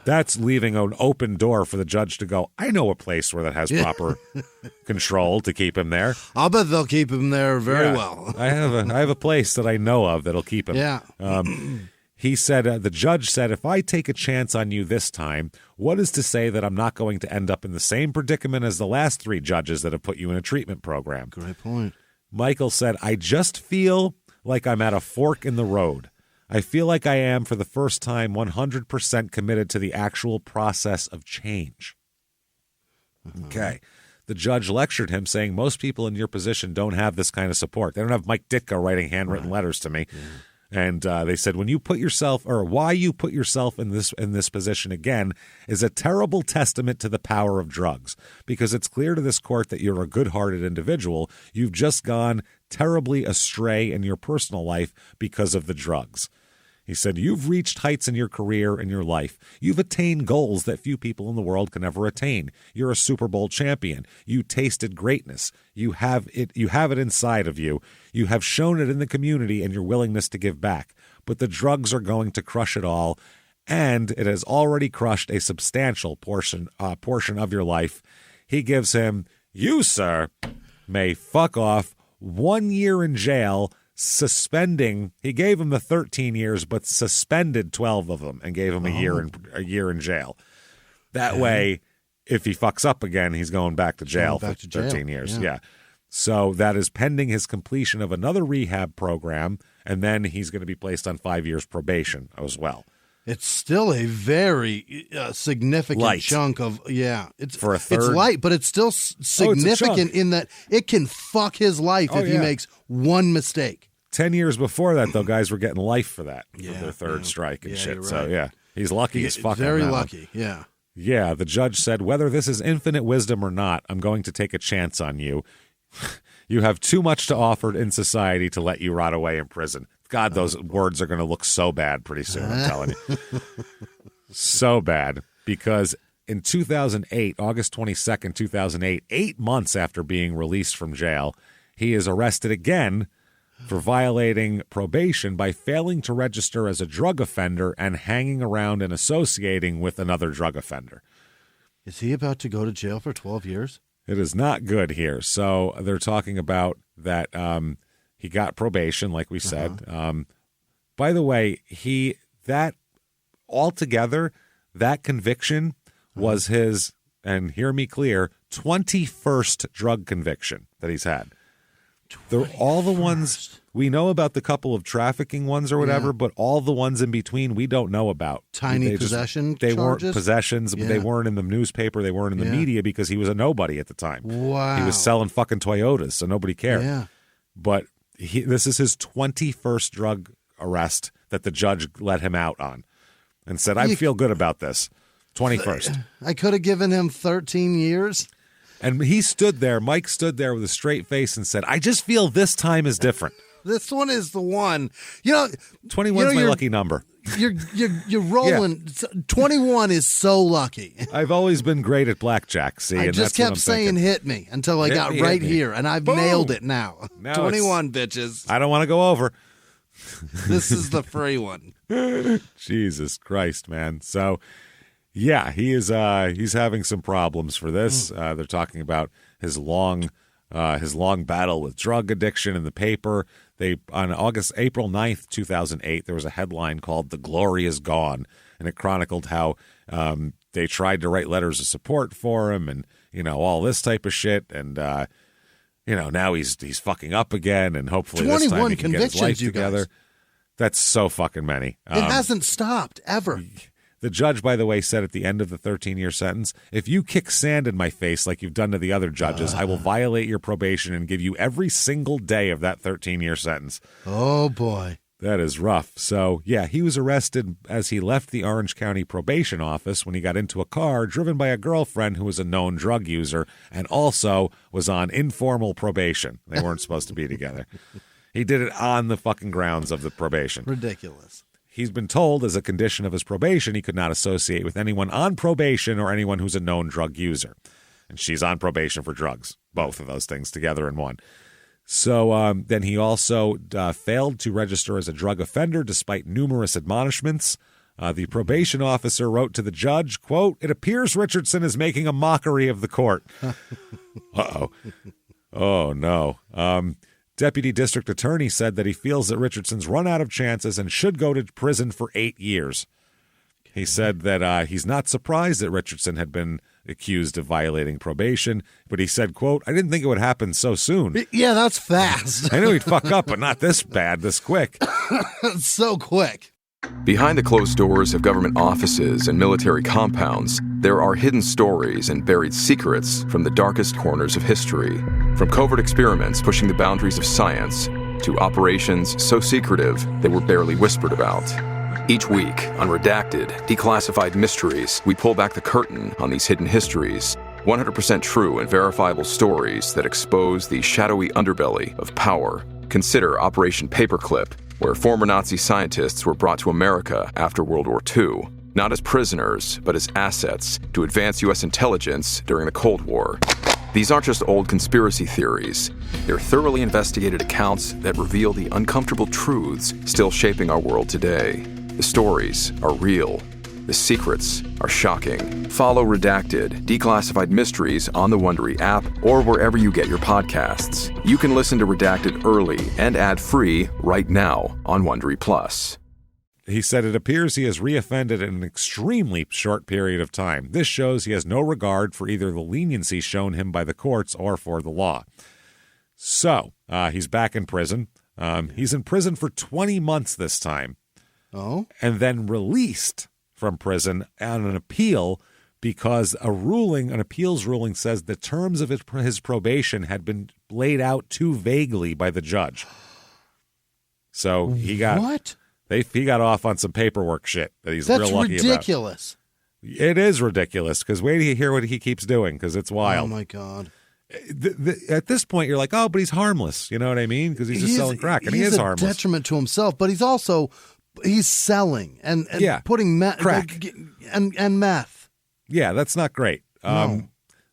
A: that's leaving an open door for the judge to go, I know a place where that has proper control to keep him there.
D: I'll bet they'll keep him there very well.
A: I have a place that I know of that'll keep him.
D: Yeah.
A: He said, the judge said, if I take a chance on you this time, what is to say that I'm not going to end up in the same predicament as the last 3 judges that have put you in a treatment program?
D: Great point.
A: Michael said, I just feel like I'm at a fork in the road. I feel like I am, for the first time, 100% committed to the actual process of change. Okay. the judge lectured him, saying, most people in your position don't have this kind of support. They don't have Mike Ditka writing handwritten letters to me. Yeah. And they said, why you put yourself in this position again is a terrible testament to the power of drugs, because it's clear to this court that you're a good-hearted individual. You've just gone terribly astray in your personal life because of the drugs. He said, you've reached heights in your career and your life. You've attained goals that few people in the world can ever attain. You're a Super Bowl champion. You tasted greatness. You have it inside of you. You have shown it in the community and your willingness to give back. But the drugs are going to crush it all, and it has already crushed a substantial portion of your life. He gives him, you, sir, may fuck off, 1 year in jail, suspending. He gave him the 13 years, but suspended 12 of them and gave him a year in jail. That way, if he fucks up again, he's going back to jail for 13 years. Yeah. So that is pending his completion of another rehab program, and then he's going to be placed on 5 years probation as well.
D: It's still a very significant chunk of, it's for a third. It's light, but it's still significant in that it can fuck his life if he makes one mistake.
A: 10 years before that, though, guys were getting life for that, for their third strike and shit. Right. So, he's lucky as fuck.
D: Very lucky,
A: Yeah, the judge said, whether this is infinite wisdom or not, I'm going to take a chance on you. You have too much to offer in society to let you rot away in prison. God, those words are going to look so bad pretty soon, I'm telling you. So bad, because in 2008, August 22nd, 2008, 8 months after being released from jail, he is arrested again for violating probation by failing to register as a drug offender and hanging around and associating with another drug offender.
D: Is he about to go to jail for 12 years?
A: It is not good here. So they're talking about that he got probation, like we said. By the way, that conviction was his, and hear me clear, 21st drug conviction that he's had. They're all the ones we know about, the couple of trafficking ones or whatever, but all the ones in between we don't know about.
D: Tiny possession charges?
A: They weren't possessions, but they weren't in the newspaper, they weren't in the media because he was a nobody at the time.
D: Wow.
A: He was selling fucking Toyotas, so nobody cared.
D: Yeah.
A: But this is his 21st drug arrest that the judge let him out on and said, I feel good about this. 21st.
D: I could have given him 13 years.
A: And he stood there, Mike stood there with a straight face and said, I just feel this time is different.
D: This one is the one.
A: 21 is my lucky number.
D: You're rolling. 21 is so lucky.
A: I've always been great at blackjack, see?
D: I just kept saying hit me until I got right here, and I've nailed it now. 21, bitches.
A: I don't want to go over.
D: This is the free one.
A: Jesus Christ, man. So, yeah, he's having some problems for this. They're talking about his long battle with drug addiction in the paper. On April 9th, 2008, there was a headline called "The Glory Is Gone," and it chronicled how they tried to write letters of support for him, and all this type of shit, and now he's fucking up again, and hopefully this time he can get his life together. Guys. That's so fucking many.
D: It hasn't stopped ever.
A: The judge, by the way, said at the end of the 13-year sentence, if you kick sand in my face like you've done to the other judges, I will violate your probation and give you every single day of that 13-year sentence.
D: Oh, boy.
A: That is rough. So, yeah, he was arrested as he left the Orange County probation office when he got into a car driven by a girlfriend who was a known drug user and also was on informal probation. They weren't supposed to be together. He did it on the fucking grounds of the probation.
D: Ridiculous.
A: He's been told as a condition of his probation he could not associate with anyone on probation or anyone who's a known drug user. And she's on probation for drugs, both of those things together in one. So then he also failed to register as a drug offender despite numerous admonishments. The probation officer wrote to the judge, quote, "It appears Richardson is making a mockery of the court." Uh-oh. Oh, no. Deputy District Attorney said that he feels that Richardson's run out of chances and should go to prison for 8 years. He said that he's not surprised that Richardson had been accused of violating probation, but he said, quote, "I didn't think it would happen so soon."
D: Yeah, that's fast.
A: I knew he'd fuck up, but not this bad, this quick.
D: So quick.
T: Behind the closed doors of government offices and military compounds, there are hidden stories and buried secrets from the darkest corners of history. From covert experiments pushing the boundaries of science to operations so secretive they were barely whispered about. Each week, on Redacted, Declassified Mysteries, we pull back the curtain on these hidden histories. 100% true and verifiable stories that expose the shadowy underbelly of power. Consider Operation Paperclip, where former Nazi scientists were brought to America after World War II, not as prisoners, but as assets to advance U.S. intelligence during the Cold War. These aren't just old conspiracy theories. They're thoroughly investigated accounts that reveal the uncomfortable truths still shaping our world today. The stories are real. The secrets are shocking. Follow Redacted, Declassified Mysteries on the Wondery app or wherever you get your podcasts. You can listen to Redacted early and ad-free right now on Wondery Plus.
A: He said it appears he has reoffended in an extremely short period of time. This shows he has no regard for either the leniency shown him by the courts or for the law. So, he's back in prison. He's in prison for 20 months this time.
D: Oh?
A: And then released from prison on an appeal because an appeals ruling says the terms of his probation had been laid out too vaguely by the judge. So he got
D: what?
A: He got off on some paperwork shit that he's real lucky about.
D: That's ridiculous.
A: It is ridiculous because wait till you hear what he keeps doing because it's wild.
D: Oh my God.
A: At this point, you're like, oh, but he's harmless. You know what I mean? Because he's just selling crack, and he is harmless.
D: He's a detriment to himself, but he's selling and putting
A: crack
D: and meth.
A: Yeah, that's not great.
D: No.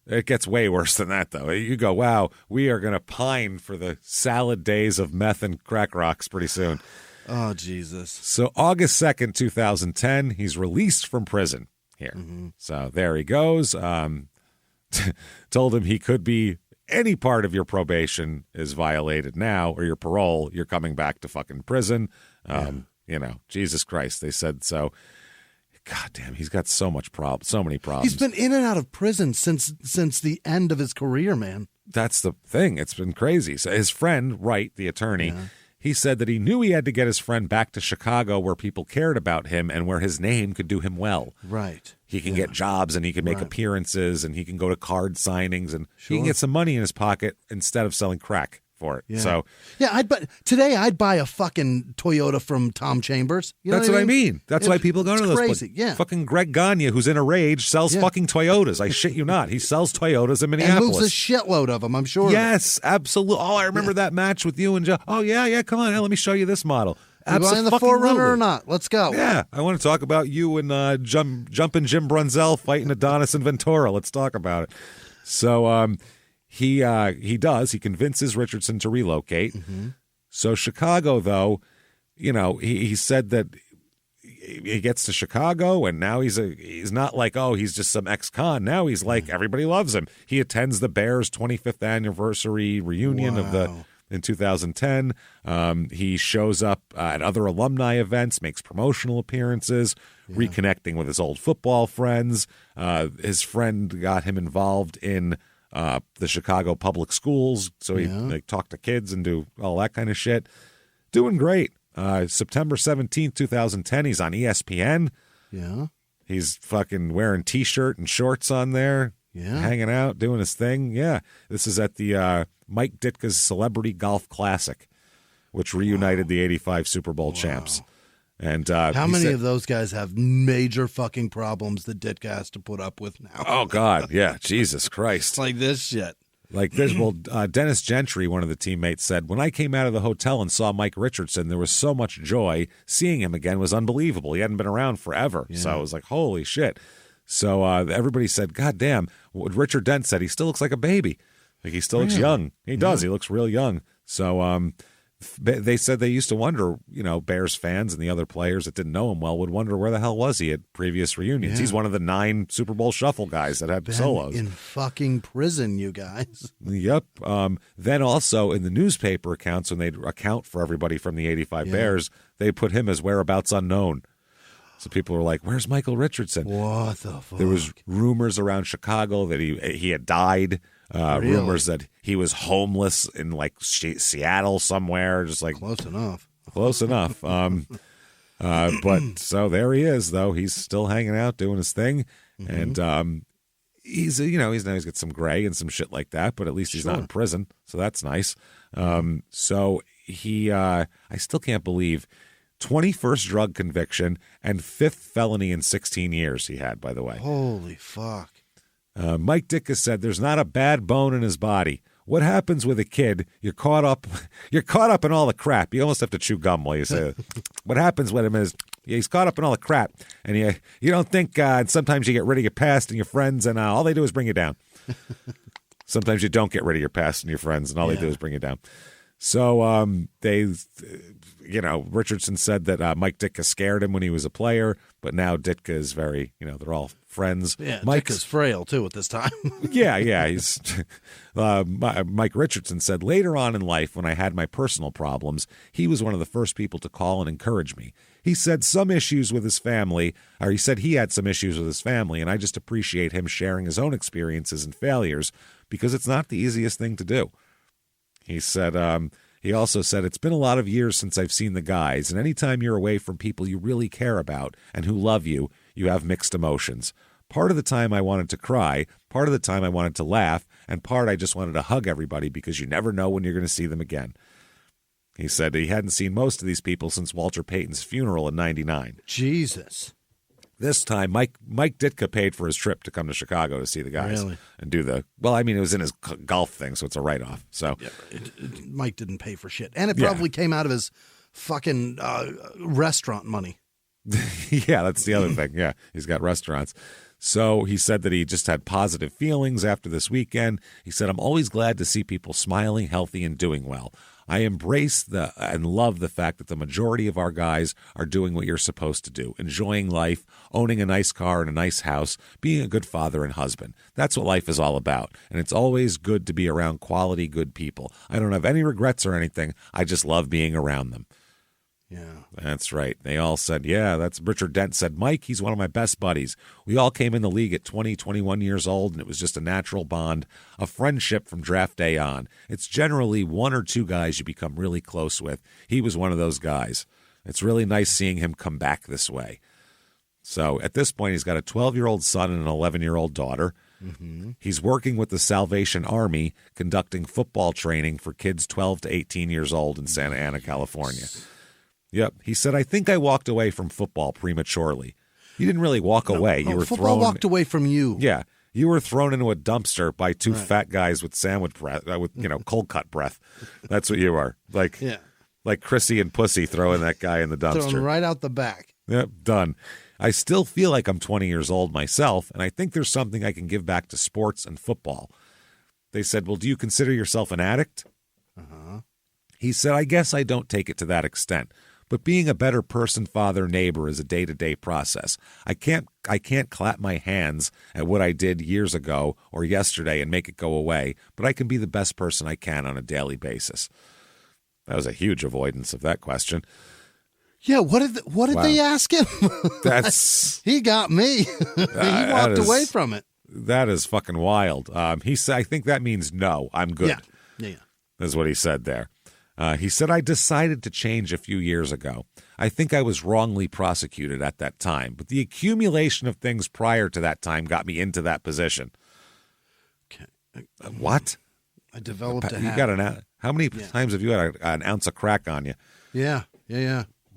A: It gets way worse than that, though. You go, wow, we are going to pine for the salad days of meth and crack rocks pretty soon.
D: Oh, Jesus.
A: So August 2nd, 2010, he's released from prison here.
D: Mm-hmm.
A: So there he goes. Told him he could be any part of your probation is violated now or your parole. You're coming back to fucking prison. You know, Jesus Christ, they said so. God damn, he's got so many problems.
D: He's been in and out of prison since the end of his career, man.
A: That's the thing. It's been crazy. So his friend, Wright, the attorney, he said that he knew he had to get his friend back to Chicago where people cared about him and where his name could do him well.
D: Right.
A: He can get jobs and he can make appearances and he can go to card signings and he can get some money in his pocket instead of selling crack for it.
D: Yeah.
A: So
D: today I'd buy a fucking Toyota from Tom Chambers. You know
A: that's what I mean. That's why people go to those
D: crazy.
A: places.
D: Yeah.
A: Fucking Greg Gagne, who's in a rage, sells fucking Toyotas. I shit you not. He sells Toyotas in Minneapolis.
D: And moves a shitload of them, I'm sure.
A: Yes, absolutely. Oh, I remember that match with you and Joe. Oh, yeah. Come on. Let me show you this model.
D: You buying the 4Runner or not? Let's go.
A: Yeah. I want to talk about you and Jumpin' Jim Brunzell fighting Adonis and Ventura. Let's talk about it. So, He does. He convinces Richardson to relocate.
D: Mm-hmm.
A: So Chicago, though, you know, he said that he gets to Chicago and now he's not like, oh, he's just some ex-con. Now he's like, everybody loves him. He attends the Bears 25th anniversary reunion in 2010. He shows up at other alumni events, makes promotional appearances, reconnecting with his old football friends. His friend got him involved in the Chicago public schools, so he talked to kids and do all that kind of shit. Doing great. September 17th, 2010, he's on ESPN.
D: Yeah.
A: He's fucking wearing T-shirt and shorts on there, hanging out, doing his thing. Yeah. This is at the Mike Ditka's Celebrity Golf Classic, which reunited the 85 Super Bowl champs. And
D: how many of those guys have major fucking problems that Ditka has to put up with now?
A: Oh, God. Yeah. Jesus Christ.
D: Like this shit.
A: Like this. Well, Dennis Gentry, one of the teammates, said, when I came out of the hotel and saw Mike Richardson, there was so much joy. Seeing him again was unbelievable. He hadn't been around forever.
D: Yeah.
A: So I was like, holy shit. So everybody said, God damn. What Richard Dent said, he still looks like a baby. Like he still looks young. He does. He looks real young. So they said they used to wonder, you know, Bears fans and the other players that didn't know him well would wonder where the hell was he at previous reunions.
D: Yeah.
A: He's one of the 9 Super Bowl shuffle guys that had solos.
D: In fucking prison, you guys.
A: Yep. Then also in the newspaper accounts, when they account for everybody from the 85 Bears, they put him as whereabouts unknown. So people were like, where's Michael Richardson?
D: What the fuck?
A: There was rumors around Chicago that he had died.
D: Really?
A: Rumors that he was homeless in like Seattle somewhere, just like
D: close enough.
A: But so there he is, though. He's still hanging out, doing his thing. And he's got some gray and some shit like that, but at least he's not in prison. So that's nice. So he, I still can't believe 21st drug conviction and 5th felony in 16 years he had, by the way.
D: Holy fuck.
A: Mike Ditka said there's not a bad bone in his body. What happens with a kid? You're caught up in all the crap. You almost have to chew gum while you say it. What happens with him is he's caught up in all the crap, and you don't think. And sometimes you get rid of your past and your friends, and all they do is bring you down. Sometimes you don't get rid of your past and your friends, and all they do is bring you down. So Richardson said that Mike Ditka scared him when he was a player, but now Ditka is very, they're all friends.
D: Yeah, Ditka's frail, too, at this time.
A: yeah. He's Mike Richardson said, later on in life, when I had my personal problems, he was one of the first people to call and encourage me. He said he had some issues with his family, and I just appreciate him sharing his own experiences and failures because it's not the easiest thing to do. He said, he also said, it's been a lot of years since I've seen the guys, and anytime you're away from people you really care about and who love you, you have mixed emotions. Part of the time I wanted to cry, part of the time I wanted to laugh, and part I just wanted to hug everybody because you never know when you're going to see them again. He said he hadn't seen most of these people since Walter Payton's funeral in 99.
D: Jesus.
A: This time, Mike Ditka paid for his trip to come to Chicago to see the guys and do it was in his golf thing, so it's a write-off. So
D: Mike didn't pay for shit. And it probably came out of his fucking restaurant money.
A: Yeah, that's the other thing. Yeah, he's got restaurants. So he said that he just had positive feelings after this weekend. He said, I'm always glad to see people smiling, healthy, and doing well. I embrace and love the fact that the majority of our guys are doing what you're supposed to do, enjoying life, owning a nice car and a nice house, being a good father and husband. That's what life is all about, and it's always good to be around quality, good people. I don't have any regrets or anything. I just love being around them.
D: Yeah.
A: That's right. They all said, that's Richard Dent said, Mike, he's one of my best buddies. We all came in the league at 20, 21 years old, and it was just a natural bond, a friendship from draft day on. It's generally one or two guys you become really close with. He was one of those guys. It's really nice seeing him come back this way. So at this point, he's got a 12-year-old son and an 11-year-old daughter. Mm-hmm. He's working with the Salvation Army, conducting football training for kids 12 to 18 years old in Santa Ana, California. Yep. He said, I think I walked away from football prematurely. You didn't really walk away. You were
D: football walked away from you.
A: Yeah. You were thrown into a dumpster by two fat guys with sandwich breath, with cold cut breath. That's what you are. Like Chrissy and Pussy throwing that guy in the dumpster.
D: Thrown right out the back.
A: Yep, done. I still feel like I'm 20 years old myself, and I think there's something I can give back to sports and football. They said, well, do you consider yourself an addict?
D: Uh-huh.
A: He said, I guess I don't take it to that extent. But being a better person, father, neighbor is a day-to-day process. I can't clap my hands at what I did years ago or yesterday and make it go away, but I can be the best person I can on a daily basis. That was a huge avoidance of that question.
D: Yeah, what did they ask him? He got me. He walked away from it.
A: That is fucking wild. He said, I think that means no, I'm good.
D: Yeah.
A: That's what he said there. He said, I decided to change a few years ago. I think I was wrongly prosecuted at that time, but the accumulation of things prior to that time got me into that position.
D: Okay.
A: What?
D: I developed a
A: habit.
D: You got
A: how many times have you had an ounce of crack on you?
D: Yeah.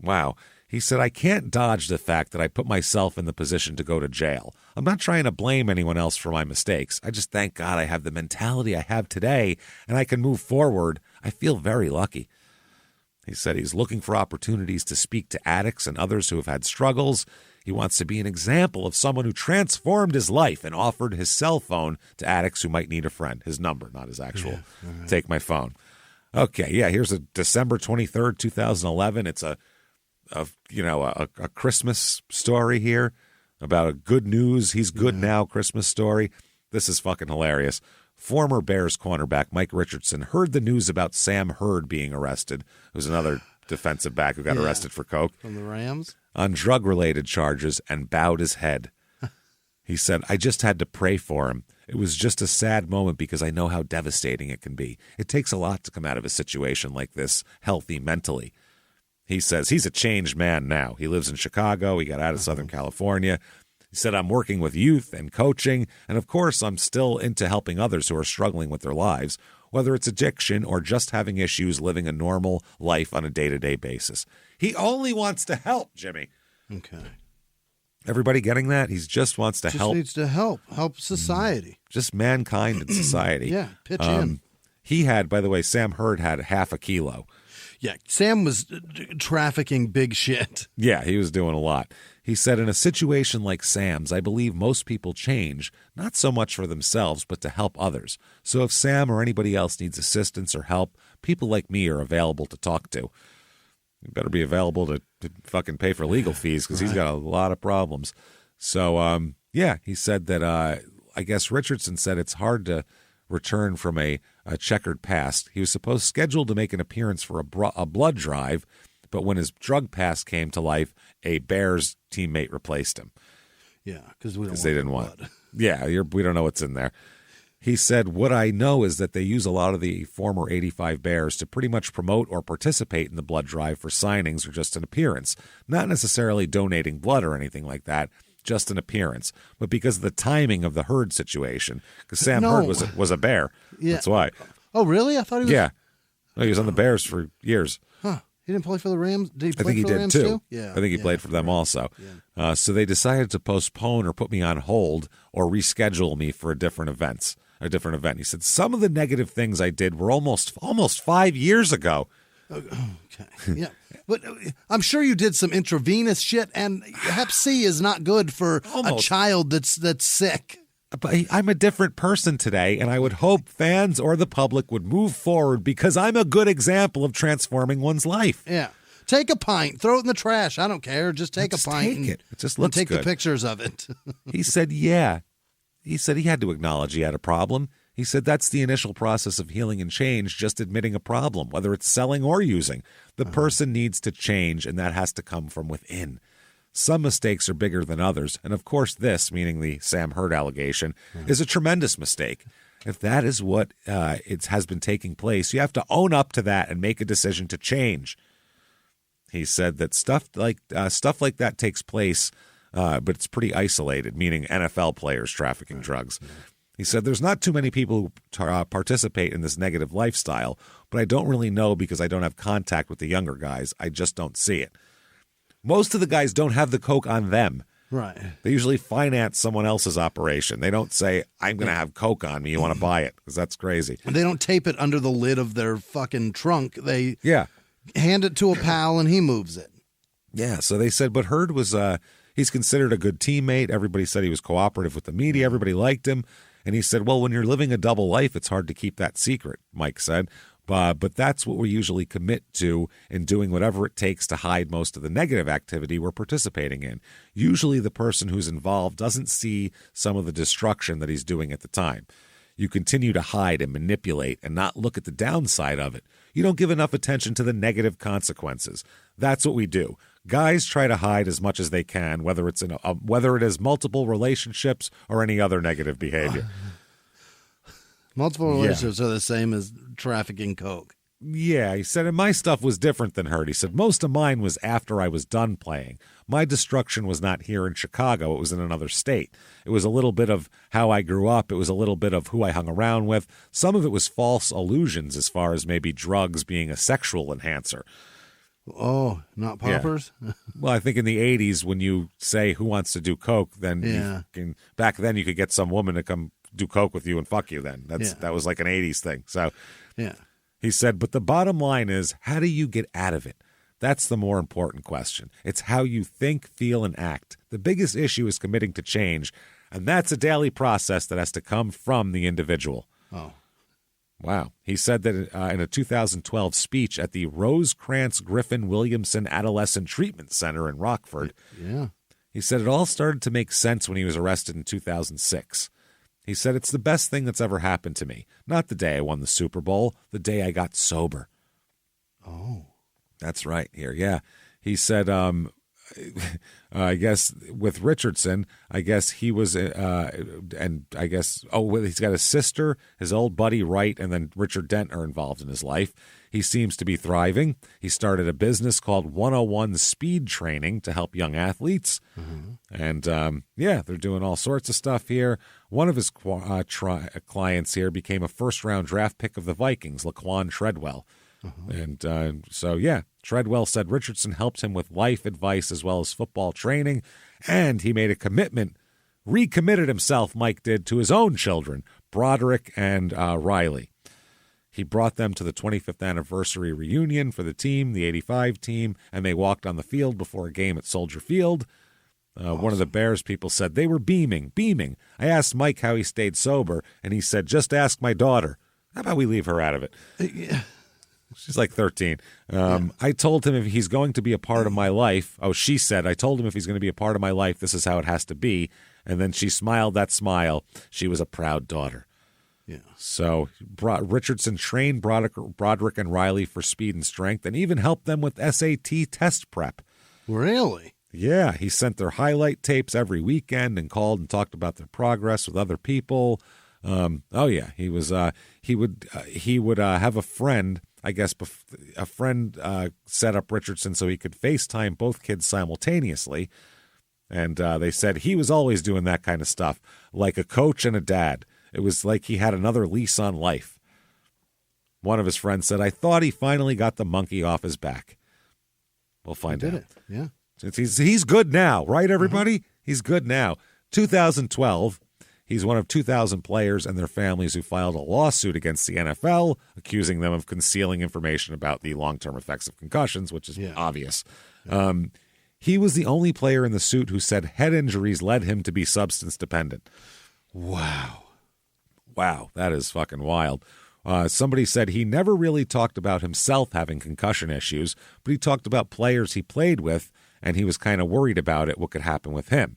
A: Wow. He said, I can't dodge the fact that I put myself in the position to go to jail. I'm not trying to blame anyone else for my mistakes. I just thank God I have the mentality I have today and I can move forward. I feel very lucky. He said he's looking for opportunities to speak to addicts and others who have had struggles. He wants to be an example of someone who transformed his life and offered his cell phone to addicts who might need a friend. His number, not his actual. Take my phone. Okay, here's a December 23rd, 2011. It's a Christmas story here about a good news. He's good now Christmas story. This is fucking hilarious. Former Bears cornerback Mike Richardson heard the news about Sam Hurd being arrested, who's another defensive back who got arrested for coke.
D: From the Rams?
A: On drug-related charges and bowed his head. He said, I just had to pray for him. It was just a sad moment because I know how devastating it can be. It takes a lot to come out of a situation like this healthy mentally. He says he's a changed man now. He lives in Chicago. He got out of Southern California. He said, I'm working with youth and coaching, and of course, I'm still into helping others who are struggling with their lives, whether it's addiction or just having issues living a normal life on a day-to-day basis. He only wants to help, Jimmy.
D: Okay.
A: Everybody getting that? He just wants to help.
D: Just needs to help society.
A: Just mankind and society.
D: Yeah, pitch in.
A: He had, by the way, Sam Hurd had half a kilo.
D: Yeah, Sam was trafficking big shit.
A: Yeah, he was doing a lot. He said, in a situation like Sam's, I believe most people change, not so much for themselves, but to help others. So if Sam or anybody else needs assistance or help, people like me are available to talk to. You better be available to fucking pay for legal fees because he's got a lot of problems. So, yeah, he said that, I guess Richardson said it's hard to return from a checkered past. He was scheduled to make an appearance for a blood drive, but when his drug past came to life, a Bears teammate replaced him.
D: Yeah, because
A: they didn't want it. Yeah, we don't know what's in there. He said, what I know is that they use a lot of the former 85 Bears to pretty much promote or participate in the blood drive for signings or just an appearance. Not necessarily donating blood or anything like that, just an appearance. But because of the timing of the Hurd situation, because Sam Hurd was a Bear.
D: Yeah.
A: That's why.
D: Oh, really? I thought he was.
A: Yeah. No, he was on the Bears for years.
D: Huh. He didn't play for the Rams? Did he play
A: I think he
D: for the
A: did
D: Rams
A: too.
D: Yeah.
A: I think he played for them also. Yeah. So they decided to postpone or put me on hold or reschedule me for a different event. He said, some of the negative things I did were almost 5 years ago.
D: Okay. Yeah. But I'm sure you did some intravenous shit, and Hep C is not good for a child that's sick.
A: But I'm a different person today, and I would hope fans or the public would move forward because I'm a good example of transforming one's life.
D: Yeah. Take a pint, throw it in the trash. I don't care. Just take a pint.
A: Take it. It just looks
D: good. Take
A: the
D: pictures of it.
A: He said, yeah. He said he had to acknowledge he had a problem. He said that's the initial process of healing and change, just admitting a problem, whether it's selling or using. The person needs to change, and that has to come from within. Some mistakes are bigger than others, and of course this, meaning the Sam Hurd allegation, is a tremendous mistake. If that is what it has been taking place, you have to own up to that and make a decision to change. He said that stuff like that takes place, but it's pretty isolated, meaning NFL players trafficking drugs. He said there's not too many people who participate in this negative lifestyle, but I don't really know because I don't have contact with the younger guys. I just don't see it. Most of the guys don't have the coke on them.
D: Right.
A: They usually finance someone else's operation. They don't say, I'm going to have coke on me. You want to buy it? Because that's crazy.
D: They don't tape it under the lid of their fucking trunk. They
A: hand
D: it to a pal and he moves it.
A: Yeah. So they said, but Hurd was, he's considered a good teammate. Everybody said he was cooperative with the media. Everybody liked him. And he said, well, when you're living a double life, it's hard to keep that secret, Mike said. But that's what we usually commit to in doing whatever it takes to hide most of the negative activity we're participating in. Usually the person who's involved doesn't see some of the destruction that he's doing at the time. You continue to hide and manipulate and not look at the downside of it. You don't give enough attention to the negative consequences. That's what we do. Guys try to hide as much as they can, whether it's whether it is multiple relationships or any other negative behavior.
D: Multiple relationships are the same as trafficking coke.
A: Yeah, he said, and my stuff was different than Hurd. He said, most of mine was after I was done playing. My destruction was not here in Chicago. It was in another state. It was a little bit of how I grew up. It was a little bit of who I hung around with. Some of it was false illusions as far as maybe drugs being a sexual enhancer.
D: Oh, not poppers?
A: Yeah. Well, I think in the 80s when you say who wants to do coke, then back then you could get some woman to come do coke with you and fuck you then. That was like an 80s thing. So he said, but the bottom line is, how do you get out of it? That's the more important question. It's how you think, feel, and act. The biggest issue is committing to change, and that's a daily process that has to come from the individual.
D: Oh.
A: Wow. He said that in a 2012 speech at the Rosecrance Griffin Williamson Adolescent Treatment Center in Rockford.
D: Yeah.
A: He said it all started to make sense when he was arrested in 2006. He said, it's the best thing that's ever happened to me. Not the day I won the Super Bowl, the day I got sober.
D: Oh.
A: That's right here. Yeah. He said, I guess with Richardson, I guess he was, and I guess, he's got a sister, his old buddy Wright, and then Richard Dent are involved in his life. He seems to be thriving. He started a business called 101 Speed Training to help young athletes. And, they're doing all sorts of stuff here. One of his clients here became a first-round draft pick of the Vikings, Laquan Treadwell. And Treadwell said Richardson helped him with life advice as well as football training, and he made a commitment, recommitted himself, Mike did, to his own children, Broderick and Riley. He brought them to the 25th anniversary reunion for the team, the 85 team, and they walked on the field before a game at Soldier Field. Awesome. One of the Bears people said they were beaming. I asked Mike how he stayed sober, and he said, just ask my daughter. How about we leave her out of it?
D: Yeah.
A: She's like 13. I told him if he's going to be a part of my life, she said, I told him if he's going to be a part of my life, this is how it has to be. And then she smiled that smile. She was a proud daughter.
D: Yeah.
A: So Richardson trained Broderick and Riley for speed and strength and even helped them with SAT test prep.
D: Really?
A: Yeah. He sent their highlight tapes every weekend and called and talked about their progress with other people. He was. He would have a friend. I guess a friend set up Richardson so he could FaceTime both kids simultaneously. And they said he was always doing that kind of stuff, like a coach and a dad. It was like he had another lease on life. One of his friends said, I thought he finally got the monkey off his back. We'll find out.
D: Yeah.
A: He's good now, right, everybody? He's good now. 2012, he's one of 2,000 players and their families who filed a lawsuit against the NFL, accusing them of concealing information about the long-term effects of concussions, which is obvious. Yeah. He was the only player in the suit who said head injuries led him to be substance dependent. Wow, that is fucking wild. Somebody said he never really talked about himself having concussion issues, but he talked about players he played with, and he was kind of worried about it, what could happen with him.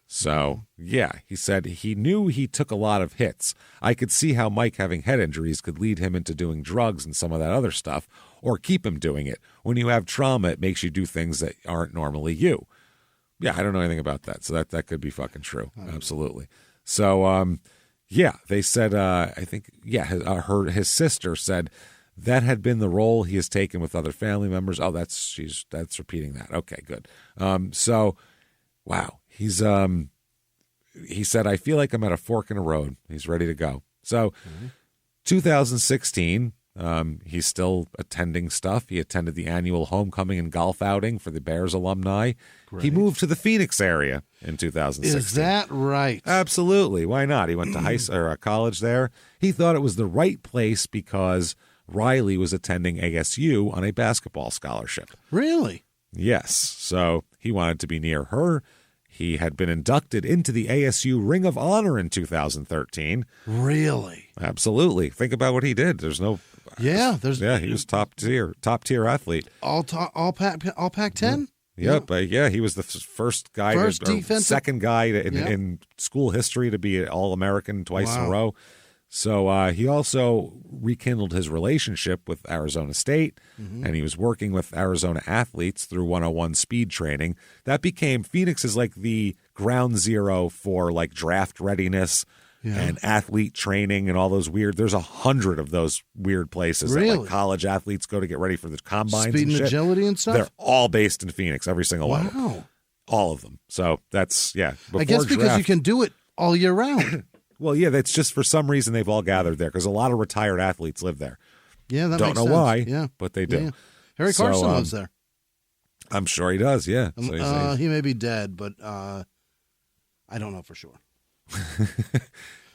A: So, he said he knew he took a lot of hits. I could see how Mike having head injuries could lead him into doing drugs and some of that other stuff, or keep him doing it. When you have trauma, it makes you do things that aren't normally you. Yeah, I don't know anything about that, so that could be fucking true. Absolutely. So, they said, his sister said that had been the role he has taken with other family members. Oh, that's repeating that. Okay, good. Wow. He said, I feel like I'm at a fork in the road. He's ready to go. So 2016, he's still attending stuff. He attended the annual homecoming and golf outing for the Bears alumni. Great. He moved to the Phoenix area in 2016.
D: Is that right?
A: Absolutely. Why not? He went to college there. He thought it was the right place because Riley was attending ASU on a basketball scholarship.
D: Really?
A: Yes. So he wanted to be near her. He had been inducted into the ASU Ring of Honor in 2013.
D: Really?
A: Absolutely. Think about what he did. He was top tier athlete.
D: All Pac-10?
A: Yep. He was the first guy, second guy in school history to be an All-American twice in a row. So he also rekindled his relationship with Arizona State, and he was working with Arizona athletes through 101 speed training. That became Phoenix is like the ground zero for like draft readiness and athlete training and all those weird. There's 100 of those weird places that like college athletes go to get ready for the combines.
D: Speed and agility and stuff?
A: They're all based in Phoenix, every single one of them. All of them. So that's,
D: I guess because you can do it all year round.
A: Well, that's just for some reason they've all gathered there because a lot of retired athletes live there.
D: Yeah, that
A: don't
D: makes
A: know
D: sense.
A: Why, but they do.
D: Yeah. Harry Carson lives there.
A: I'm sure he does. Yeah,
D: he may be dead, but I don't know for sure.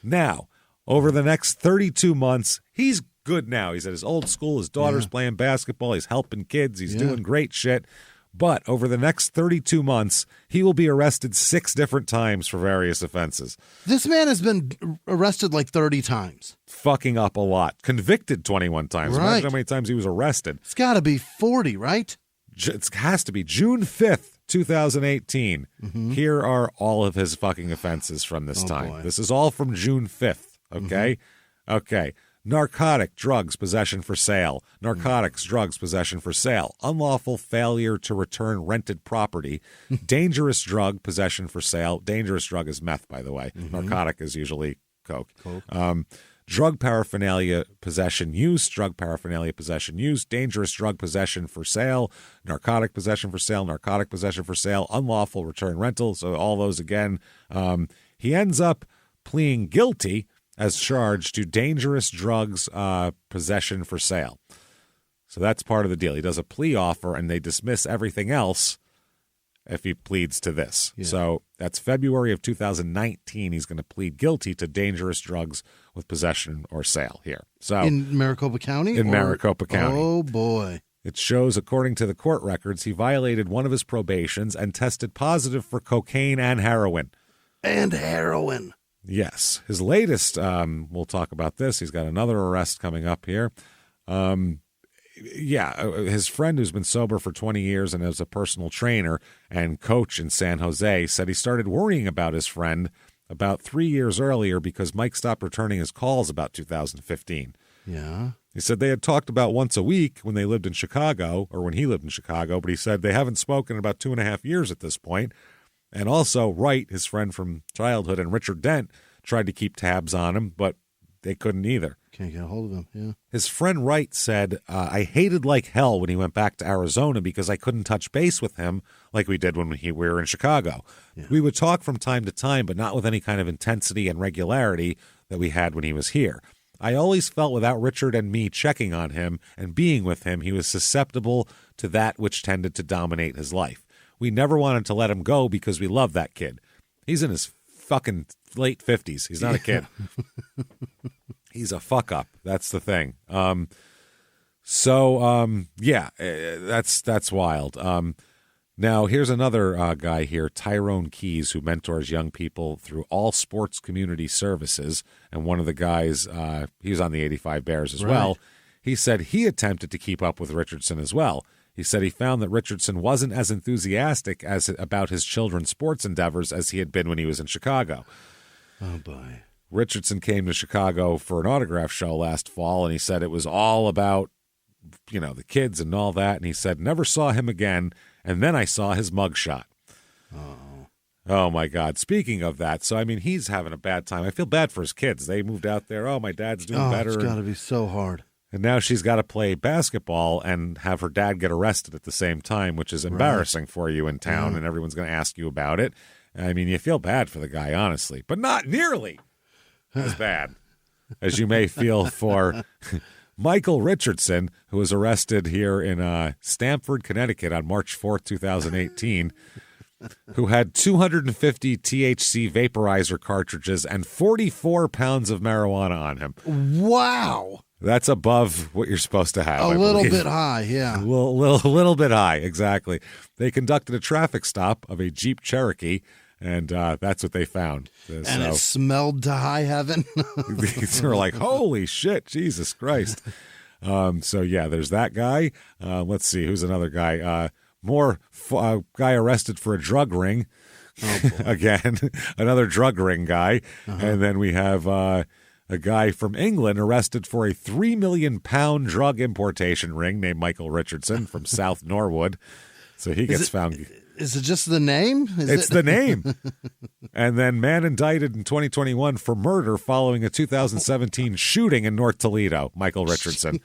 A: Now, over the next 32 months, he's good now. He's at his old school. His daughter's playing basketball. He's helping kids. He's doing great shit. But over the next 32 months, he will be arrested 6 different times for various offenses.
D: This man has been arrested like 30 times.
A: Fucking up a lot. Convicted 21 times.
D: Right.
A: Imagine how many times he was arrested.
D: It's got to be 40, right?
A: It has to be. June 5th, 2018. Here are all of his fucking offenses from this time.
D: Boy.
A: This is all from June 5th, okay? Okay. narcotic drugs possession for sale, narcotics drugs possession for sale, unlawful failure to return rented property, dangerous drug possession for sale. Dangerous drug is meth, by the way. Narcotic is usually coke. Drug paraphernalia possession use, drug paraphernalia possession use, dangerous drug possession for sale, narcotic possession for sale, narcotic possession for sale, unlawful return rental. So all those again. He ends up pleading guilty as charged to dangerous drugs possession for sale. So that's part of the deal. He does a plea offer, and they dismiss everything else if he pleads to this. Yeah. So that's February of 2019. He's going to plead guilty to dangerous drugs with possession or sale here. So
D: in Maricopa County?
A: In Maricopa County.
D: Oh, boy.
A: It shows, according to the court records, he violated one of his probations and tested positive for cocaine and heroin.
D: And heroin.
A: Yes. His latest, we'll talk about this. He's got another arrest coming up here. His friend who's been sober for 20 years and is a personal trainer and coach in San Jose said he started worrying about his friend about 3 years earlier because Mike stopped returning his calls about 2015.
D: Yeah.
A: He said they had talked about once a week when they lived in Chicago, or when he lived in Chicago, but he said they haven't spoken in about 2.5 years at this point. And also, Wright, his friend from childhood, and Richard Dent tried to keep tabs on him, but they couldn't either.
D: Can't get a hold of him, yeah.
A: His friend Wright said, I hated like hell when he went back to Arizona because I couldn't touch base with him like we did when we were in Chicago. Yeah. We would talk from time to time, but not with any kind of intensity and regularity that we had when he was here. I always felt without Richard and me checking on him and being with him, he was susceptible to that which tended to dominate his life. We never wanted to let him go because we love that kid. He's in his fucking late 50s. He's not a kid. He's a fuck up. That's the thing. That's wild. Now, here's another guy here, Tyrone Keys, who mentors young people through All Sports Community Services. And one of the guys, he was on the 85 Bears as well. He said he attempted to keep up with Richardson as well. He said he found that Richardson wasn't as enthusiastic about his children's sports endeavors as he had been when he was in Chicago.
D: Oh, boy.
A: Richardson came to Chicago for an autograph show last fall, and he said it was all about, the kids and all that. And he said, never saw him again, and then I saw his mugshot. Oh, my God. Speaking of that, so, he's having a bad time. I feel bad for his kids. They moved out there. Oh, my dad's doing better.
D: It's got to be so hard.
A: And now she's got to play basketball and have her dad get arrested at the same time, which is embarrassing for you in town, and everyone's going to ask you about it. You feel bad for the guy, honestly, but not nearly as bad as you may feel for Michael Richardson, who was arrested here in Stamford, Connecticut on March 4th, 2018, who had 250 THC vaporizer cartridges and 44 pounds of marijuana on him.
D: Wow.
A: That's above what you're supposed to have.
D: A little bit high, yeah.
A: A little bit high, exactly. They conducted a traffic stop of a Jeep Cherokee, and that's what they found.
D: And it smelled to high heaven.
A: They were like, holy shit, Jesus Christ. There's that guy. Let's see, who's another guy? Guy arrested for a drug ring. Oh, again, another drug ring guy. And then we have a guy from England arrested for a 3 million pound drug importation ring named Michael Richardson from South Norwood. So he gets found.
D: Is it just the name?
A: It's the name. And then man indicted in 2021 for murder following a 2017 shooting in North Toledo, Michael Richardson.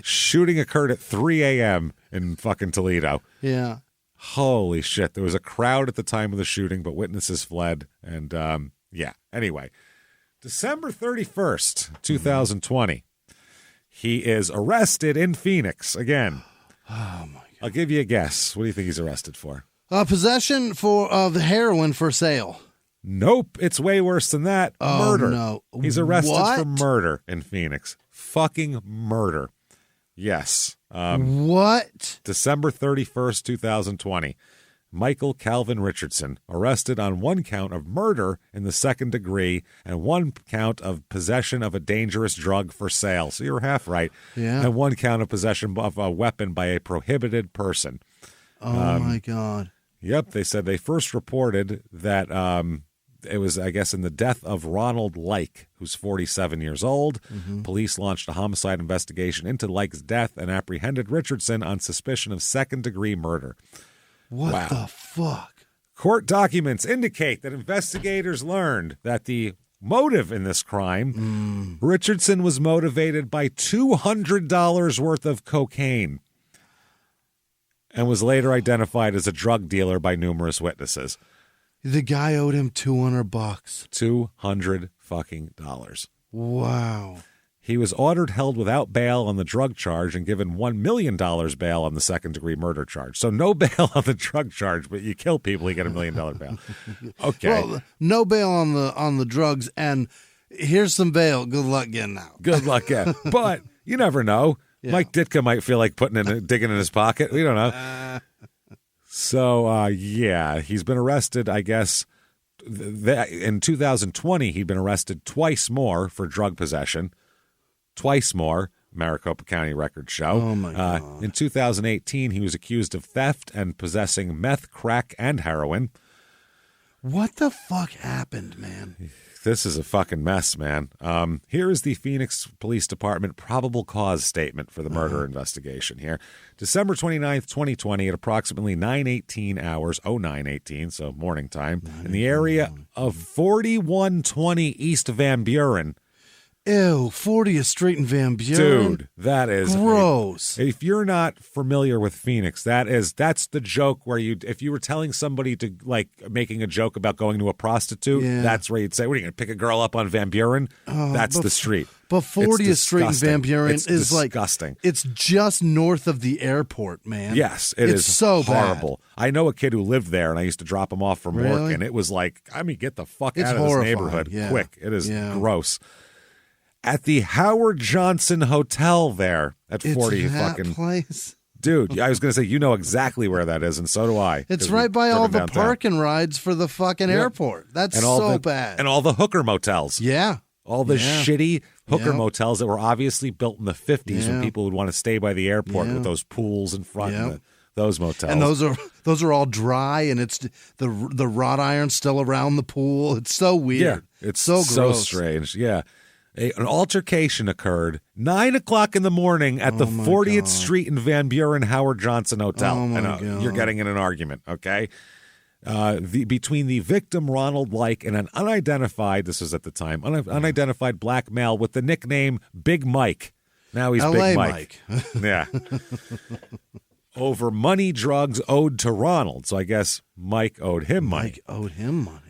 A: Shooting occurred at 3 a.m. in fucking Toledo.
D: Yeah.
A: Holy shit. There was a crowd at the time of the shooting, but witnesses fled. And anyway. December 31st, 2020, he is arrested in Phoenix again.
D: Oh, my God.
A: I'll give you a guess. What do you think he's arrested for?
D: Possession of heroin for sale.
A: Nope. It's way worse than that. Murder.
D: No.
A: He's arrested for murder in Phoenix. Fucking murder. Yes.
D: What?
A: December 31st, 2020. Michael Calvin Richardson, arrested on one count of murder in the second degree and one count of possession of a dangerous drug for sale. So you're half right.
D: Yeah.
A: And one count of possession of a weapon by a prohibited person.
D: Oh, my God.
A: Yep. They said they first reported that It was, I guess, in the death of Ronald Like, who's 47 years old. Police launched a homicide investigation into Like's death and apprehended Richardson on suspicion of second-degree murder.
D: What the fuck?
A: Court documents indicate that investigators learned that the motive in this crime, Richardson was motivated by $200 worth of cocaine and was later identified as a drug dealer by numerous witnesses.
D: The guy owed him $200.
A: $200 fucking dollars.
D: Wow.
A: He was ordered held without bail on the drug charge and given $1 million bail on the second-degree murder charge. So no bail on the drug charge, but you kill people, you get $1 million bail. Okay.
D: Well, no bail on the drugs, and here's some bail. Good luck getting out.
A: Good luck getting. But you never know. Yeah. Mike Ditka might feel like digging in his pocket. We don't know. So, he's been arrested, I guess. In 2020, he'd been arrested twice more for drug possession. Twice more, Maricopa County records show.
D: Oh, my God.
A: In 2018, he was accused of theft and possessing meth, crack, and heroin.
D: What the fuck happened, man?
A: This is a fucking mess, man. Here is the Phoenix Police Department probable cause statement for the murder investigation here. December 29th, 2020, at approximately 9:18 hours, 09:18, so morning time, in the area of 4120 East Van Buren.
D: Ew, 40th Street in Van Buren.
A: Dude, that is
D: gross.
A: If you're not familiar with Phoenix, that's the joke where if you were telling somebody to, like, making a joke about going to a prostitute, that's where you'd say, what are you going to pick a girl up on Van Buren? That's the street.
D: But 40th Street in Van Buren is
A: disgusting.
D: Like, it's just north of the airport, man.
A: Yes, it's
D: so
A: horrible.
D: Bad.
A: I know a kid who lived there, and I used to drop him off from work, and it was like, get the fuck out of this neighborhood quick. It is gross. At the Howard Johnson Hotel there at 40 fucking
D: place.
A: Dude, I was going to say, you know exactly where that is, and so do I.
D: It's right by all the parking rides for the fucking airport. That's so bad.
A: And all the hooker motels.
D: Yeah.
A: All the shitty hooker motels that were obviously built in the 50s when people would want to stay by the airport with those pools in front of those motels.
D: And those are all dry, and it's the wrought iron still around the pool. It's so weird.
A: Yeah, it's
D: so gross.
A: Strange. Yeah. An altercation occurred 9 o'clock in the morning at the 40th Street in Van Buren Howard Johnson Hotel. And you're getting in an argument, okay? Between the victim, Ronald Like, and an unidentified, this was at the time, unidentified black male with the nickname Big Mike. Now he's
D: LA
A: Big Mike. Yeah. Over money drugs owed to Ronald. So I guess Mike owed him money.
D: Mike owed him money.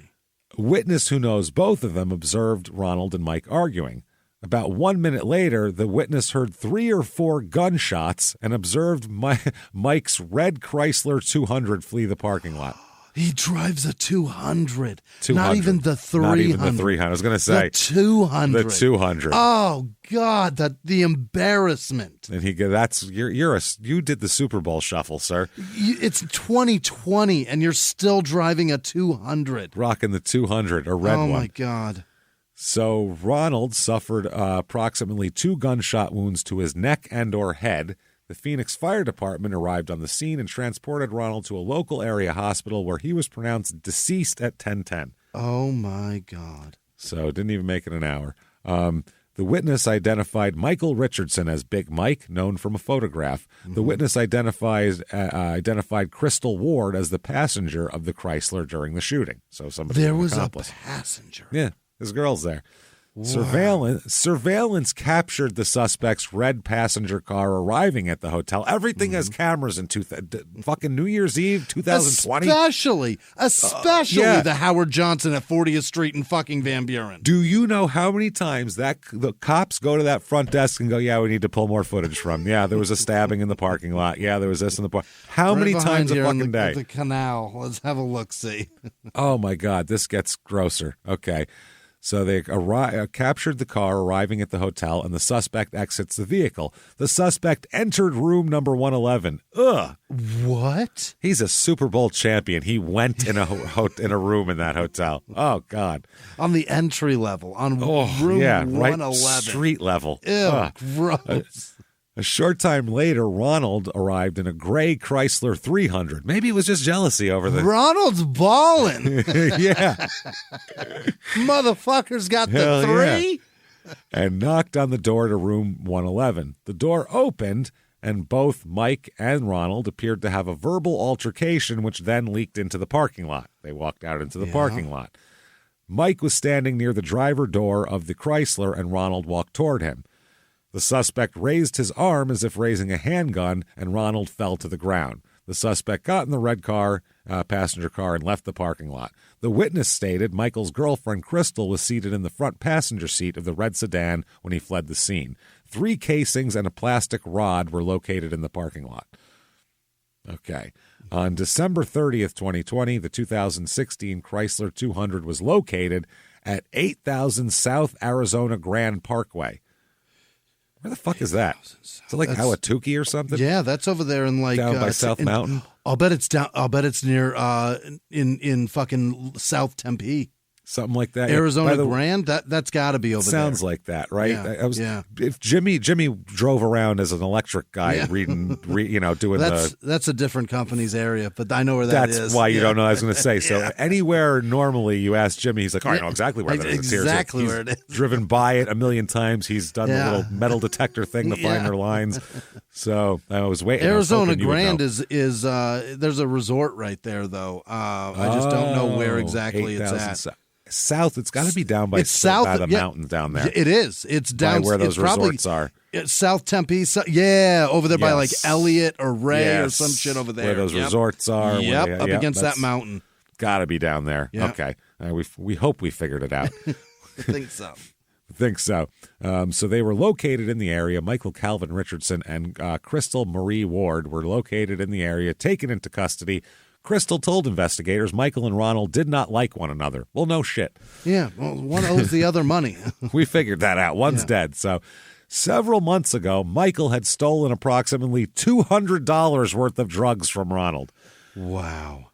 A: A witness who knows both of them observed Ronald and Mike arguing. About 1 minute later, the witness heard 3 or 4 gunshots and observed Mike's red Chrysler 200 flee the parking lot.
D: He drives a 200. Not even the 300.
A: Not even the 300. I was going to say.
D: The 200.
A: The 200.
D: Oh, God, the embarrassment.
A: And you did the Super Bowl shuffle, sir.
D: It's 2020, and you're still driving a 200.
A: Rocking the 200, a red one.
D: Oh, my God.
A: So Ronald suffered approximately 2 gunshot wounds to his neck and or head. The Phoenix Fire Department arrived on the scene and transported Ronald to a local area hospital where he was pronounced deceased at 10:10.
D: Oh, my God.
A: So didn't even make it an hour. The witness identified Michael Richardson as Big Mike, known from a photograph. The witness identified Crystal Ward as the passenger of the Chrysler during the shooting. So somebody
D: there was
A: accomplice.
D: A passenger.
A: Yeah, this girl's there.
D: Wow.
A: Surveillance captured the suspect's red passenger car arriving at the hotel. Everything has cameras in fucking New Year's Eve 2020.
D: Especially the Howard Johnson at 40th Street in fucking Van Buren.
A: Do you know how many times the cops go to that front desk and go, yeah, we need to pull more footage from. Yeah, there was a stabbing in the parking lot. Yeah, there was this in the park. How many times a fucking day?
D: The canal. Let's have a look-see.
A: Oh, my God. This gets grosser. Okay. So they captured the car arriving at the hotel, and the suspect exits the vehicle. The suspect entered room number 111. Ugh.
D: What?
A: He's a Super Bowl champion. He went in a room in that hotel. Oh, God.
D: On the entry level, on room 111.
A: Right street level.
D: Ew, gross.
A: A short time later, Ronald arrived in a gray Chrysler 300. Maybe it was just jealousy over the...
D: Ronald's balling.
A: Yeah.
D: Motherfucker's got
A: Hell
D: the 3.
A: yeah. And knocked on the door to room 111. The door opened, and both Mike and Ronald appeared to have a verbal altercation, which then leaked into the parking lot. They walked out into the parking lot. Mike was standing near the driver door of the Chrysler, and Ronald walked toward him. The suspect raised his arm as if raising a handgun, and Ronald fell to the ground. The suspect got in the red car, passenger car, and left the parking lot. The witness stated Michael's girlfriend, Crystal, was seated in the front passenger seat of the red sedan when he fled the scene. 3 casings and a plastic rod were located in the parking lot. Okay. On December 30th, 2020, the 2016 Chrysler 200 was located at 8000 South Arizona Grand Parkway. Where the fuck is that? Is it like Ahwatukee or something?
D: Yeah, that's over there in like
A: down by South Mountain.
D: I'll bet it's down. I'll bet it's near in fucking South Tempe.
A: Something like that.
D: Arizona Grand. That's got to be over there.
A: Sounds like that, right?
D: Yeah.
A: If Jimmie drove around as an electric guy, doing
D: that's a different company's area, but I know where that is.
A: That's why you don't know. I was going to say. So anywhere normally you ask Jimmie, he's like, "Oh, I know exactly where that is."
D: Exactly where it is.
A: Driven by it a million times. He's done the little metal detector thing to find their lines. So I was waiting.
D: Arizona Grand is there's a resort right there though. I just don't know where exactly it's at.
A: South, it's got to be down by the mountains down there.
D: It is. It's down
A: by where those resorts are.
D: It's South Tempe. Over there by like Elliott or Ray or some shit over there.
A: Where those resorts are.
D: Yep, up against that mountain.
A: Got to be down there. Yep. Okay. We hope we figured it out.
D: I think so.
A: So they were located in the area. Michael Calvin Richardson and Crystal Marie Ward were located in the area, taken into custody. Crystal told investigators Michael and Ronald did not like one another. Well, no shit.
D: Yeah, well, one owes the other money.
A: We figured that out. One's dead. So several months ago, Michael had stolen approximately $200 worth of drugs from Ronald.
D: Wow.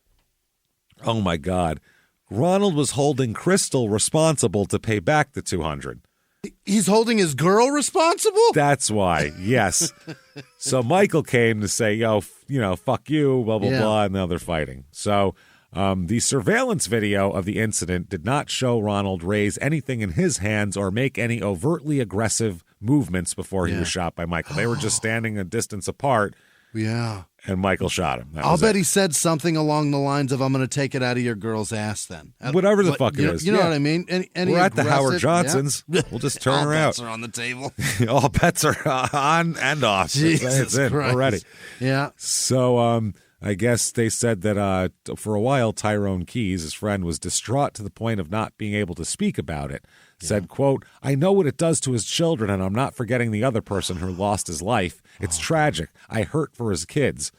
A: Oh, my God. Ronald was holding Crystal responsible to pay back the $200.
D: He's holding his girl responsible?
A: That's why, yes. So Michael came to say, fuck you, blah, blah, blah, and now they're fighting. So the surveillance video of the incident did not show Ronald raise anything in his hands or make any overtly aggressive movements before he was shot by Michael. They were just standing a distance apart.
D: Yeah.
A: And Michael shot him.
D: I'll bet he said something along the lines of, "I'm going to take it out of your girl's ass then."
A: Whatever the fuck it is.
D: You know what I mean? Any
A: We're at the Howard Johnsons. Yeah. We'll just turn her out.
D: All bets are on the table.
A: All bets are on and off.
D: Jesus
A: It's in.
D: Christ.
A: We're ready.
D: Yeah.
A: So I guess they said that for a while, Tyrone Keys, his friend, was distraught to the point of not being able to speak about it. Said, quote, "I know what it does to his children, and I'm not forgetting the other person who lost his life. It's tragic. I hurt for his kids."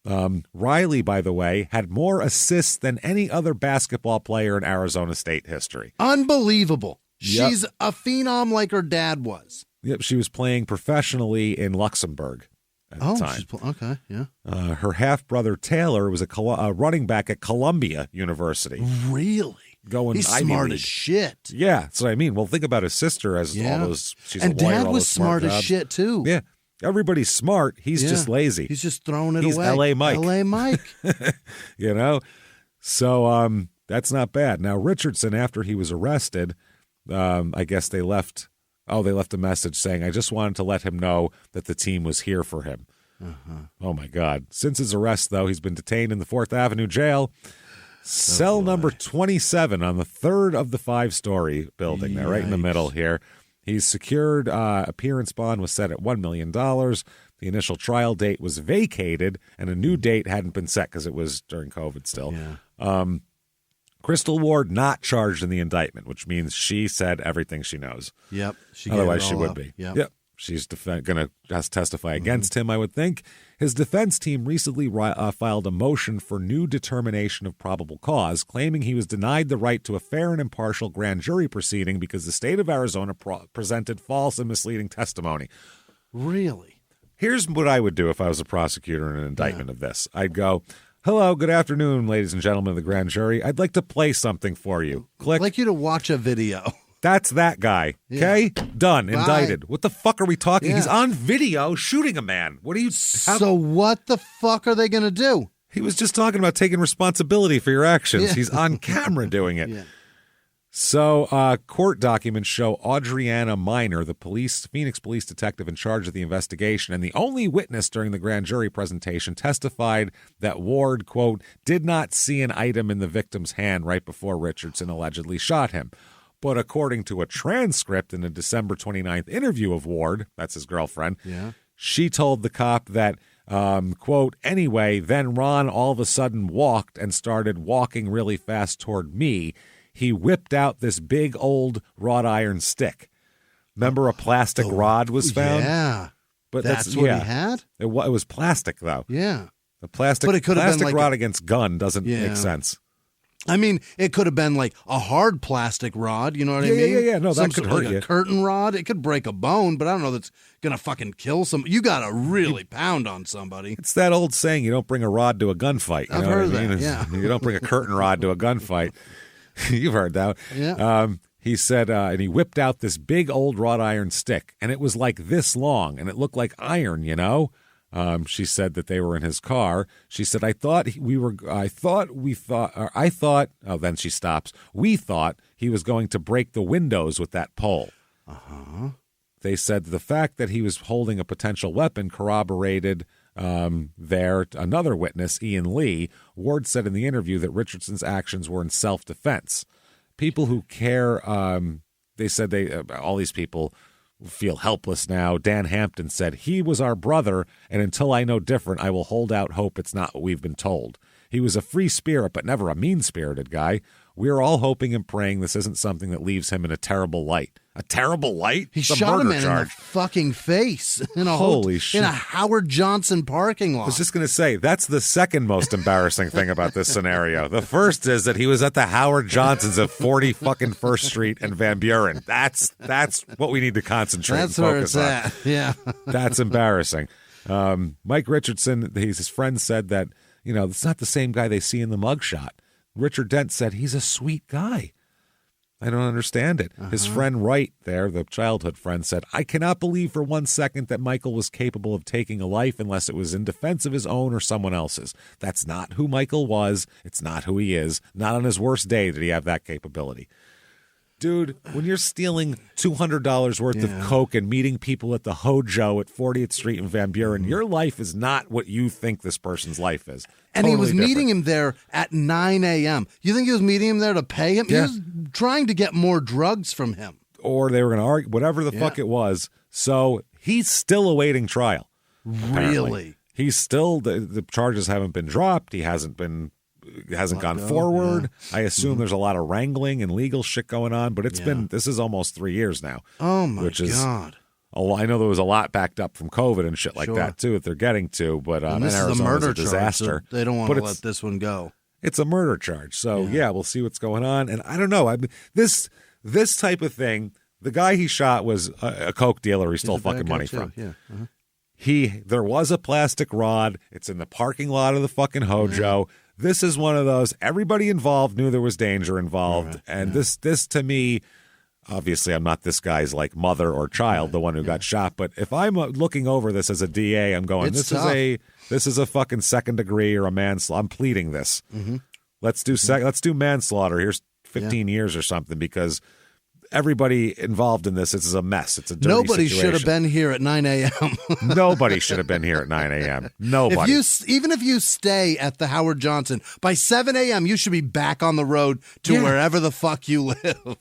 A: Riley, by the way, had more assists than any other basketball player in Arizona State history.
D: Unbelievable.
A: Yep.
D: She's a phenom like her dad was.
A: Yep, she was playing professionally in Luxembourg at the time.
D: Okay, yeah.
A: Her half-brother Taylor was a running back at Columbia University.
D: Really?
A: He's
D: smart as shit.
A: Yeah, that's what I mean. Well, think about his sister as all those. She's
D: and
A: a lawyer,
D: dad
A: all
D: was
A: those
D: smart as
A: jobs.
D: shit too.
A: Yeah, everybody's smart. He's just lazy.
D: He's just throwing it
A: He's
D: away.
A: L.A. Mike.
D: L.A. Mike.
A: So that's not bad. Now Richardson, after he was arrested, I guess they left. Oh, they left a message saying, "I just wanted to let him know that the team was here for him." Oh my God! Since his arrest, though, he's been detained in the 4th Avenue jail. Cell number 27 on the 3rd of the 5-story building. There, right in the middle here. He's secured. Appearance bond was set at $1 million. The initial trial date was vacated, and a new date hadn't been set because it was during COVID still.
D: Yeah.
A: Crystal Ward not charged in the indictment, which means she said everything she knows.
D: Yep.
A: Otherwise, she would be. Yep. She's going to testify against him, I would think. His defense team recently filed a motion for new determination of probable cause, claiming he was denied the right to a fair and impartial grand jury proceeding because the state of Arizona presented false and misleading testimony.
D: Really?
A: Here's what I would do if I was a prosecutor in an indictment of this. I'd go, "Hello, good afternoon, ladies and gentlemen of the grand jury. I'd like to play something for you." Click.
D: I'd like you to watch a video.
A: That's that guy. Okay? Done. Indicted. What the fuck are we talking?
D: Yeah.
A: He's on video shooting a man. What are you...
D: So what the fuck are they going to do?
A: He was just talking about taking responsibility for your actions.
D: Yeah.
A: He's on camera doing it.
D: Yeah.
A: So court documents show Audriana Minor, the Phoenix police detective in charge of the investigation, and the only witness during the grand jury presentation, testified that Ward, quote, did not see an item in the victim's hand right before Richardson allegedly shot him. But according to a transcript in a December 29th interview of Ward, that's his girlfriend, she told the cop that, quote, anyway, then Ron all of a sudden walked and started walking really fast toward me. He whipped out this big old wrought iron stick. Remember a plastic rod was found?
D: Yeah.
A: But
D: that's what he had?
A: It was plastic, though.
D: Yeah.
A: The plastic,
D: But it could have been
A: plastic
D: like
A: rod against gun doesn't make sense.
D: I mean, it could have been like a hard plastic rod, you know what I mean?
A: Yeah. No, that could hurt you.
D: A curtain rod, it could break a bone, but I don't know that's going to fucking kill somebody. You got to really pound on somebody.
A: It's that old saying, you don't bring a rod to a gunfight. You
D: I've
A: know
D: heard
A: what I mean?
D: that, yeah.
A: You don't bring a curtain rod to a gunfight. You've heard that.
D: Yeah.
A: He said, and he whipped out this big old wrought iron stick, and it was like this long, and it looked like iron, you know? She said that they were in his car. She said, then she stops. We thought he was going to break the windows with that pole.
D: Uh-huh.
A: They said the fact that he was holding a potential weapon corroborated another witness, Ian Lee. Ward said in the interview that Richardson's actions were in self-defense. People who care, they said all these people feel helpless now. Dan Hampton said, he was our brother, and until I know different, I will hold out hope it's not what we've been told. He was a free spirit, but never a mean-spirited guy. We're all hoping and praying this isn't something that leaves him in a terrible light. A terrible light?
D: He
A: It's a
D: shot a
A: murder
D: man in the
A: charge.
D: fucking face in a
A: Holy shit.
D: in a Howard Johnson parking lot.
A: I was just going to say, that's the second most embarrassing thing about this scenario. The first is that he was at the Howard Johnsons at 40 fucking First Street and Van Buren. That's what we need to concentrate
D: That's
A: and
D: where
A: focus
D: it's
A: on.
D: at. Yeah.
A: That's embarrassing. Mike Richardson, his friend said that, it's not the same guy they see in the mugshot. Richard Dent said he's a sweet guy. I don't understand it. His friend Wright there, the childhood friend, said, I cannot believe for 1 second that Michael was capable of taking a life unless it was in defense of his own or someone else's. That's not who Michael was. It's not who he is. Not on his worst day did he have that capability. Dude, when you're stealing $200 worth of coke and meeting people at the Hojo at 40th Street in Van Buren, your life is not what you think this person's life is.
D: And he
A: Totally
D: was meeting
A: different.
D: him there at 9 a.m. You think he was meeting him there to pay him?
A: Yeah.
D: He was trying to get more drugs from him.
A: Or they were going to argue, whatever the fuck it was. So he's still awaiting trial. apparently.
D: Really?
A: He's still, the charges haven't been dropped. He hasn't gone forward. Yeah. I assume there's a lot of wrangling and legal shit going on, but this is almost 3 years now.
D: Oh my God.
A: I know there was a lot backed up from COVID and shit like that too that they're getting to, but
D: and this is a murder disaster. Charge, so they don't want to let this one go.
A: It's a murder charge. So we'll see what's going on. And I don't know. This type of thing, the guy he shot was a coke dealer he stole fucking money from.
D: Yeah. Uh-huh.
A: There was a plastic rod. It's in the parking lot of the fucking Hojo. Yeah. This is one of those, everybody involved knew there was danger involved. Right. And this to me, obviously I'm not this guy's like mother or child, the one who got shot. But if I'm looking over this as a DA, I'm going, this is a fucking second degree or a manslaughter. I'm pleading this.
D: Mm-hmm.
A: Let's do manslaughter. Here's 15 years or something, because everybody involved in this is a mess. It's a dirty
D: Nobody
A: situation.
D: should have been here at 9 a.m.
A: Nobody should have been here at 9 a.m. Nobody.
D: Even if you stay at the Howard Johnson, by 7 a.m. you should be back on the road to wherever the fuck you live.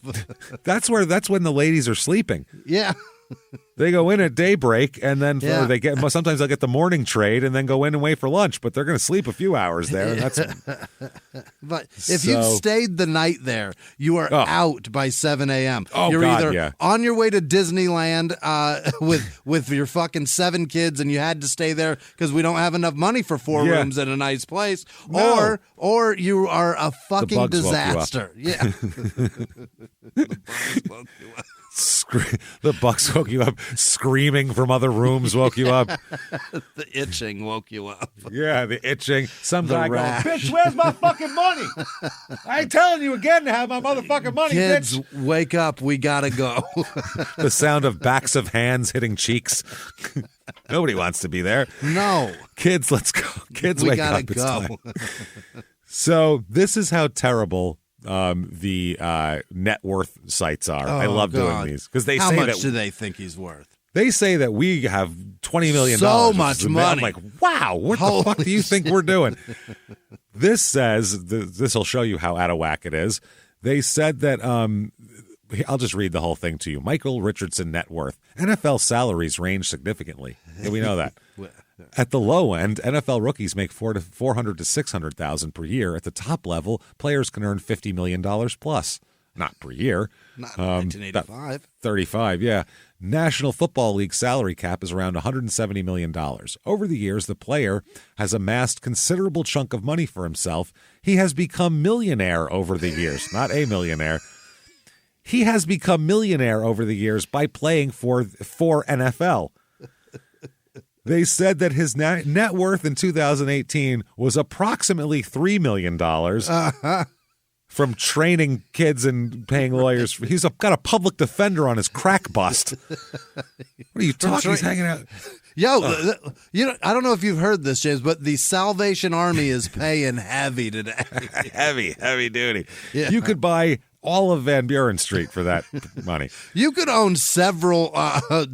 A: That's when the ladies are sleeping.
D: Yeah.
A: They go in at daybreak, and then sometimes they'll get the morning trade and then go in and wait for lunch, but they're going to sleep a few hours there.
D: But if you've stayed the night there, you are out by 7 a.m. You're either on your way to Disneyland with your fucking 7 kids, and you had to stay there because we don't have enough money for 4 rooms at a nice place, or you are a fucking disaster. Yeah.
A: The Bucks woke you up. Screaming from other rooms woke you up.
D: The itching woke you up.
A: Yeah, the itching. Some
D: The
A: guy going,
D: rash.
A: bitch, where's my fucking money? I ain't telling you again to have my motherfucking money,
D: Kids,
A: bitch.
D: wake up. We got to go.
A: The sound of backs of hands hitting cheeks. Nobody wants to be there.
D: No.
A: Kids, let's go. Kids,
D: We
A: wake
D: gotta
A: up. It's
D: go.
A: time. So this is how terrible the net worth sites are. I love doing these because they
D: How
A: say
D: much
A: that
D: do they think he's worth?
A: they say that we have $20 million.
D: So much money.
A: I'm like, wow, what the fuck do you think we're doing? This says this will show you how out of whack it is. They said that I'll just read the whole thing to you. Michael Richardson net worth. NFL salaries range significantly. Yeah, we know that. At the low end, NFL rookies make $400,000 to $600,000 per year. At the top level, players can earn $50 million plus. Not per year.
D: Not in 1985.
A: 35, yeah. National Football League salary cap is around $170 million. Over the years, the player has amassed considerable chunk of money for himself. He has become millionaire over the years, not a millionaire. He has become millionaire over the years by playing for NFL. They said that his net worth in 2018 was approximately $3 million from training kids and paying lawyers. He's got a public defender on his crack bust. What are you talking? He's hanging out.
D: Yo, I don't know if you've heard this, James, but the Salvation Army is paying heavy today.
A: heavy duty.
D: Yeah.
A: You could buy all of Van Buren Street for that money.
D: You could own several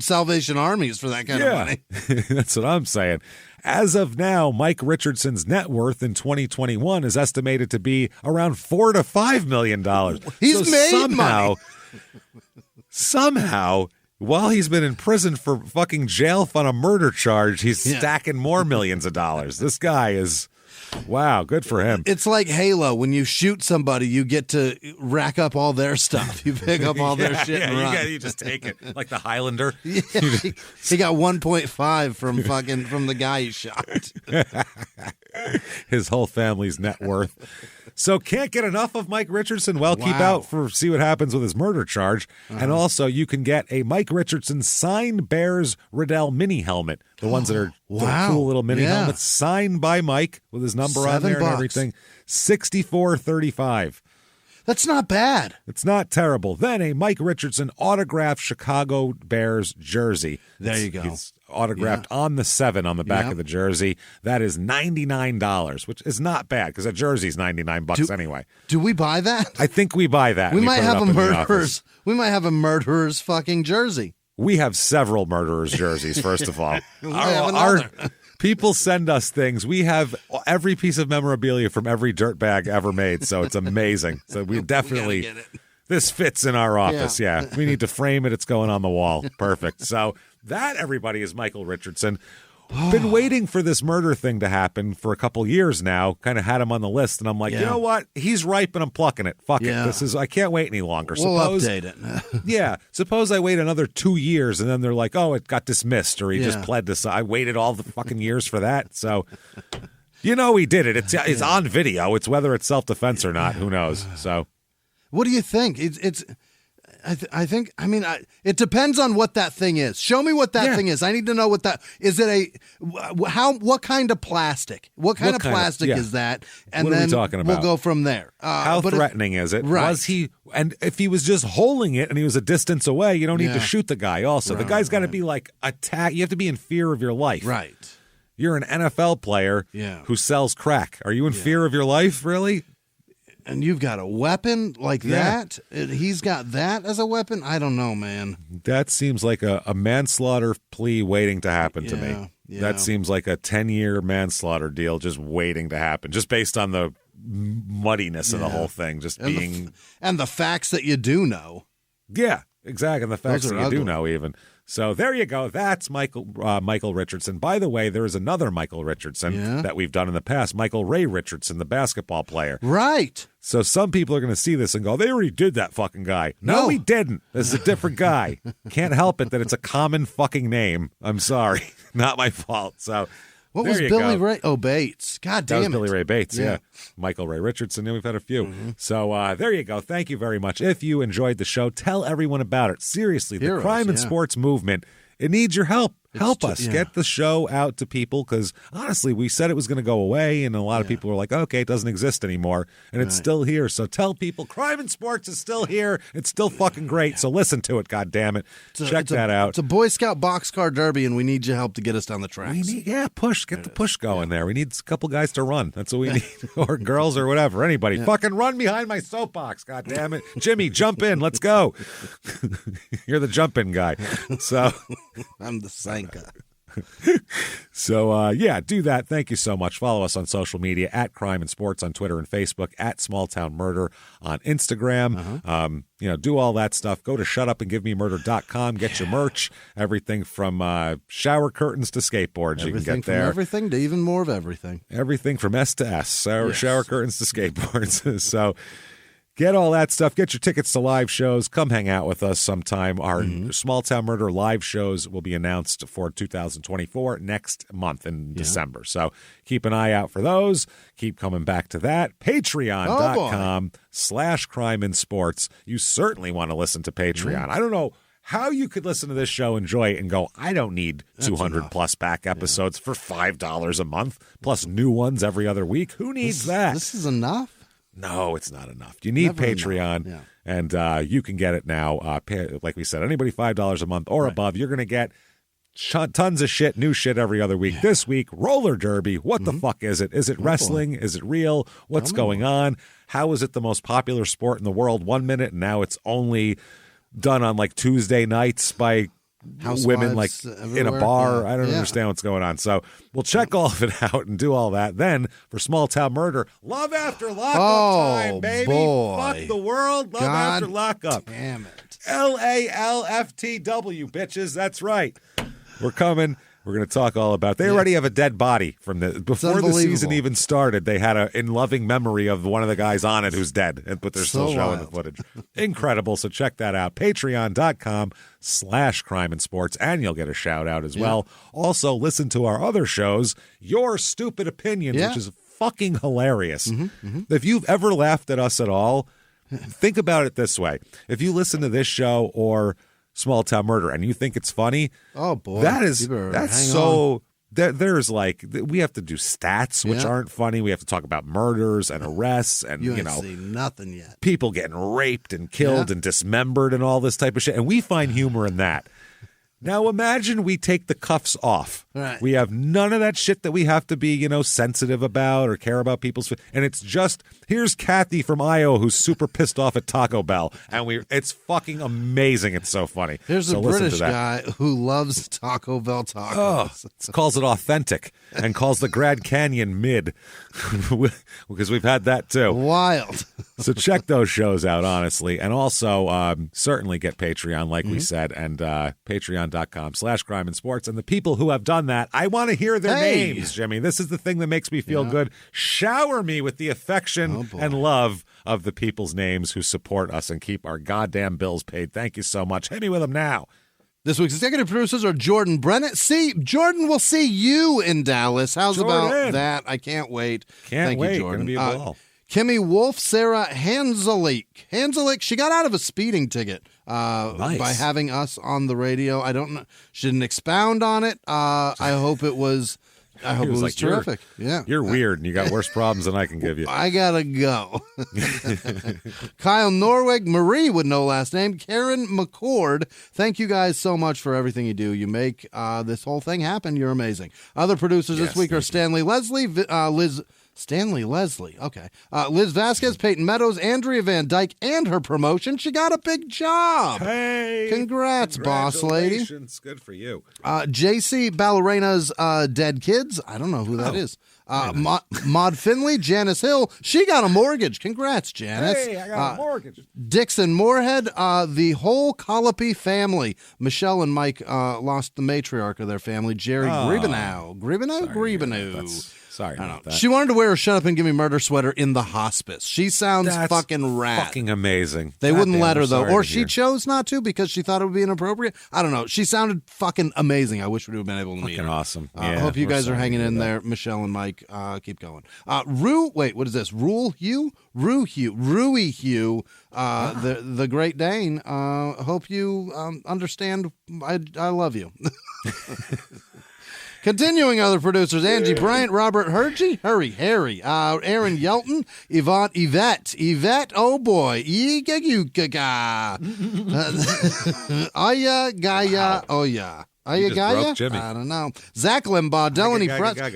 D: Salvation Armies for that kind of money.
A: That's what I'm saying. As of now, Mike Richardson's net worth in 2021 is estimated to be around $4 to $5 million.
D: He's made money.
A: Somehow, while he's been in prison for fucking jail on a murder charge, he's stacking more millions of dollars. This guy is... Wow, good for him.
D: It's like Halo. When you shoot somebody, you get to rack up all their stuff. You pick up all their shit and run.
A: You just take it. Like the Highlander.
D: Yeah, he got 1.5 from the guy he shot.
A: His whole family's net worth. So can't get enough of Mike Richardson? Well, keep out see what happens with his murder charge. And also you can get a Mike Richardson signed Bears Riddell mini helmet. The ones that are the cool little mini helmets signed by Mike with his number on there and everything. $64.35.
D: That's not bad.
A: It's not terrible. Then a Mike Richardson autographed Chicago Bears jersey.
D: There you go.
A: He's autographed on the 7 on the back of the jersey. That is $99, which is not bad because a jersey's $99 anyway.
D: Do we buy that?
A: I think we buy that.
D: We might have a murderer's. We might have a murderer's fucking jersey.
A: We have several murderers' jerseys, first of all. Our people send us things. We have every piece of memorabilia from every dirtbag ever made, so it's amazing. So we definitely, this fits in our office, yeah. We need to frame it. It's going on the wall. Perfect. So that, everybody, is Michael Richardson. Been waiting for this murder thing to happen for a couple years now. Kind of had him on the list, and I'm like, you know what? He's ripe, and I'm plucking it. Fuck it. I can't wait any longer.
D: We'll update it.
A: Suppose I wait another 2 years, and then they're like, oh, it got dismissed, or he just pled this. I waited all the fucking years for that. So, he did it. It's on video. It's whether it's self-defense or not. Who knows? So,
D: what do you think? I think. It depends on what that thing is. Show me what that thing is. I need to know what that is. It what kind of plastic? What kind of plastic is that? And
A: what
D: then
A: are we talking about?
D: We'll go from there.
A: How threatening is it?
D: Right.
A: Was he? And if he was just holding it and he was a distance away, you don't need to shoot the guy. Also, the guy's got to be like attack. You have to be in fear of your life.
D: Right.
A: You're an NFL player who sells crack. Are you in fear of your life? Really?
D: And you've got a weapon like that? He's got that as a weapon? I don't know, man.
A: That seems like a manslaughter plea waiting to happen to me.
D: Yeah.
A: That seems like a 10-year manslaughter deal just waiting to happen, just based on the muddiness of the whole thing, just being...
D: And the facts that you do know.
A: Yeah, exactly, and the facts that you
D: ugly.
A: do know even. So there you go. That's Michael Richardson. By the way, there is another Michael Richardson that we've done in the past, Michael Ray Richardson, the basketball player.
D: Right.
A: So some people are going to see this and go, they already did that fucking guy. No, he didn't. This is a different guy. Can't help it that it's a common fucking name. I'm sorry. Not my fault. So
D: what was Billy Ray? Oh, Bates. God damn it.
A: That was Billy Ray Bates, yeah. Michael Ray Richardson. We've had a few. So there you go. Thank you very much. If you enjoyed the show, tell everyone about it. Seriously, the crime and sports movement It needs your help. Help us get the show out to people, because honestly, we said it was going to go away, and a lot of people were like, okay, it doesn't exist anymore, and it's still here. So tell people Crime in Sports is still here. It's still fucking great. So listen to it, goddammit. Check that out.
D: It's a Boy Scout boxcar derby, and we need your help to get us down the tracks.
A: Get the push going there. We need a couple guys to run. That's what we need. Or girls or whatever. Anybody. Fucking run behind my soapbox, goddammit. Jimmie, jump in. Let's go. You're the jump in guy. So
D: I'm the Sanka.
A: So, do that. Thank you so much. Follow us on social media at Crime and Sports on Twitter and Facebook, at Small Town Murder on Instagram. Do all that stuff. Go to shutupandgivememurder.com. Get your merch. Everything from shower curtains to skateboards you can get there.
D: From everything to even more of everything.
A: Everything from S to S. Shower curtains to skateboards. So get all that stuff. Get your tickets to live shows. Come hang out with us sometime. Our Small Town Murder live shows will be announced for 2024 next month in December. So keep an eye out for those. Keep coming back to that. Patreon.com/crime in sports. You certainly want to listen to Patreon. I don't know how you could listen to this show, enjoy it, and go, I don't need 200 plus back episodes for $5 a month, plus new ones every other week. Who needs that?
D: This is enough?
A: No, it's not enough. You need Patreon, and you can get it now. Like we said, anybody $5 a month or above, you're going to get tons of shit, new shit every other week. This week, roller derby. What the fuck is it? Is it wrestling? Is it real? What's going on? How is it the most popular sport in the world 1 minute, and now it's only done on like Tuesday nights by women like in a bar? I don't understand what's going on. So we'll check all of it out and do all that. Then for Small Town Murder, Love After Lockup time, baby.
D: Boy.
A: Fuck the world. Love After Lockup.
D: Damn it.
A: LALFTW, bitches. That's right. We're coming. We're going to talk all about it. They already have a dead body from before the season even started. They had a in loving memory of one of the guys on it who's dead, but they're still showing the footage. Incredible. So check that out. Patreon.com/crime and sports, and you'll get a shout out as well. Also, listen to our other shows, Your Stupid Opinions, which is fucking hilarious. If you've ever laughed at us at all, think about it this way. If you listen to this show or Small Town Murder and you think it's funny,
D: oh boy,
A: that's so there's like we have to do stats which aren't funny. We have to talk about murders and arrests and
D: you ain't seen nothing yet.
A: People getting raped and killed and dismembered and all this type of shit, and we find humor in that. Now imagine we take the cuffs off.
D: Right.
A: We have none of that shit that we have to be, sensitive about or care about people's. And it's just, here's Kathy from Iowa who's super pissed off at Taco Bell. And it's fucking amazing. It's so funny.
D: Here's a British guy who loves Taco Bell tacos.
A: Calls it authentic and calls the Grand Canyon mid because we've had that too.
D: Wild.
A: So check those shows out, honestly. And also certainly get Patreon, like we said, and patreon.com/crime and sports. And the people who have done that, I want to hear their names, Jimmie. This is the thing that makes me feel good. Shower me with the affection and love of the people's names who support us and keep our goddamn bills paid. Thank you so much. Hit me with them now.
D: This week's executive producers are Jordan Brennan. Jordan, we'll see you in Dallas. How's about that? I can't wait.
A: Thank
D: you, Jordan.
A: Gonna be a ball.
D: Kimmy Wolf, Sarah Hanzelik, she got out of a speeding ticket by having us on the radio. I don't know. She didn't expound on it. I hope it was terrific.
A: You're weird and you got worse problems than I can give you.
D: I gotta go. Kyle Norweg, Marie with no last name, Karen McCord. Thank you guys so much for everything you do. You make this whole thing happen. You're amazing. Other producers this week are Stanley Leslie, Liz Vasquez, Peyton Meadows, Andrea Van Dyke, and her promotion. She got a big job.
A: Hey!
D: Congrats, boss lady.
A: Good for you.
D: JC Ballerina's Dead Kids. I don't know who that is. Maud Finley, Janice Hill. She got a mortgage. Congrats, Janice.
A: Hey, I got a mortgage.
D: Dixon Moorhead, the whole Colopy family. Michelle and Mike lost the matriarch of their family, Jerry Gribenow. Gribenow?
A: Sorry about that.
D: She wanted to wear a Shut Up and Give Me Murder sweater in the hospice. She sounds
A: That's
D: fucking rad.
A: fucking amazing.
D: They
A: God
D: wouldn't
A: damn,
D: let her,
A: I'm
D: though.
A: sorry
D: Or
A: to
D: she
A: hear.
D: chose not to because she thought it would be inappropriate. I don't know. She sounded fucking amazing. I wish we would have been able to meet her.
A: Fucking awesome.
D: I
A: Yeah,
D: hope you
A: we're
D: guys are
A: sorry
D: hanging
A: to hear
D: in
A: that.
D: there. Michelle and Mike, keep going. Wait, what is this? Rui Hugh, the Great Dane. Hope you understand. I love you. Continuing other producers, Angie Bryant, Robert Harry, Aaron Yelton, Yvette, oh boy, Aya Gaia, oh yeah.
A: You just broke Jimmie.
D: I don't know. Zach Limbaugh,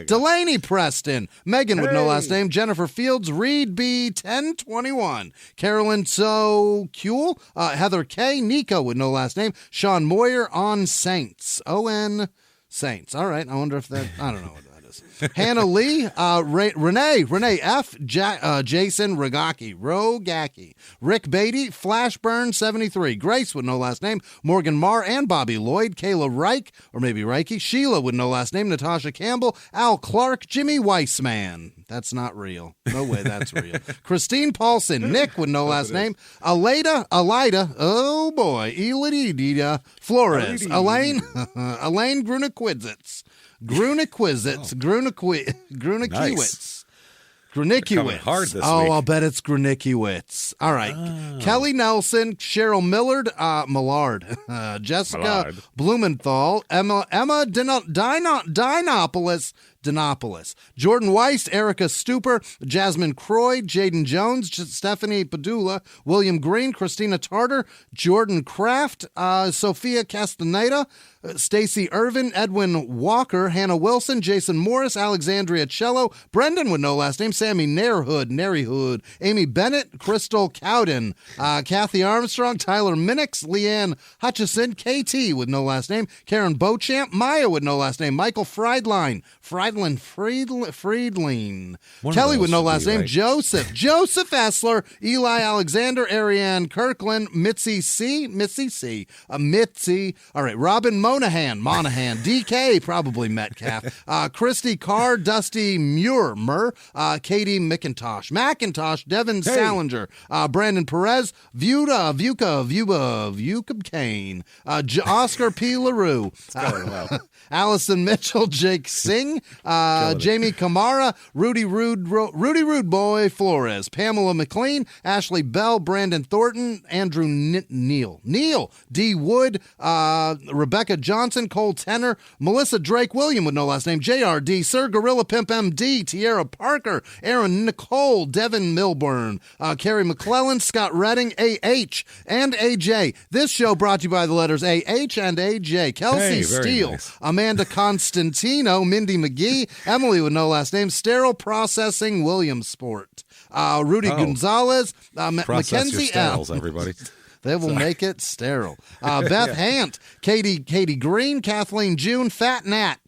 D: Delaney Preston, Megan with no last name, Jennifer Fields, Reed B, 1021, Carolyn So Kuhl, Heather K, Nico with no last name, Sean Moyer on Saints, O-N Saints. All right, I wonder if that, I don't know what that is. Hannah Lee, Renee F, Jason Rogaki, Rick Beatty, Flashburn 73, Grace with no last name, Morgan Marr and Bobby Lloyd, Kayla Reich, or maybe Reiki, Sheila with no last name, Natasha Campbell, Al Clark, Jimmy Weissman. That's not real. No way that's real. Christine Paulson, Nick with no last name, Alida, oh boy, Elidida Flores, Elaine Grunequidzitz. Grunikiewicz.
A: Coming hard this week.
D: I'll bet it's Grunikiewicz. All right. Kelly Nelson, Cheryl Millard, Jessica Blumenthal, Emma Dinopolis, Jordan Weiss, Erica Stuper, Jasmine Croy, Jaden Jones, Stephanie Padula, William Green, Christina Tartar, Jordan Kraft, Sophia Castaneda, Stacy Irvin, Edwin Walker, Hannah Wilson, Jason Morris, Alexandria Cello, Brendan with no last name, Sammy Naryhood, Amy Bennett, Crystal Cowden, Kathy Armstrong, Tyler Minix, Leanne Hutchison, KT with no last name, Karen Beauchamp, Maya with no last name, Michael Friedlein, Kelly with no last name, right? Joseph Essler, Eli Alexander, Ariane Kirkland, Mitzi C, all right, Robin Monahan, DK, probably Metcalf, Christy Carr, Dusty Muir, Katie McIntosh, Devin Salinger, Brandon Perez, Vuka Kane, Oscar P. LaRue, Allison Mitchell, Jake Singh, Jamie Kamara, Rudy Rude Boy Flores, Pamela McLean, Ashley Bell, Brandon Thornton, Andrew Neal, D. Wood, Rebecca Johnson, Cole Tenner, Melissa Drake, William with no last name, JRD, Sir Gorilla Pimp MD, Tierra Parker, Aaron Nicole, Devin Milburn, Carrie McClellan, Scott Redding, AH, and AJ. This show brought to you by the letters AH and AJ. Kelsey Steele, nice. Amanda Constantino, Mindy McGee, Emily with no last name, Sterile Processing Williamsport, Rudy Gonzalez, Mackenzie L.
A: Everybody.
D: They will make it sterile. Beth Hant, Katie Green, Kathleen June, Fat Nat.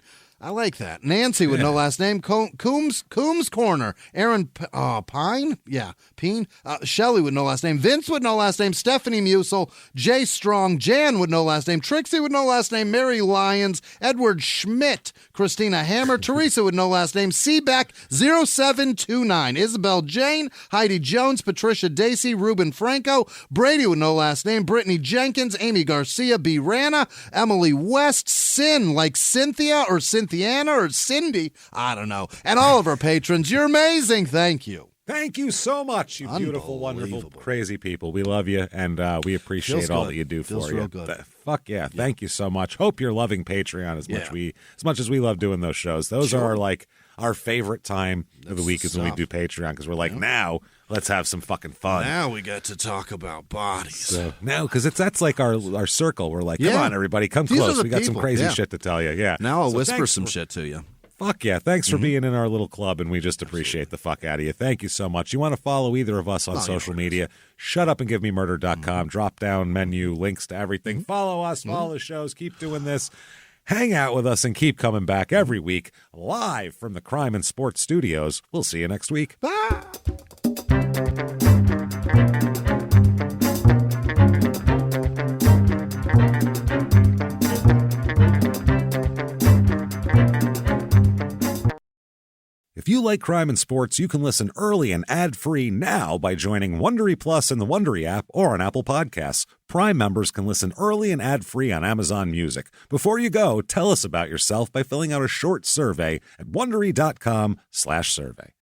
D: I like that. Nancy with no last name. Coombs Corner. Aaron Pine? Yeah, Peen. Shelley with no last name. Vince with no last name. Stephanie Musel. Jay Strong. Jan with no last name. Trixie with no last name. Mary Lyons. Edward Schmidt. Christina Hammer. Teresa with no last name. Seabeck 0729. Isabel Jane. Heidi Jones. Patricia Dacey. Ruben Franco. Brady with no last name. Brittany Jenkins. Amy Garcia. B. Rana. Emily West. Sin like Cynthia or Cynthiana or Cindy. I don't know. And all of our patrons, you're amazing. Thank you.
A: Thank you so much, you beautiful, wonderful, crazy people. We love you, and we appreciate all that you do for you. Fuck yeah. Thank you so much. Hope you're loving Patreon as much as we love doing those shows. Those are like our favorite time of the week is when we do Patreon, because we're like, now let's have some fucking fun.
D: Now we get to talk about bodies.
A: So, no, because that's like our circle. We're like, come on, everybody, come close. We got some crazy shit to tell you. Yeah.
D: Now I'll whisper some shit to you.
A: Fuck yeah. Thanks for being in our little club, and we just appreciate the fuck out of you. Thank you so much. You want to follow either of us on social media, shutupandgivememurder.com, drop down menu, links to everything. Follow us, follow the shows, keep doing this. Hang out with us and keep coming back every week live from the Crime and Sports Studios. We'll see you next week.
D: Bye.
A: If you like crime and sports, you can listen early and ad-free now by joining Wondery Plus in the Wondery app or on Apple Podcasts. Prime members can listen early and ad-free on Amazon Music. Before you go, tell us about yourself by filling out a short survey at Wondery.com/survey.